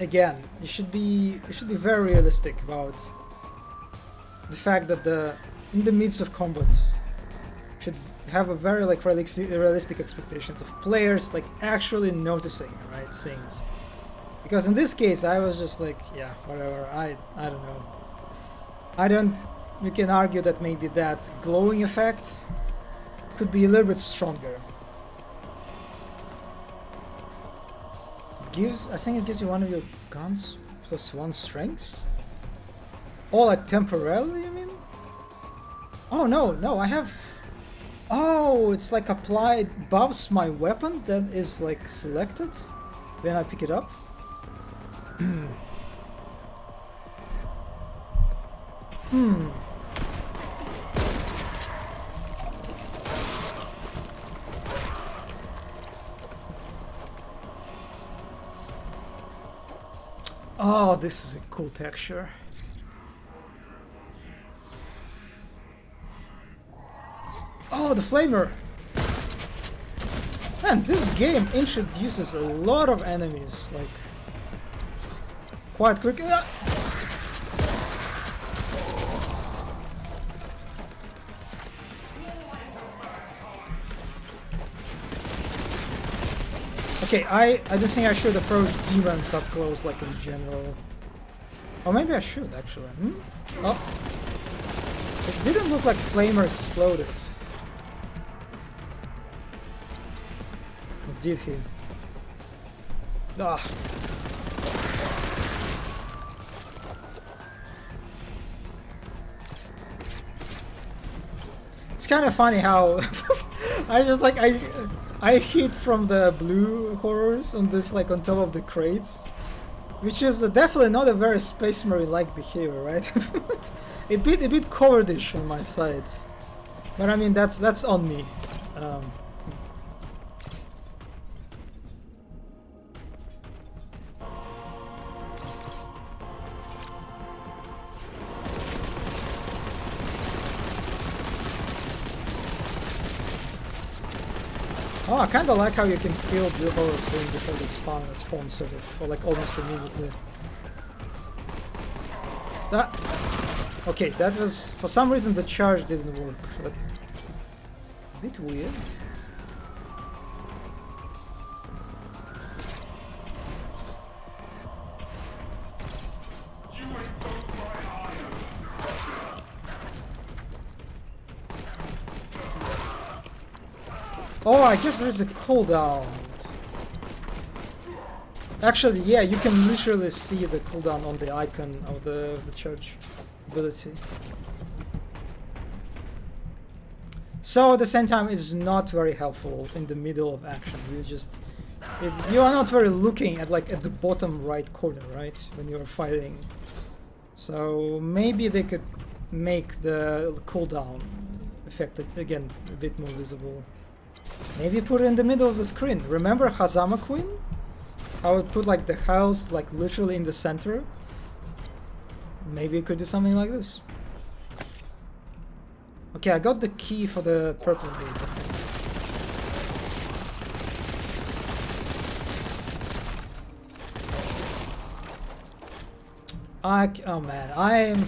again, you should be very realistic about the fact that in the midst of combat should have a very like realistic expectations of players like actually noticing, right, things. Because in this case I was just like, yeah, whatever, I don't know. You can argue that maybe that glowing effect could be a little bit stronger. I think it gives you one of your guns +1 strength? Oh, like temporarily, you mean? Oh no, I have... Oh, it's like applied buffs my weapon that is like selected when I pick it up. Oh, this is a cool texture. Oh, the flamer! Man, this game introduces a lot of enemies, like, quite quick. Okay, I just think I should approach demons up close, like in general. Or maybe I should, actually. Oh. It didn't look like flamer exploded. Did he? Ah. It's kind of funny how I just like I hit from the blue horrors on this like on top of the crates, which is definitely not a very Space Marine-like behavior, right? a bit cowardish on my side, but I mean that's on me. Oh, I kind of like how you can kill blue horrors thing before they spawn sort of, or like almost immediately. That... Okay, that was... For some reason the charge didn't work. That's a bit weird. Oh, I guess there's a cooldown. Actually, yeah, you can literally see the cooldown on the icon of the charge ability. So at the same time, it's not very helpful in the middle of action. You are not very looking at like at the bottom right corner, right, when you are fighting. So maybe they could make the cooldown effect again a bit more visible. Maybe put it in the middle of the screen. Remember Hazama Queen? I would put like the house like literally in the center. Maybe you could do something like this. Okay, I got the key for the purple gate, I think. Oh man, I'm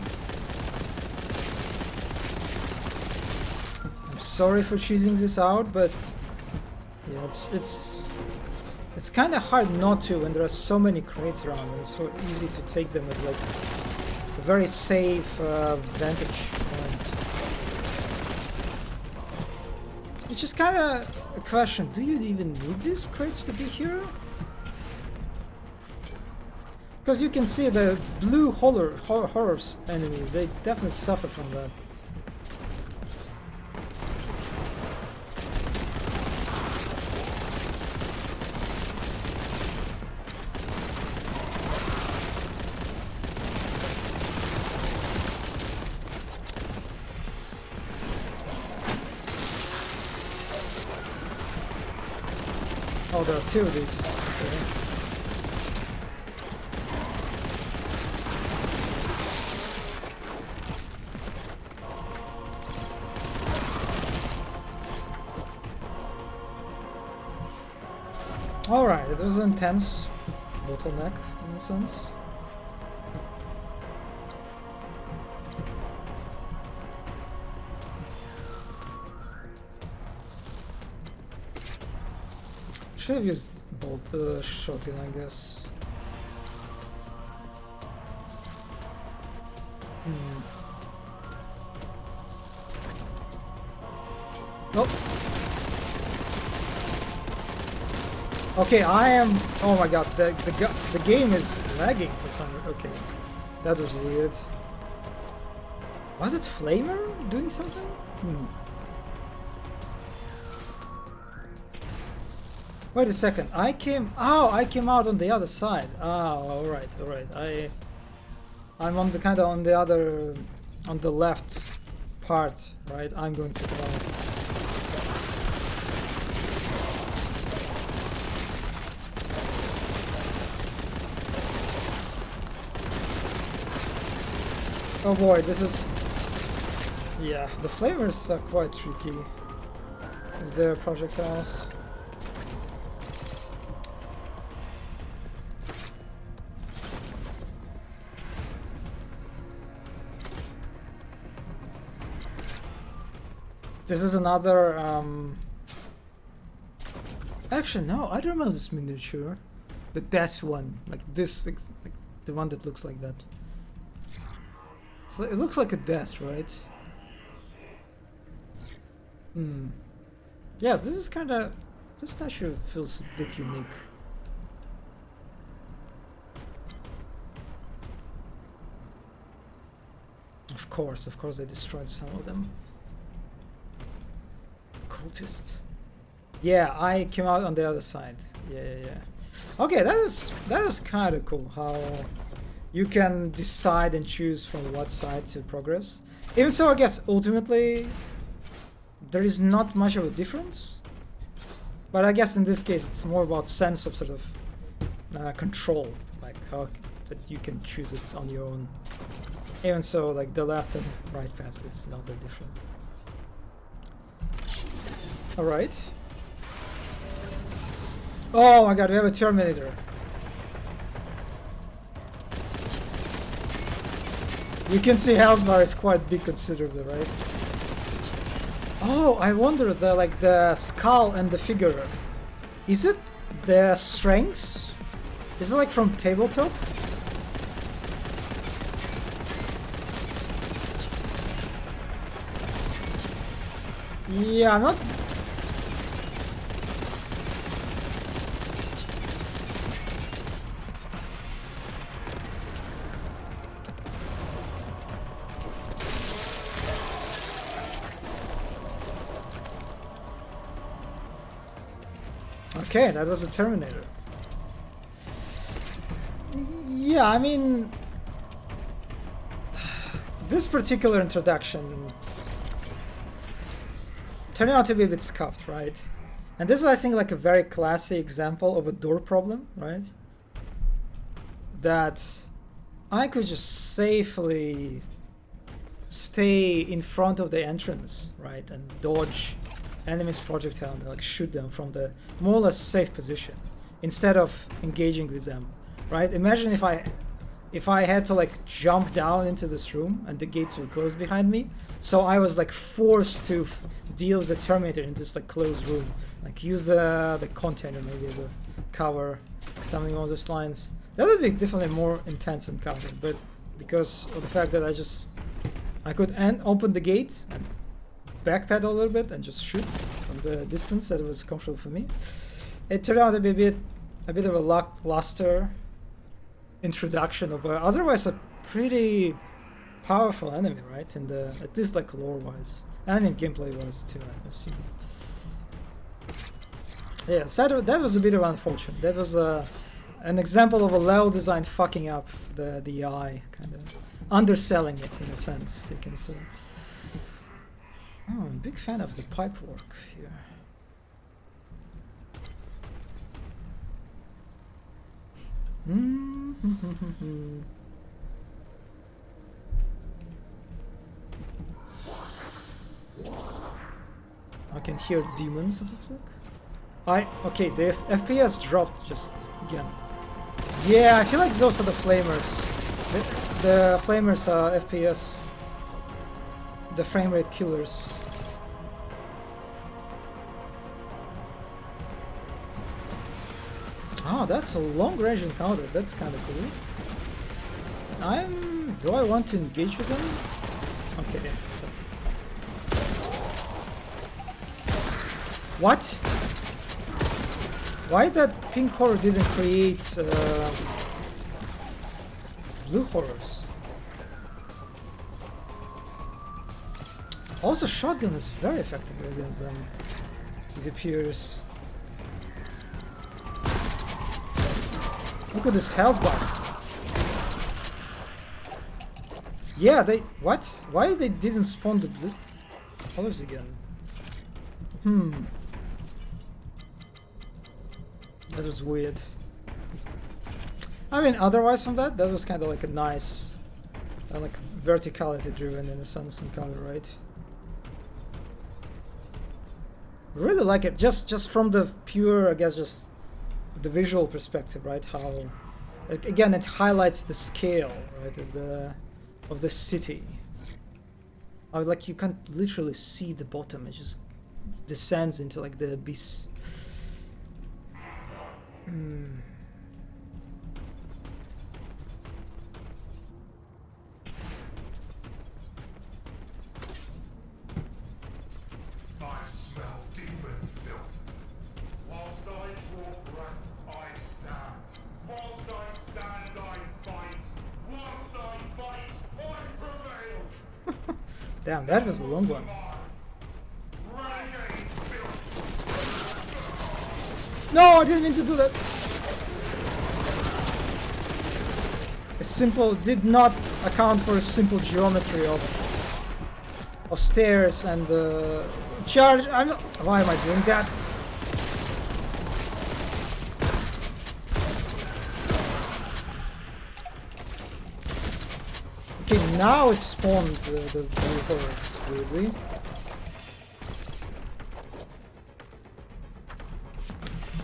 sorry for choosing this out, but yeah, it's kind of hard not to when there are so many crates around and it's so easy to take them as like a very safe vantage point. Which is kind of a question: do you even need these crates to be here? Because you can see the blue horrors enemies; they definitely suffer from that. Oh, there are two of these. Okay. Alright, it was an intense bottleneck in a sense. Should have used shotgun, I guess. Oh. Okay, I am. Oh my god, the game is lagging for some reason. Okay, that was weird. Was it Flamer doing something? Wait a second. I came out on the other side. All right. I'm on the kind of on the left part, right? I'm going to go. Oh boy, this is... Yeah, the flavors are quite tricky. Is there projectiles? This is another... Actually, no, I don't remember this miniature. The death one, like this, like the one that looks like that. So it looks like a death, right? Yeah, this is kind of... This statue feels a bit unique. Of course, they destroyed some of them. Cultist. Yeah, I came out on the other side. Yeah. Okay, that is kind of cool how you can decide and choose from what side to progress. Even so, I guess ultimately there is not much of a difference. But I guess in this case it's more about sense of sort of control, like how that you can choose it on your own. Even so, like the left and right path is not that different. All right. Oh my god, we have a Terminator. You can see health bar is quite big considerably, right? Oh, I wonder the skull and the figure. Is it the strengths? Is it like from tabletop? Yeah, I'm not. Okay, that was a Terminator. Yeah, I mean, this particular introduction turned out to be a bit scuffed, right? And this is, I think, like a very classy example of a door problem, right? That I could just safely stay in front of the entrance, right, and dodge enemies' projectile and like shoot them from the more or less safe position instead of engaging with them, right? Imagine if I had to like jump down into this room and the gates were closed behind me, so I was like forced to deal with the Terminator in this like closed room, like use the container maybe as a cover, something along those lines. That would be definitely more intense encounter, but because of the fact that I could open the gate and backpedal a little bit and just shoot from the distance that was comfortable for me. It turned out to be a bit of a lackluster introduction of otherwise a pretty powerful enemy, right? In the at least like lore-wise and in gameplay-wise too, I assume. Yeah, so that was a bit of unfortunate. That was an example of a level design fucking up the AI, kind of underselling it in a sense, you can say. Oh, I'm a big fan of the pipe work here. I can hear demons, it looks like. Okay, the FPS dropped just again. Yeah, I feel like those are the flamers. The flamers are FPS. The frame rate killers. Oh, that's a long range encounter. That's kind of cool. Do I want to engage with them? Okay. What? Why that pink horror didn't create blue horrors? Also, shotgun is very effective against them, it appears. Look at this health bar. Yeah, what? Why they didn't spawn the blue colors again? That was weird. I mean, otherwise from that was kind of like a nice, like verticality driven in a sense encounter, right? Really like it, just from the pure, I guess, just the visual perspective, right? How, like, again, it highlights the scale, right, of the city. Like you can't literally see the bottom; it just descends into like the abyss. I smell demon filth. Whilst I draw breath, I stand. Whilst I stand, I fight. Whilst I fight, I prevail. Damn, that was a long one. Renegade filth. No, I didn't mean to do that. A simple did not account for a simple geometry of stairs and charge. Why am I doing that? Okay, now it spawned the blue horrors, weirdly.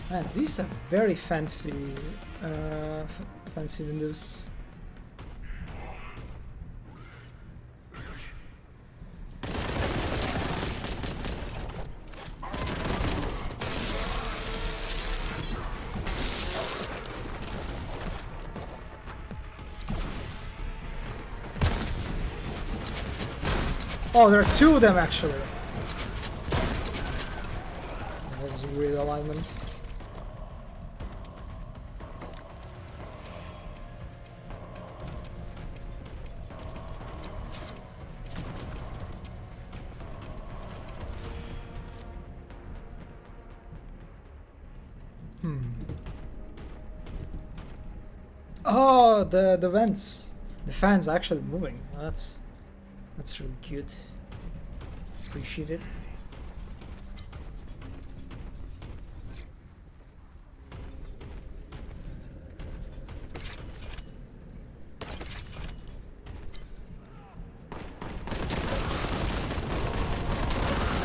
Man, these are very fancy, fancy windows. Oh, there are two of them actually. That's a weird alignment. Oh, the vents, the fans are actually moving. That's really cute. Appreciate it.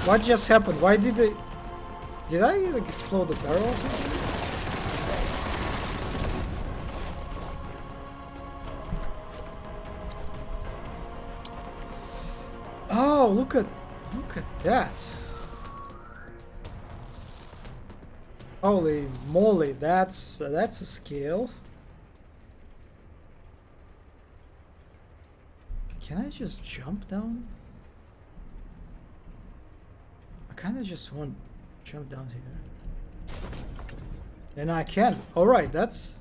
What just happened? Why did I... Did I like explode the barrel or something? Oh, look at that. Holy moly, that's a scale. Can I just jump down? I kinda just want to jump down here. And I can. Alright, that's...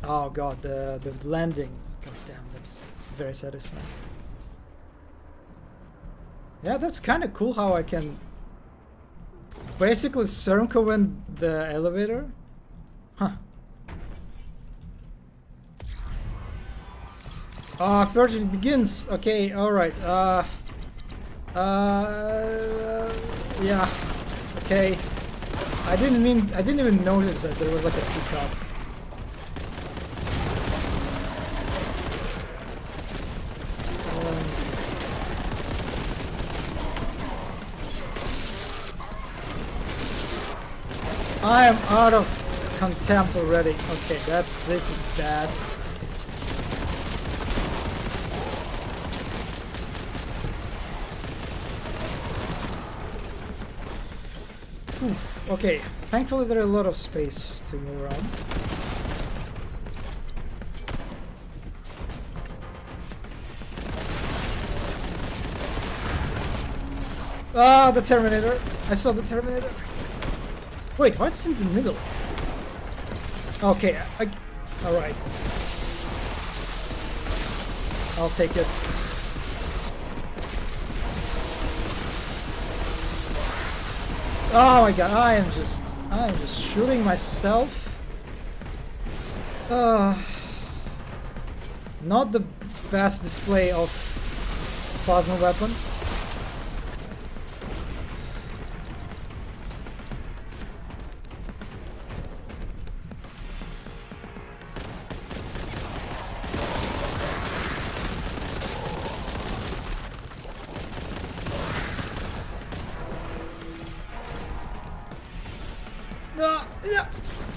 Oh god, the landing. God damn, that's very satisfying. Yeah, that's kind of cool how I can basically circumvent the elevator. Huh. Purging begins. Okay, alright. Yeah. Okay. I didn't even notice that there was like a peacock. I am out of contempt already. Okay, this is bad. Oof. Okay, thankfully there is a lot of space to move around. Ah, the Terminator. I saw the Terminator. Wait, what's in the middle? Okay, alright. I'll take it. Oh my god, I am just shooting myself. Not the best display of plasma weapon.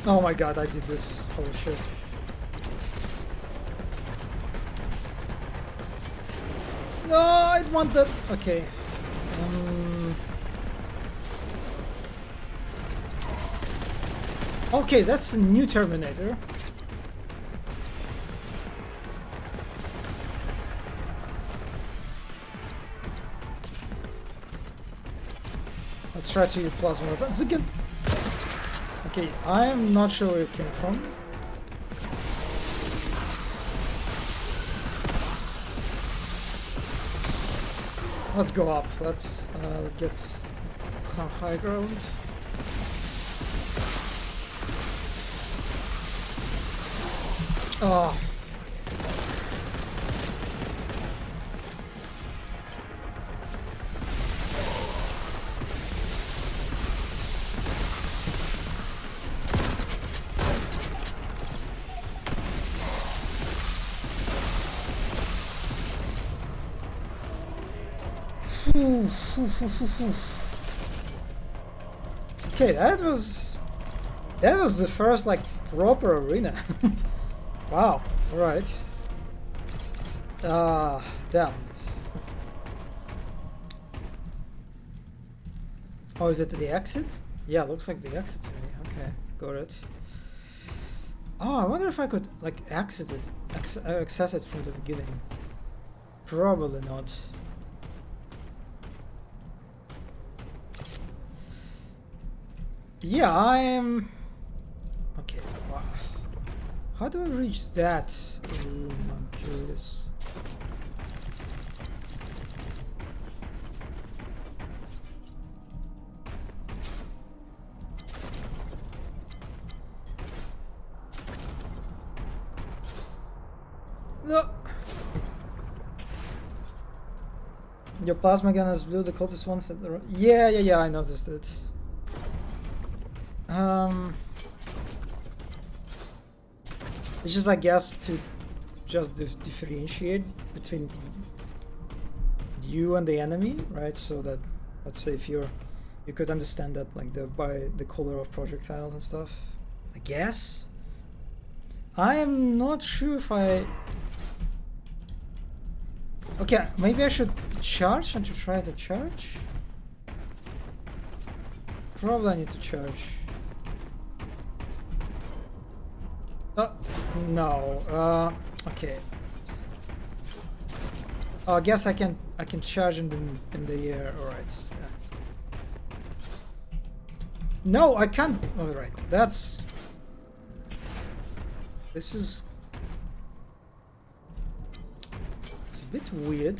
Oh my god, I did this. Holy shit. No, I want that. Okay. Okay, that's a new Terminator. Let's try to use plasma weapons against... Okay, I am not sure where it came from. Let's go up. Let's get some high ground. Oh. Okay, that was the first like proper arena. Wow. All right. Damn. Oh, is it the exit? Yeah, looks like the exit to me. Okay, got it. Oh, I wonder if I could like access it from the beginning. Probably not. Yeah, I'm... Okay, wow. How do I reach that room? I'm curious. No. Your plasma gun is blue, the cultist one. Yeah, I noticed it. It's just, I guess, to just differentiate between you and the enemy, right? So that, let's say, if you could understand that, like by the color of projectiles and stuff. I guess. I am not sure if I. Okay, maybe I should charge and to try to charge. Probably I need to charge. No. Okay. Oh, I guess I can charge in the air. All right. Yeah. No, I can't. All right. This is. It's a bit weird.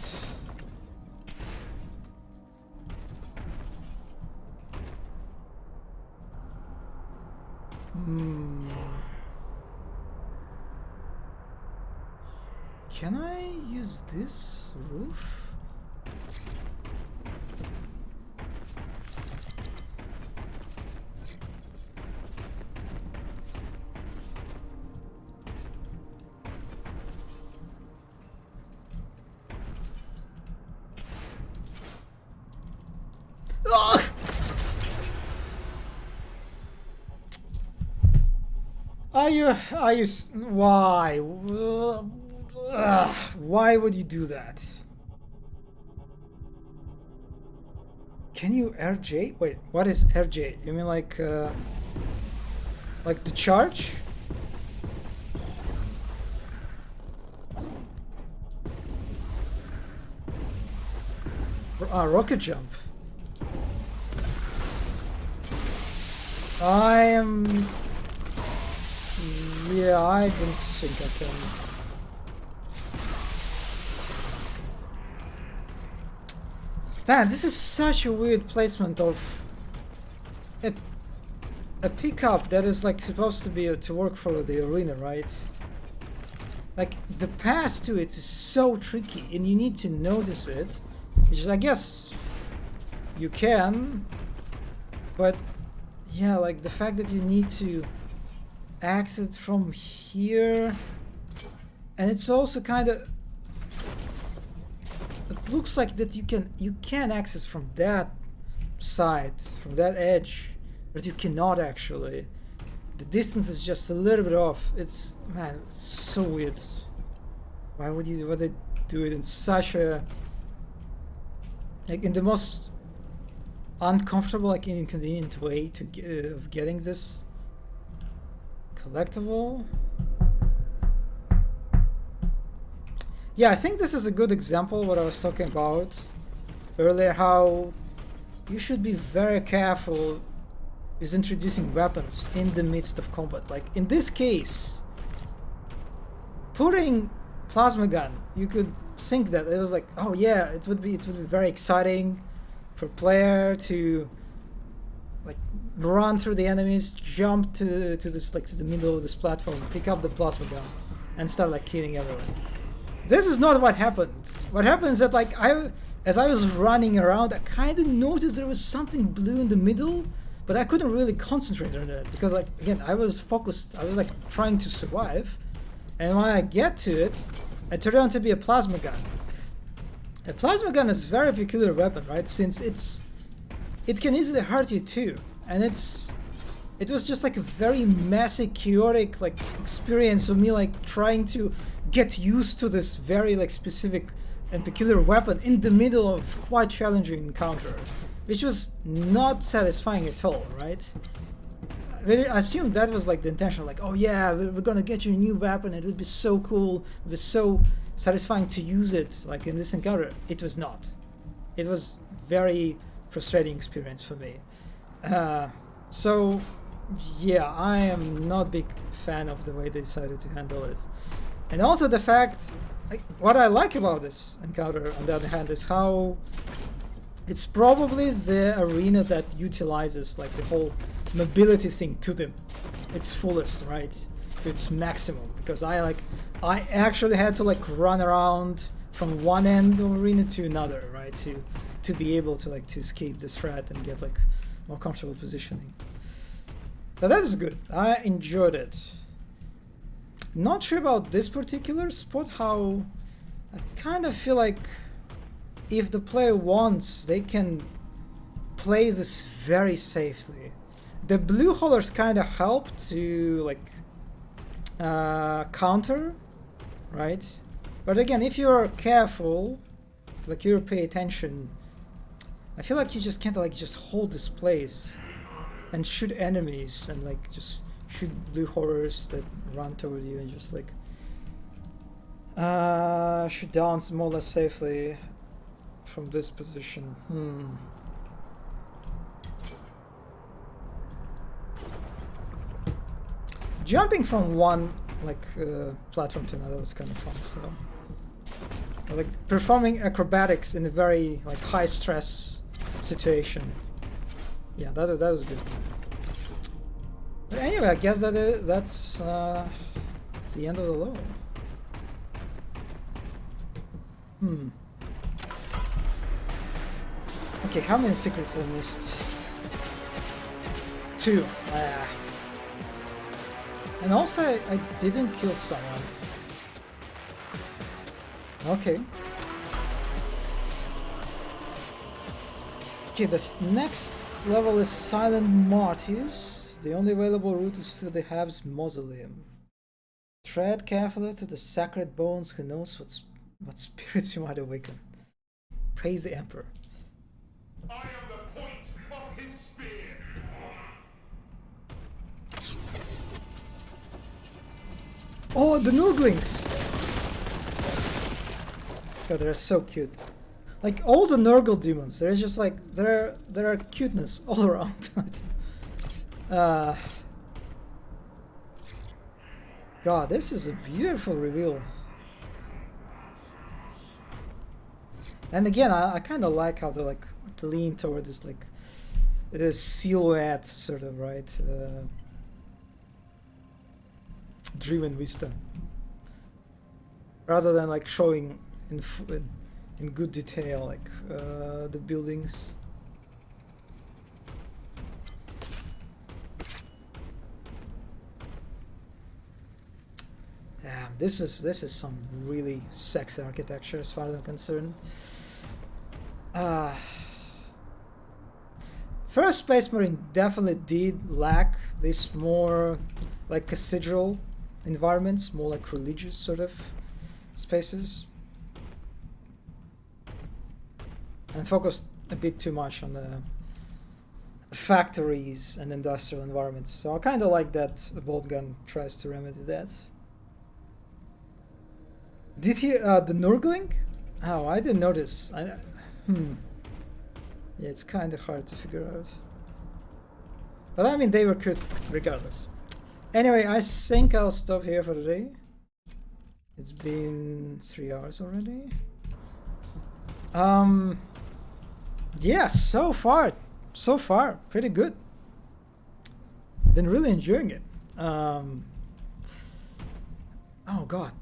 Can I use this roof? Ah! Why? Why would you do that? Can you RJ? Wait, what is RJ? You mean like the charge? Rocket jump. Yeah, I don't think I can. Man, this is such a weird placement of a pickup that is like supposed to be to work for the arena, right? Like the path to it is so tricky, and you need to notice it. Which is, I guess, you can, but yeah, like the fact that you need to exit from here, and it's also kind of. It looks like that you can access from that side, from that edge, but you cannot actually. The distance is just a little bit off. It's so weird. Why would they do it in such a in the most uncomfortable, like inconvenient way of getting this collectible? Yeah, I think this is a good example of what I was talking about earlier, how you should be very careful with introducing weapons in the midst of combat. Like in this case, putting plasma gun, you could think that it was like, oh yeah, it would be very exciting for player to like run through the enemies, jump to this like to the middle of this platform, pick up the plasma gun, and start like killing everyone. This is not what happened. What happened is that like as I was running around, I kind of noticed there was something blue in the middle, but I couldn't really concentrate on it because like again I was focused. I was like trying to survive, and when I get to it, it turned out to be a plasma gun. A plasma gun is a very peculiar weapon, right? Since it can easily hurt you too. and it was just like a very messy, chaotic like experience of me like trying to get used to this very like specific and peculiar weapon in the middle of quite challenging encounter, which was not satisfying at all, right? I assumed that was like the intention, like, oh yeah, we're gonna get you a new weapon, it would be so cool, it was so satisfying to use it like in this encounter. It was not. It was very frustrating experience for me. So yeah, I am not big fan of the way they decided to handle it. And also the fact, like, what I like about this encounter on the other hand is how it's probably the arena that utilizes like the whole mobility thing to its fullest, right? To its maximum. Because I actually had to like run around from one end of the arena to another, right? To be able to like to escape this threat and get like more comfortable positioning. So that was good. I enjoyed it. Not sure about this particular spot, how I kind of feel like if the player wants, they can play this very safely. The blue hollers kind of help to like counter, right? But again, if you're careful, like you pay attention, I feel like you just can't like just hold this place and shoot enemies and like just shoot blue horrors that run toward you and just like shoot down more or less safely from this position. Jumping from one like platform to another was kind of fun. So like performing acrobatics in a very like high stress situation. Yeah, that was good. But anyway, I guess that's the end of the level. Okay, how many secrets I missed? 2. And also, I didn't kill someone. Okay. Okay, this next level is Silent Martyrs. The only available route is to the Hab's mausoleum. Tread carefully to the sacred bones. Who knows what spirits you might awaken. Praise the Emperor. I am the point of his spear. Oh, the Nurglings! God, they're so cute. Like all the Nurgle demons, they're just like there are cuteness all around. God, this is a beautiful reveal. And again, I kind of like how they like lean toward this like silhouette sort of, right? Driven vista, rather than like showing in good detail like the buildings. Damn, this is some really sexy architecture as far as I'm concerned. First Space Marine definitely did lack this more like cathedral environments, more like religious sort of spaces, and focused a bit too much on the factories and industrial environments. So I kind of like that Boltgun tries to remedy that. Did he the Nurgling? Oh, I didn't notice. Yeah, it's kind of hard to figure out. But I mean, they were good regardless. Anyway, I think I'll stop here for today. It's been 3 hours already. Yeah, so far, pretty good. Been really enjoying it. Oh god,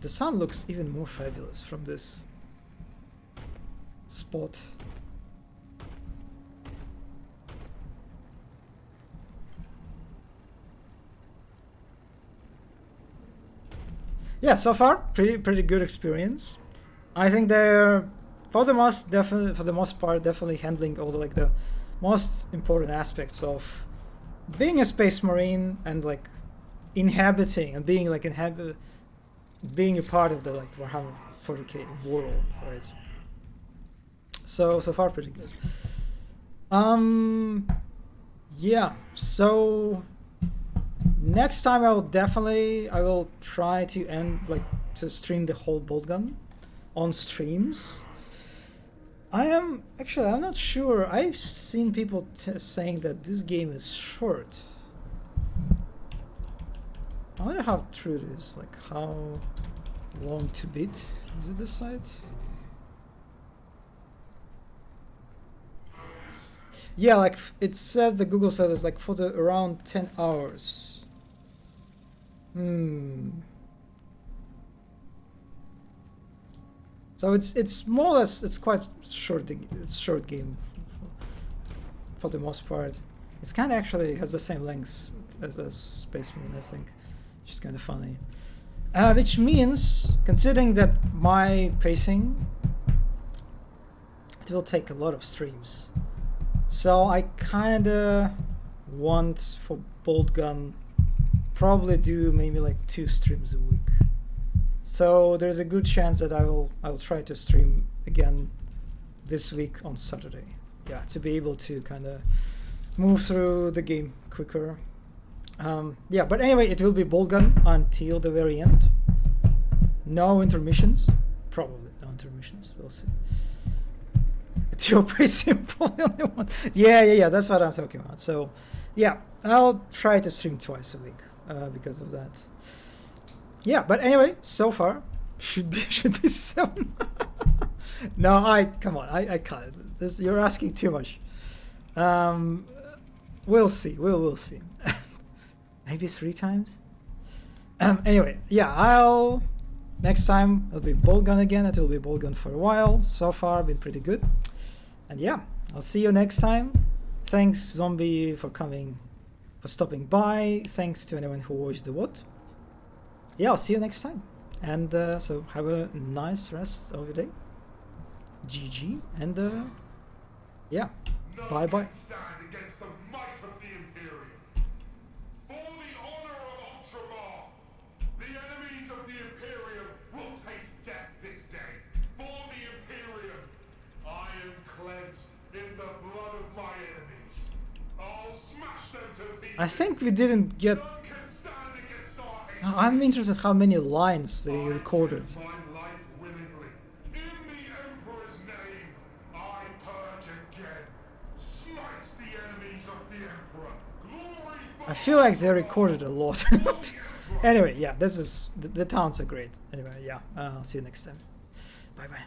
the sun looks even more fabulous from this spot. Yeah, so far pretty good experience. I think they're for the most part definitely handling all the like the most important aspects of being a space marine and like inhabiting and being like being a part of the like Warhammer 40k world, right? So far pretty good. Yeah, so next time I will try to stream the whole Boltgun on streams. I'm not sure. I've seen people saying that this game is short. I wonder how true it is. Like how long to beat is it this site? Yeah, like it says, the Google says it's like for the around 10 hours. So it's more or less, it's quite short. It's short game for the most part. It's kind of actually has the same length as a Space Marine, I think, which is kind of funny. Which means, considering that my pacing, it will take a lot of streams. So I kind of want for Boltgun probably do maybe like 2 streams a week. So there's a good chance that I'll try to stream again this week on Saturday. Yeah, to be able to kind of move through the game quicker. Yeah, but anyway, it will be Boltgun until the very end. No intermissions. Probably no intermissions. We'll see. It's your pretty simple, the only one. Yeah, that's what I'm talking about. So, yeah, I'll try to stream twice a week because of that. Yeah, but anyway, so far should be 7. No, come on, I can't. You're asking too much. We'll see. We'll see. Maybe 3 times. Anyway, yeah, next time it'll be Boltgun again. It will be Boltgun for a while. So far, been pretty good. And yeah, I'll see you next time. Thanks, Zombie, for stopping by. Thanks to anyone who watched the VOD. Yeah, I'll see you next time. And so have a nice rest of your day. GG. And yeah, bye-bye. Stand against the might of the Imperium. For the honor of Ultramar, the enemies of the Imperium will taste death this day. For the Imperium, I am cleansed in the blood of my enemies. I'll smash them to pieces. I think we didn't get... None can stand against our hatred. I'm interested how many lines they recorded. I give my life willingly. In the Emperor's name, I purge again. Smite the enemies of the Emperor. Glory for I feel like they recorded a lot. Anyway, yeah, this is... The towns are great. Anyway, yeah, I'll see you next time. Bye-bye.